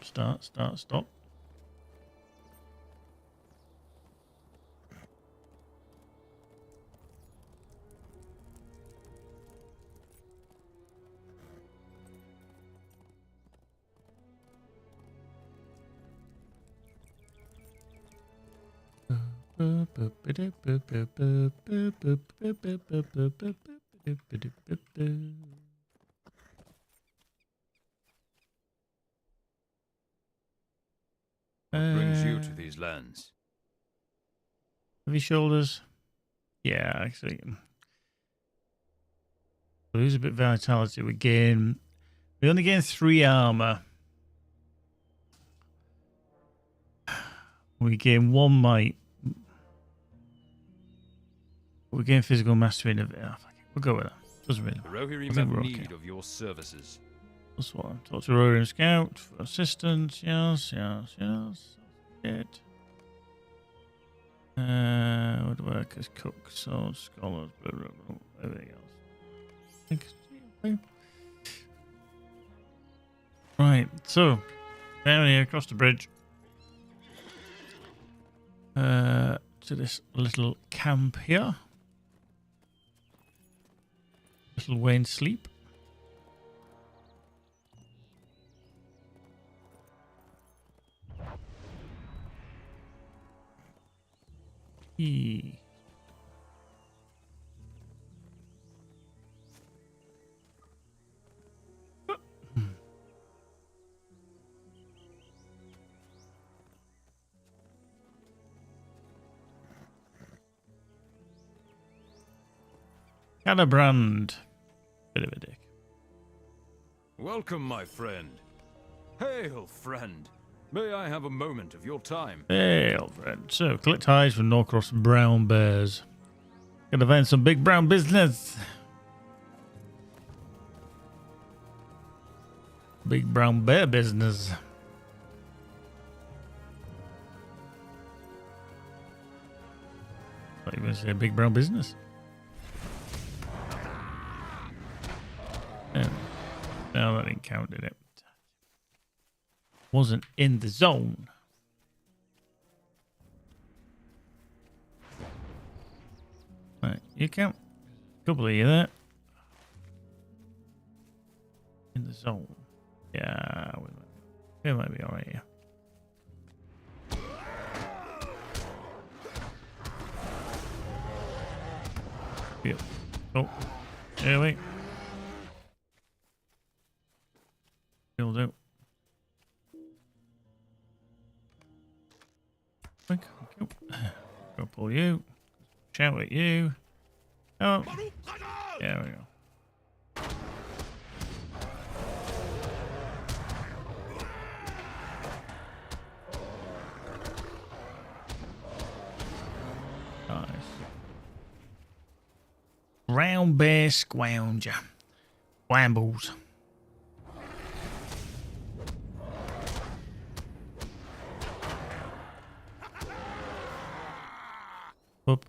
Stop, stop. What brings you to these lands? Heavy shoulders. Yeah, actually. We lose a bit of vitality. We only gain 3 armor. We gain 1 might. We gain physical mastery. We'll go with that. Doesn't really matter. The Rohirrim have need of your services. That's what. Talk to Rohirrim Scout for assistance. Yes. Good. Woodworkers, cooks, swords, scholars, everything else. Right, so down here across the bridge to this little camp here. Little Wayne sleep. Calibrand. Bit of a dick. Welcome, my friend. Hail, friend. May I have a moment of your time? Hail, friend. So, collect hides from Norcross brown bears. Gonna find some big brown business. Big brown bear business. Thought you were going to say big brown business. Yeah. No, that didn't count, did it? Wasn't in the zone. Right, you count. A couple of you there. In the zone. Yeah, we might be alright here. Yep. Oh, there we Build out. Thank you. Go pull you. Shout at you. Oh, there we go. Brown bear scrounger. Wambles. Up.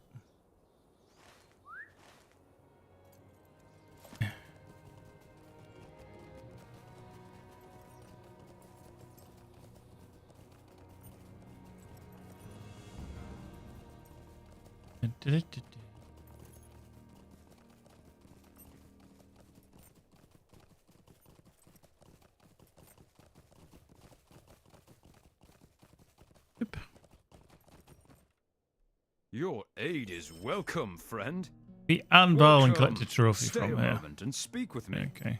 Your aid is welcome, friend. The Anbal and collect a trophy Stay from a here. moment and speak with me. Okay.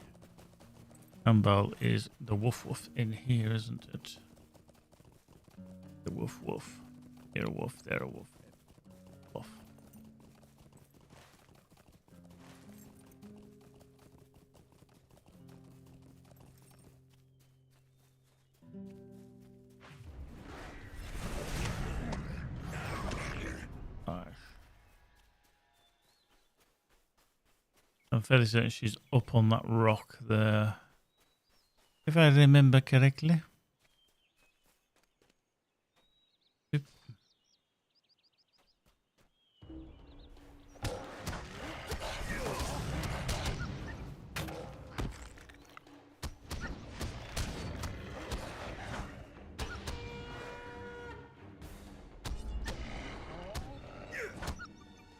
Anbal is the woof woof in here, isn't it? The woof woof. Here a woof, there a woof. Woof. I'm fairly certain she's up on that rock there. If I remember correctly. Yep.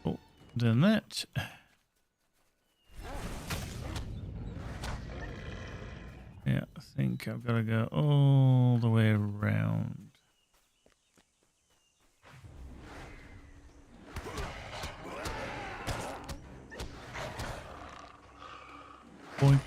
Oh, done that. Yeah, I think I've got to go all the way around. Boink.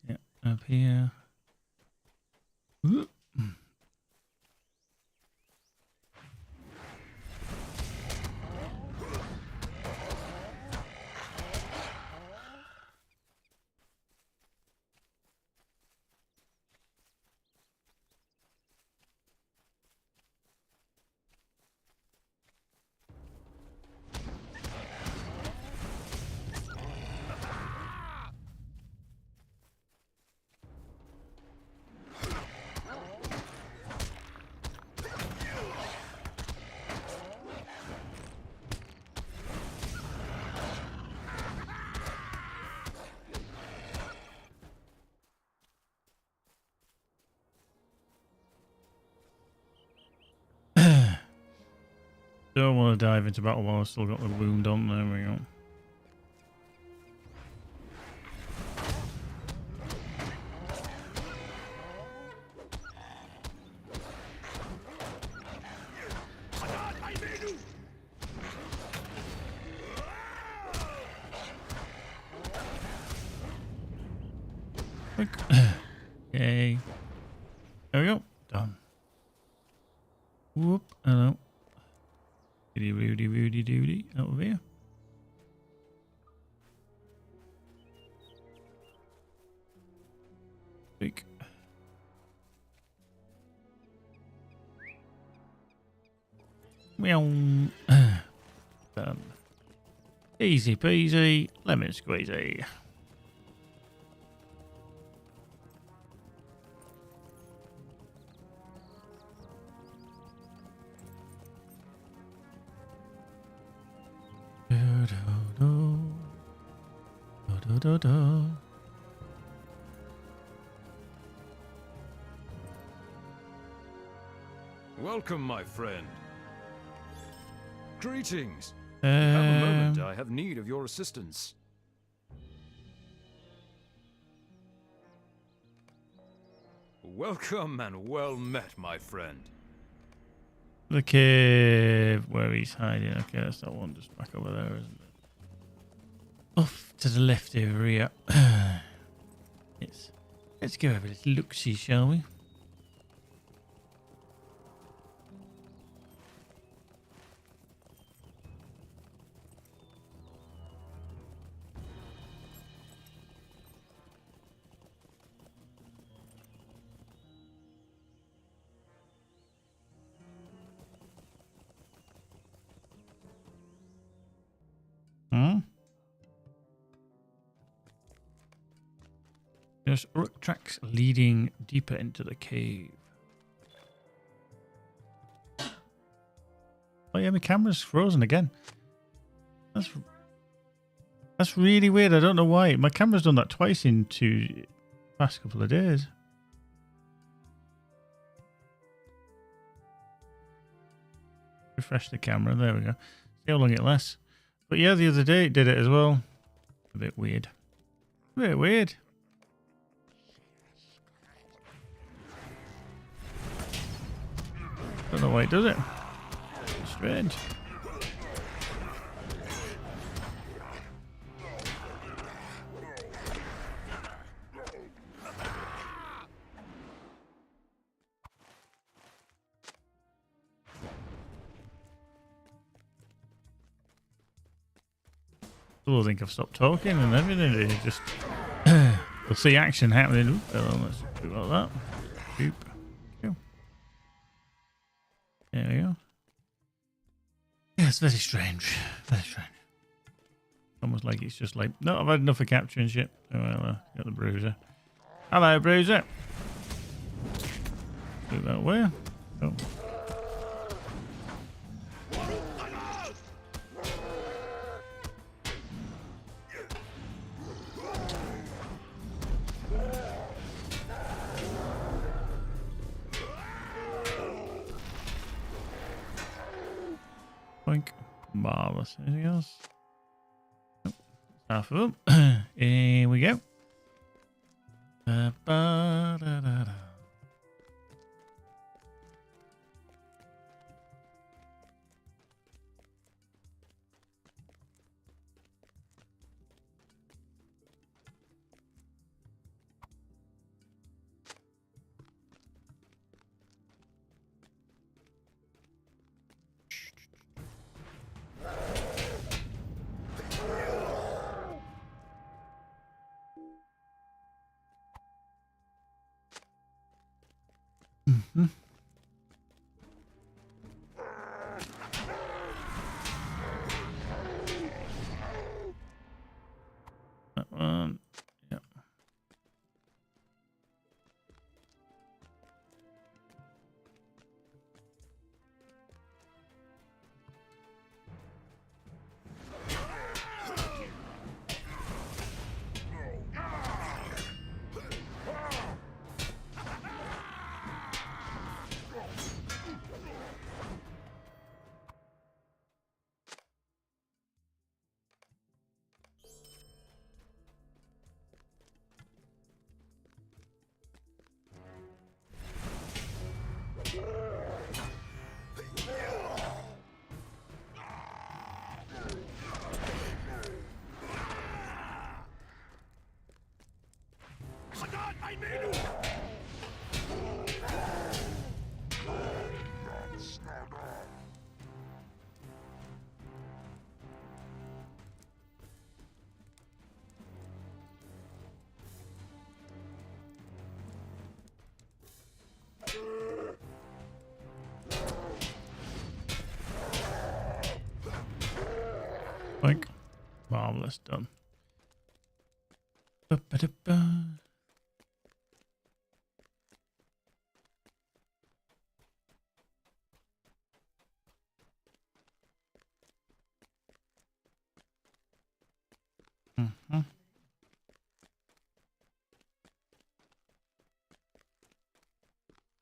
Yeah, up here. don't want to dive into battle while I've still got the wound on. There we go. Okay. There we go. Done. Whoop. Hello. Woody doody. Over here. Big. Meow. Done. Easy peasy. Lemon squeezy. Welcome, my friend. Greetings. Have a moment. I have need of your assistance. Welcome and well met, my friend. The cave where he's hiding. Okay, that's that one just back over there, isn't it? Off to the left over here. Let's go have a little look-see, shall we? There's rock tracks leading deeper into the cave. Oh yeah, my camera's frozen again. That's really weird. I don't know why. My camera's done that twice in the past couple of days. Refresh the camera. There we go. See how long it lasts. But yeah, the other day it did it as well. A bit weird. A bit weird. Don't know why it does it. It's strange. Still think I've stopped talking and everything. It's just we'll see action happening. Oop, let's do like that. Boop. There we go. Yeah, it's very strange. Very strange. Almost like it's just like, no, I've had enough of capturing shit. Oh, well, got the bruiser. Hello, bruiser. Do that way. Oh. Boink. Marvelous. Anything else? Nope. Half of them. Here we go. Ba-da-da-da. Like, marvelous, done. Ba-ba-da-ba.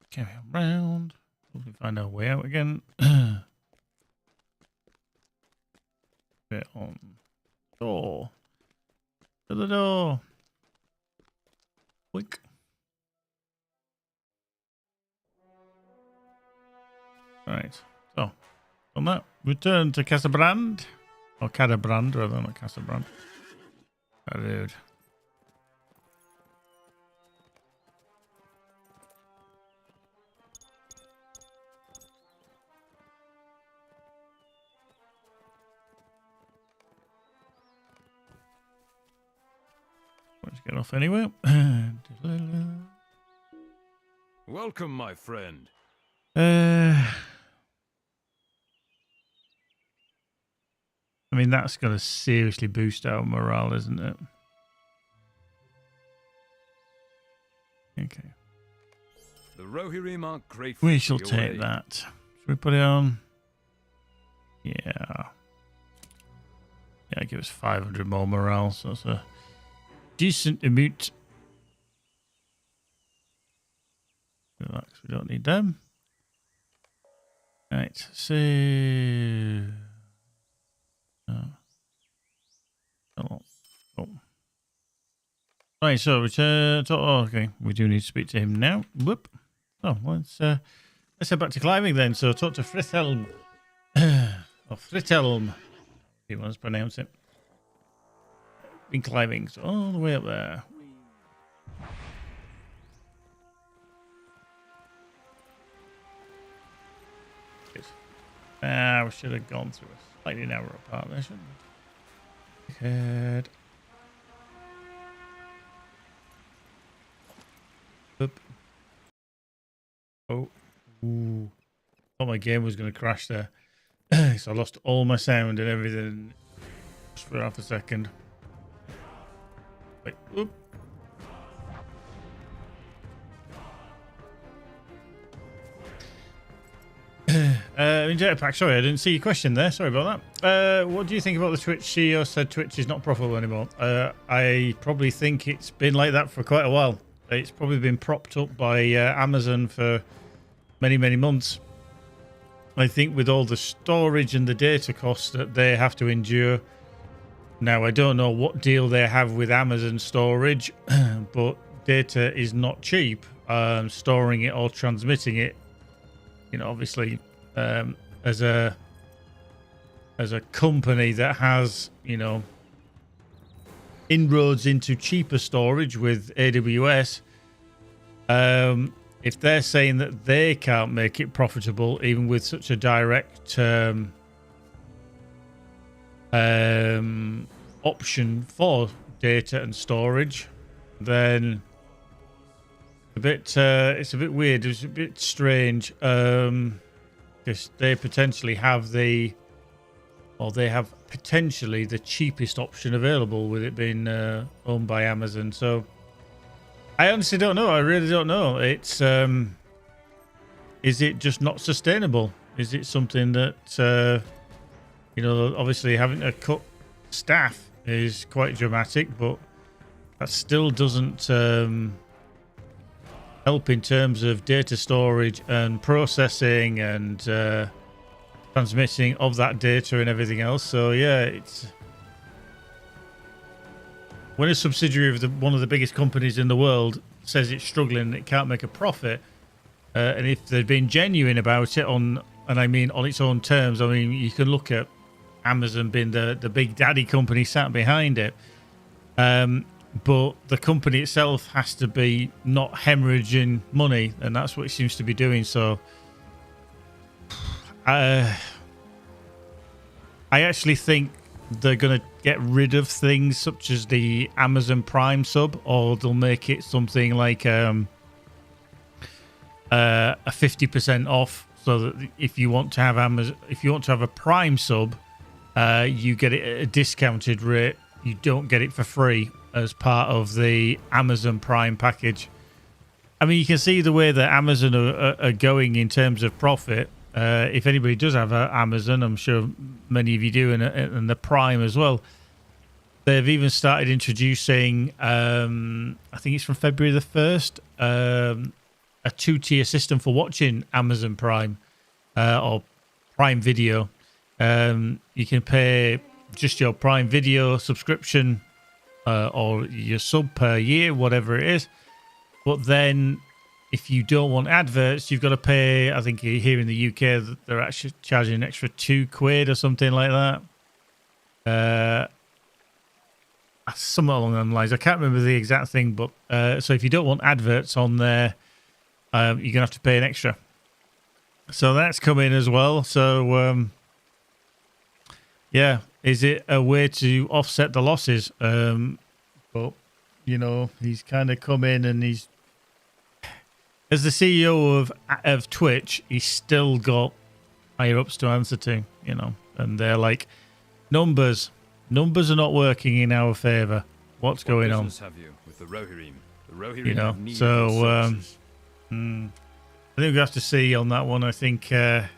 Carry on round. Hopefully find our way out again. Get on door. To the door. Quick. Right. So, on that, return to Casabrand. Or Cadabrand, rather, not Casabrand. Dude. Let's get off anyway. Welcome, my friend. I mean, that's going to seriously boost our morale, isn't it? Okay. The Rohirrim are grateful. We shall take that. Should we put it on? Yeah. Yeah, give us 500 more morale, so that's a decent amount. Relax, we don't need them. Right, so... Oh. Right, so return to... Oh, okay, we do need to speak to him now. Whoop. Oh, let's head back to climbing then. So talk to Frithelm. Or Frithelm, if you want to pronounce it. Been climbing, so all the way up there. Good. We should have gone through a slightly narrower part there, shouldn't we? Head. Up. Oh. Ooh. Thought my game was going to crash there. So I lost all my sound and everything just for half a second. Wait. Oop. Jetpack, sorry, I didn't see your question there. Sorry about that. What do you think about the Twitch? CEO said Twitch is not profitable anymore. I probably think it's been like that for quite a while. It's probably been propped up by Amazon for many, many months. I think with all the storage and the data costs that they have to endure. Now, I don't know what deal they have with Amazon storage, but data is not cheap. Storing it or transmitting it, you know, obviously, as a company that has, you know, inroads into cheaper storage with AWS, if they're saying that they can't make it profitable, even with such a direct option for data and storage, then it's a bit weird. It's a bit strange, because they potentially have they have potentially the cheapest option available with it being owned by Amazon. So I honestly don't know. I really don't know. It's is it just not sustainable? Is it something that you know, obviously having to cut staff is quite dramatic, but that still doesn't help in terms of data storage and processing and transmitting of that data and everything else. So yeah, it's when a subsidiary of one of the biggest companies in the world says it's struggling and it can't make a profit, and if they've been genuine about it on its own terms, I mean, you can look at Amazon being the big daddy company sat behind it. but the company itself has to be not hemorrhaging money, and that's what it seems to be doing. So I actually think they're going to get rid of things such as the Amazon Prime sub, or they'll make it something like a 50% off, so that if you want to have a Prime sub, you get it at a discounted rate. You don't get it for free as part of the Amazon Prime package. I mean, you can see the way that Amazon are going in terms of profit. If anybody does have Amazon, I'm sure many of you do, and the Prime as well. They've even started introducing, I think it's from February the 1st, a 2-tier system for watching Amazon Prime or Prime Video. You can pay just your Prime Video subscription or your sub per year, whatever it is. But then if you don't want adverts, you've got to pay, I think here in the UK, they're actually charging an extra £2 or something like that. Somewhat along those lines. I can't remember the exact thing, but so if you don't want adverts on there, you're going to have to pay an extra. So that's coming as well. So, yeah, is it a way to offset the losses? But, you know, he's kind of come in and he's, as the CEO of Twitch, he's still got higher ups to answer to, you know, and they're like, numbers are not working in our favor. What's going on? Have you with the Rohirrim? The Rohirrim, you know, so I think we have to see on that one. I think for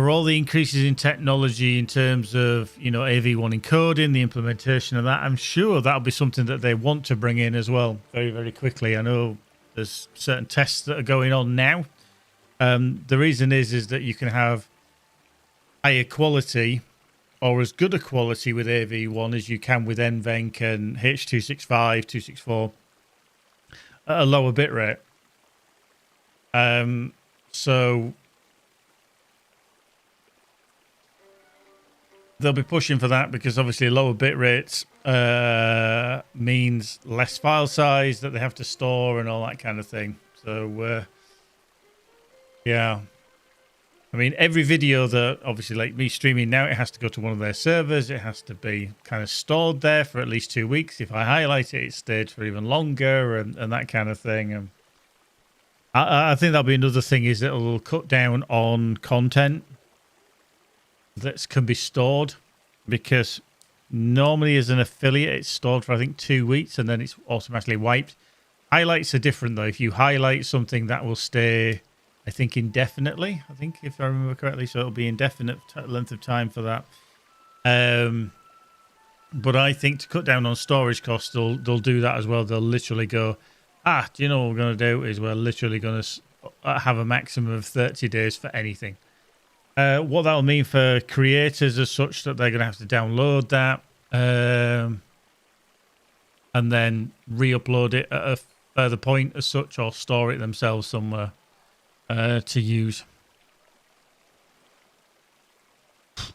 all the increases in technology in terms of, you know, AV1 encoding, the implementation of that, I'm sure that'll be something that they want to bring in as well very, very quickly. I know there's certain tests that are going on now. The reason is that you can have higher quality or as good a quality with AV1 as you can with NVENC and H.265, 264 at a lower bit rate. So they'll be pushing for that because obviously lower bit rates means less file size that they have to store and all that kind of thing. So yeah, I mean, every video that obviously, like me streaming now, it has to go to one of their servers. It has to be kind of stored there for at least 2 weeks. If I highlight it, it's stayed for even longer and that kind of thing. And I think that'll be another thing, is it'll cut down on content that can be stored, because normally as an affiliate, it's stored for, I think, 2 weeks and then it's automatically wiped. Highlights are different, though. If you highlight something, that will stay, I think, indefinitely. I think, if I remember correctly, so it'll be indefinite length of time for that. But I think to cut down on storage costs, they'll do that as well. They'll literally go, do you know what we're going to do? Is we're literally going to have a maximum of 30 days for anything. What that'll mean for creators as such, that they're going to have to download that and then re-upload it at a further point as such, or store it themselves somewhere to use.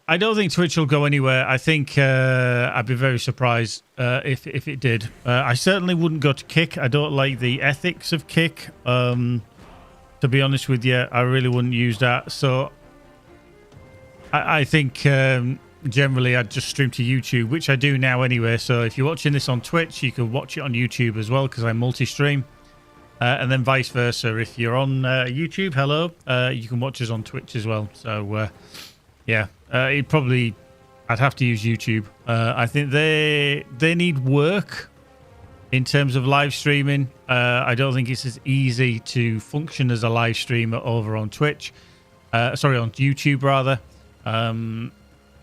I don't think Twitch will go anywhere. I think I'd be very surprised if it did. I certainly wouldn't go to Kick. I don't like the ethics of Kick. To be honest with you, I really wouldn't use that. So I think generally I'd just stream to YouTube, which I do now anyway. So if you're watching this on Twitch, you can watch it on YouTube as well, because I multi-stream. And then vice versa. If you're on YouTube, hello, you can watch us on Twitch as well. So yeah, I'd have to use YouTube. I think they need work in terms of live streaming. I don't think it's as easy to function as a live streamer over on Twitch. Sorry, on YouTube rather.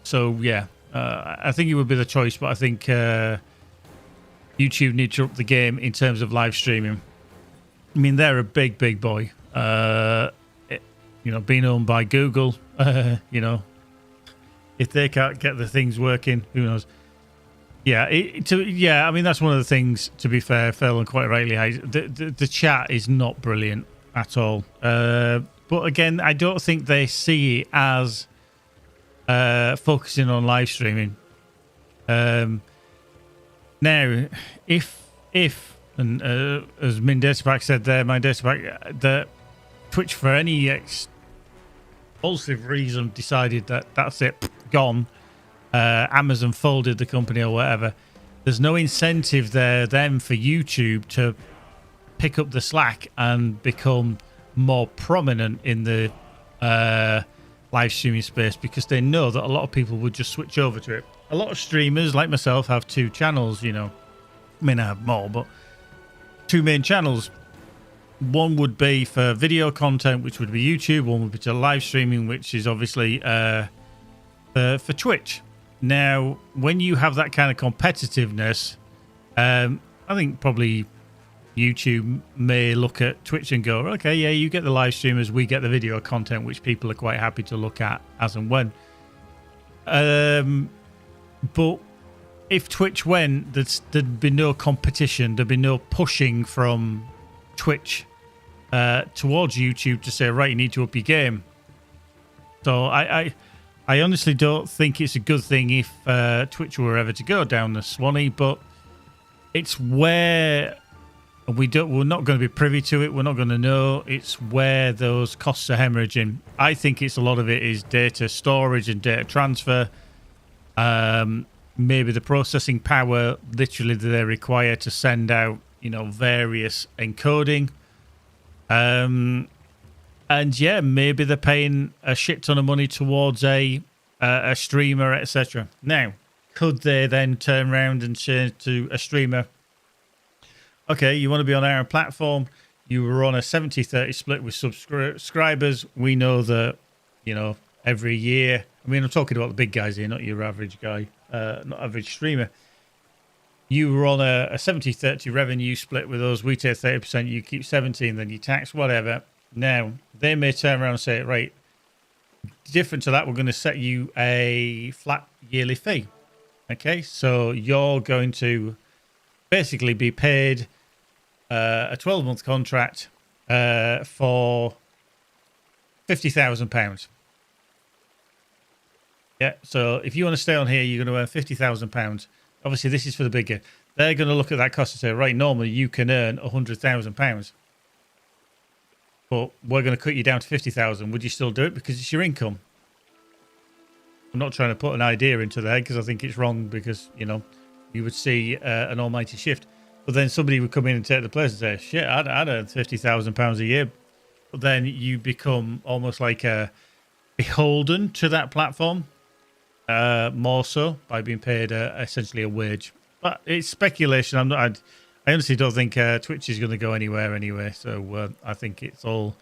So yeah, I think it would be the choice, but I think YouTube needs to up the game in terms of live streaming. I mean, they're a big boy. You know, being owned by Google. You know, if they can't get the things working, who knows? Yeah, I mean, that's one of the things, to be fair, Phil, and quite rightly, the chat is not brilliant at all. But again, I don't think they see it as focusing on live streaming. Now, if and as Min Datapack said there, my Datapack, that Twitch for any expulsive reason decided that that's it, gone. Amazon folded the company or whatever. There's no incentive there then for YouTube to pick up the slack and become more prominent in the live streaming space, because they know that a lot of people would just switch over to it. A lot of streamers like myself have 2 channels, you know. I mean, I have more, but 2 main channels. One would be for video content, which would be YouTube. One would be to live streaming, which is obviously for Twitch. Now, when you have that kind of competitiveness, I think probably YouTube may look at Twitch and go, okay, yeah, you get the live streamers, we get the video content, which people are quite happy to look at as and when. But if Twitch went, there'd be no competition. There'd be no pushing from Twitch towards YouTube to say, right, you need to up your game. So I honestly don't think it's a good thing if Twitch were ever to go down the Swanee, but it's where we're not going to be privy to it. We're not going to know. It's where those costs are hemorrhaging. I think it's a lot of it is data storage and data transfer. Maybe the processing power literally that they require to send out, you know, various encoding. And yeah, maybe they're paying a shit ton of money towards a streamer, etc. Now, could they then turn around and say to a streamer, okay, you want to be on our platform, you were on a 70-30 split with subscribers. We know that, you know, every year, I mean, I'm talking about the big guys here, not your average guy, not average streamer. You were on a 70-30 revenue split with us. We take 30%, you keep 17, then you tax, whatever. Now, they may turn around and say, right, different to that, we're going to set you a flat yearly fee. Okay, so you're going to basically be paid a 12-month contract for £50,000. Yeah, so if you want to stay on here, you're going to earn £50,000. Obviously, this is for the bigger. They're going to look at that cost and say, right, normally you can earn £100,000. But we're going to cut you down to 50,000. Would you still do it? Because it's your income. I'm not trying to put an idea into there because I think it's wrong, because, you know, you would see an almighty shift. But then somebody would come in and take the place and say, shit, I'd earn £50,000 a year. But then you become almost like a beholden to that platform, more so by being paid essentially a wage. But it's speculation. I honestly don't think Twitch is going to go anywhere anyway. So I think it's all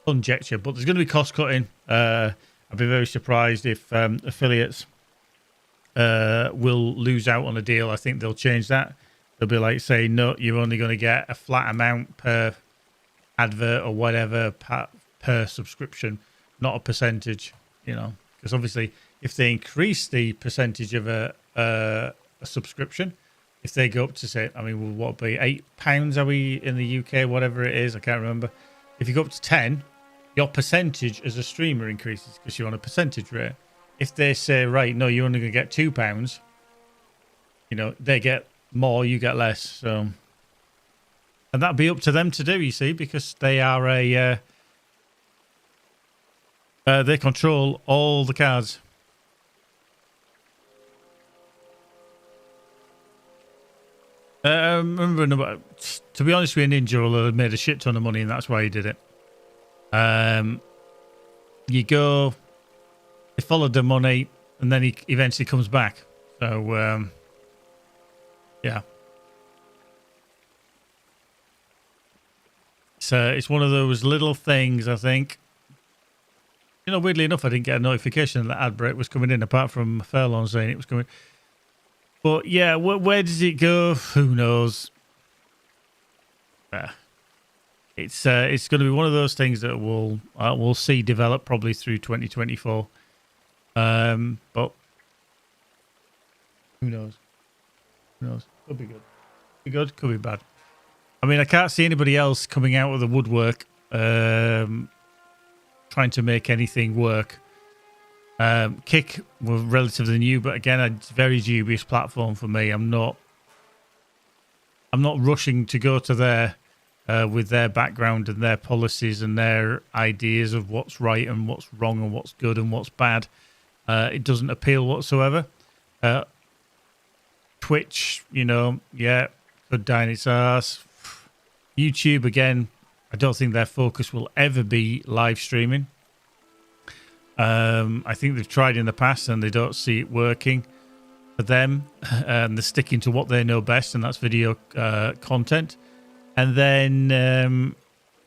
conjecture. But there's going to be cost cutting. I'd be very surprised if affiliates will lose out on a deal. I think they'll change that. They'll be like, say, no, you're only going to get a flat amount per advert or whatever per subscription, not a percentage, you know. Because obviously, if they increase the percentage of a subscription, if they go up to, say, I mean, what would be £8 are we in the UK, whatever it is, I can't remember. If you go up to 10, your percentage as a streamer increases because you're on a percentage rate. If they say, right, no, you're only going to get £2, you know, they get more, you get less. So, and that'd be up to them to do, you see, because they are they control all the cards. Remember, to be honest with you, Ninja will have made a shit ton of money, and that's why he did it. You go, they followed the money, and then he eventually comes back. So, yeah. So it's one of those little things, I think. You know, weirdly enough, I didn't get a notification that ad break was coming in, apart from Furlong saying it was coming. But yeah, where does it go? Who knows? It's going to be one of those things that we'll see develop probably through 2024. But who knows? Who knows? Could be good. Could be good. Could be bad. I mean, I can't see anybody else coming out of the woodwork trying to make anything work. Kick was relatively new, but again, a very dubious platform for me. I'm not not rushing to go to there with their background and their policies and their ideas of what's right and what's wrong and what's good and what's bad. It doesn't appeal whatsoever. Twitch, could die in its arse. YouTube, again, I don't think their focus will ever be live streaming. I think they've tried in the past and they don't see it working for them. They're sticking to what they know best, and that's video content. And then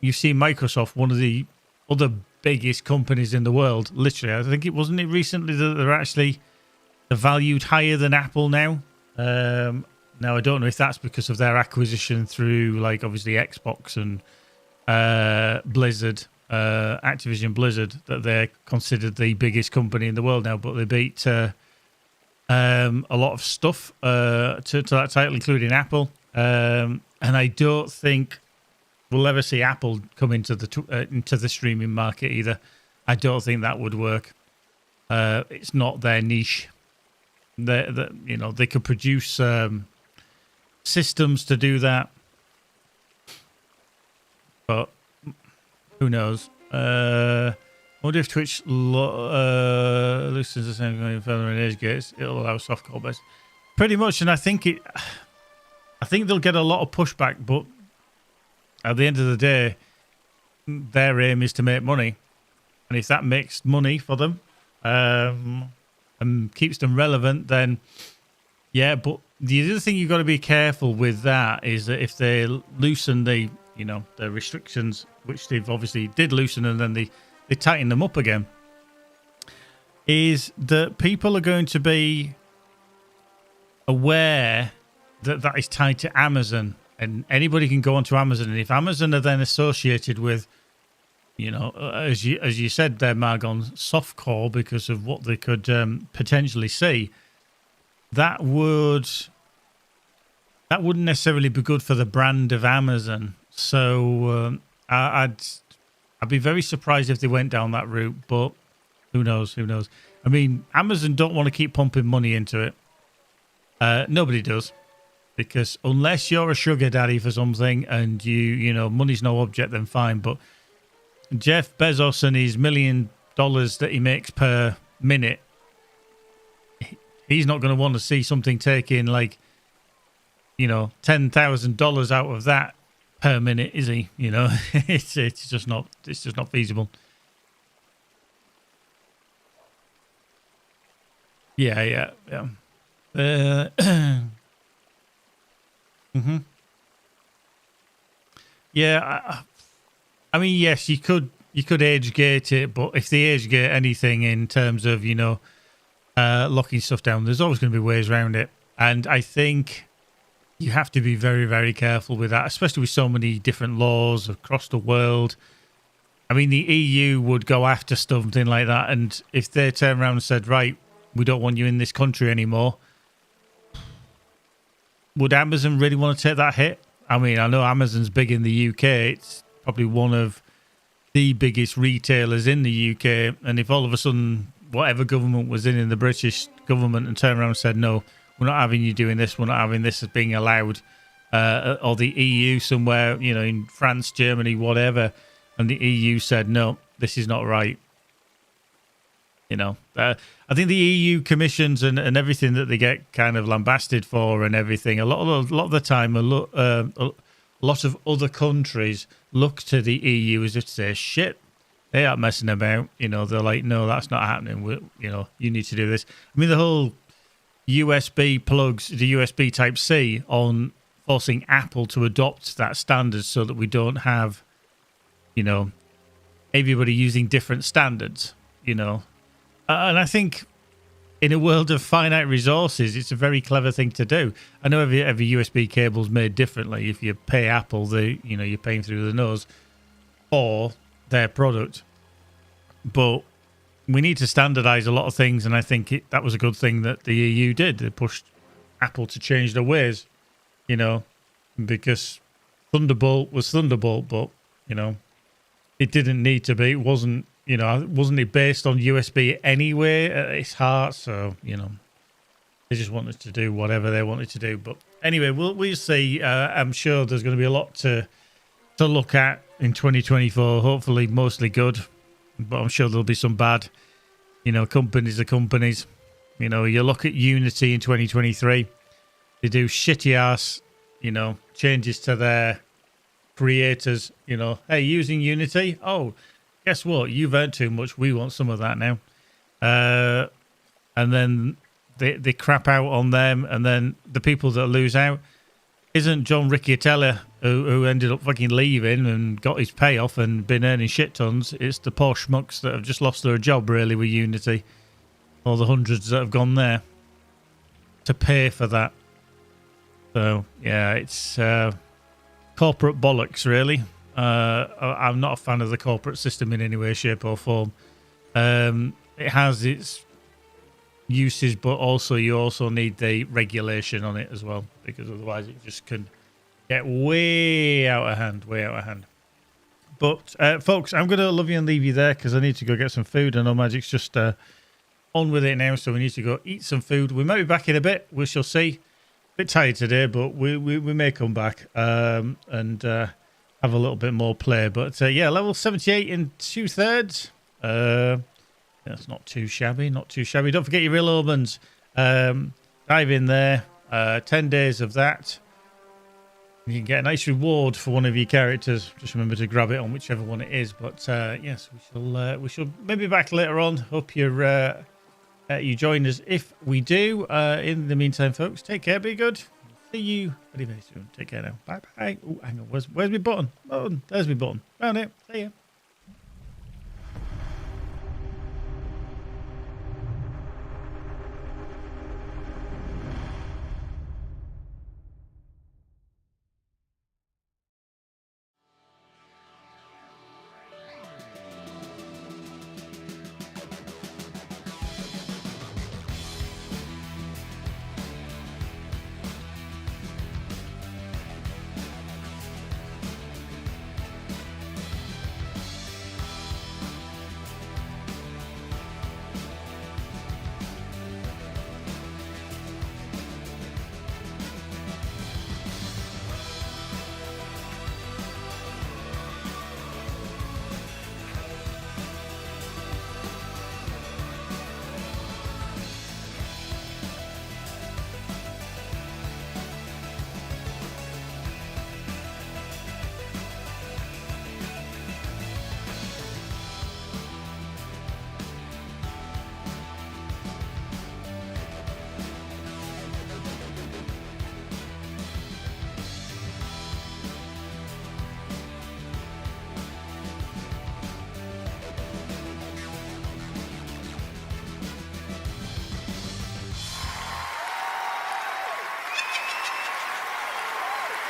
you see Microsoft, one of the other biggest companies in the world. Literally, I think wasn't it recently that they're valued higher than Apple now. Now, I don't know if that's because of their acquisition through, like, obviously Xbox and Blizzard, Activision Blizzard, that they're considered the biggest company in the world now. But they beat a lot of stuff to that title, including Apple. And I don't think we'll ever see Apple come into the streaming market either. I don't think that would work. It's not their niche. They could produce systems to do that, but who knows? I wonder if Twitch loosens the same going further in age gates. It'll allow softcore based, pretty much. And I think they'll get a lot of pushback, but at the end of the day, their aim is to make money, and if that makes money for them and keeps them relevant, then yeah. But the other thing you've got to be careful with that is that if they loosen the restrictions, which they've obviously did loosen, and then they tighten them up again, is that people are going to be aware that that is tied to Amazon, and anybody can go onto Amazon, and if Amazon are then associated with, as you said there, Margon, softcore, because of what they could potentially see, that wouldn't necessarily be good for the brand of Amazon. So I'd be very surprised if they went down that route, but who knows? I mean, Amazon don't want to keep pumping money into it. Nobody does, because unless you're a sugar daddy for something and money's no object, then fine. But Jeff Bezos and his $1 million that he makes per minute, he's not going to want to see something taking like, $10,000 out of that per minute, is he? It's just not feasible. Yeah. Yeah, I mean, yes, you could age gate it, but if they age gate anything in terms of locking stuff down, there's always going to be ways around it, and I think you have to be very, very careful with that, especially with so many different laws across the world. I mean, the EU would go after something like that, and if they turn around and said, right, we don't want you in this country anymore, would Amazon really want to take that hit? I mean, I know Amazon's big in the UK. It's probably one of the biggest retailers in the UK. And if all of a sudden whatever government was in the British government and turned around and said, no, we're not having you doing this, we're not having this as being allowed, or the EU somewhere, in France, Germany, whatever, and the EU said, no, this is not right. I think the EU commissions and everything that they get kind of lambasted for and everything, a lot of the time, a lot of other countries look to the EU as if to say, shit, they aren't messing about. They're like, no, that's not happening. You need to do this. I mean, the whole USB plugs, the USB Type-C, on forcing Apple to adopt that standard so that we don't have, everybody using different standards, And I think in a world of finite resources, it's a very clever thing to do. I know every USB cable is made differently. If you pay Apple, you're paying through the nose for their product. But we need to standardize a lot of things, and I think that was a good thing that the EU did. They pushed Apple to change their ways, because Thunderbolt was Thunderbolt, but, it didn't need to be. It wasn't. Wasn't it based on USB anyway at its heart? So, they just wanted to do whatever they wanted to do. But anyway, we'll see. I'm sure there's going to be a lot to look at in 2024. Hopefully, mostly good, but I'm sure there'll be some bad. You know, companies are companies. You know, you look at Unity in 2023. They do shitty ass, you know, changes to their creators. You know, hey, using Unity. Oh, guess what? You've earned too much. We want some of that now. And then they crap out on them, and then the people that lose out isn't John Riccatelli, who ended up fucking leaving and got his payoff and been earning shit tons. It's the poor schmucks that have just lost their job, really, with Unity. All the hundreds that have gone there to pay for that. So, yeah, it's corporate bollocks, really. I'm not a fan of the corporate system in any way, shape or form. It has its uses, but also you also need the regulation on it as well, because otherwise it just can get way out of hand. But folks, I'm gonna love you and leave you there because I need to go get some food. I know Magic's just on with it now, so we need to go eat some food. We might be back in a bit, we shall see. A bit tired today, but we may come back and have a little bit more play. But yeah, level 78 in 2/3. That's not too shabby, not too shabby. Don't forget your real Omens. Dive in there. 10 days of that. You can get a nice reward for one of your characters. Just remember to grab it on whichever one it is. But yes, we shall maybe back later on. Hope you join us if we do. In the meantime, folks, take care, be good. See you very, very soon. Take care now. Bye bye. Oh, hang on. Where's my button? There's my button. Found it. See ya.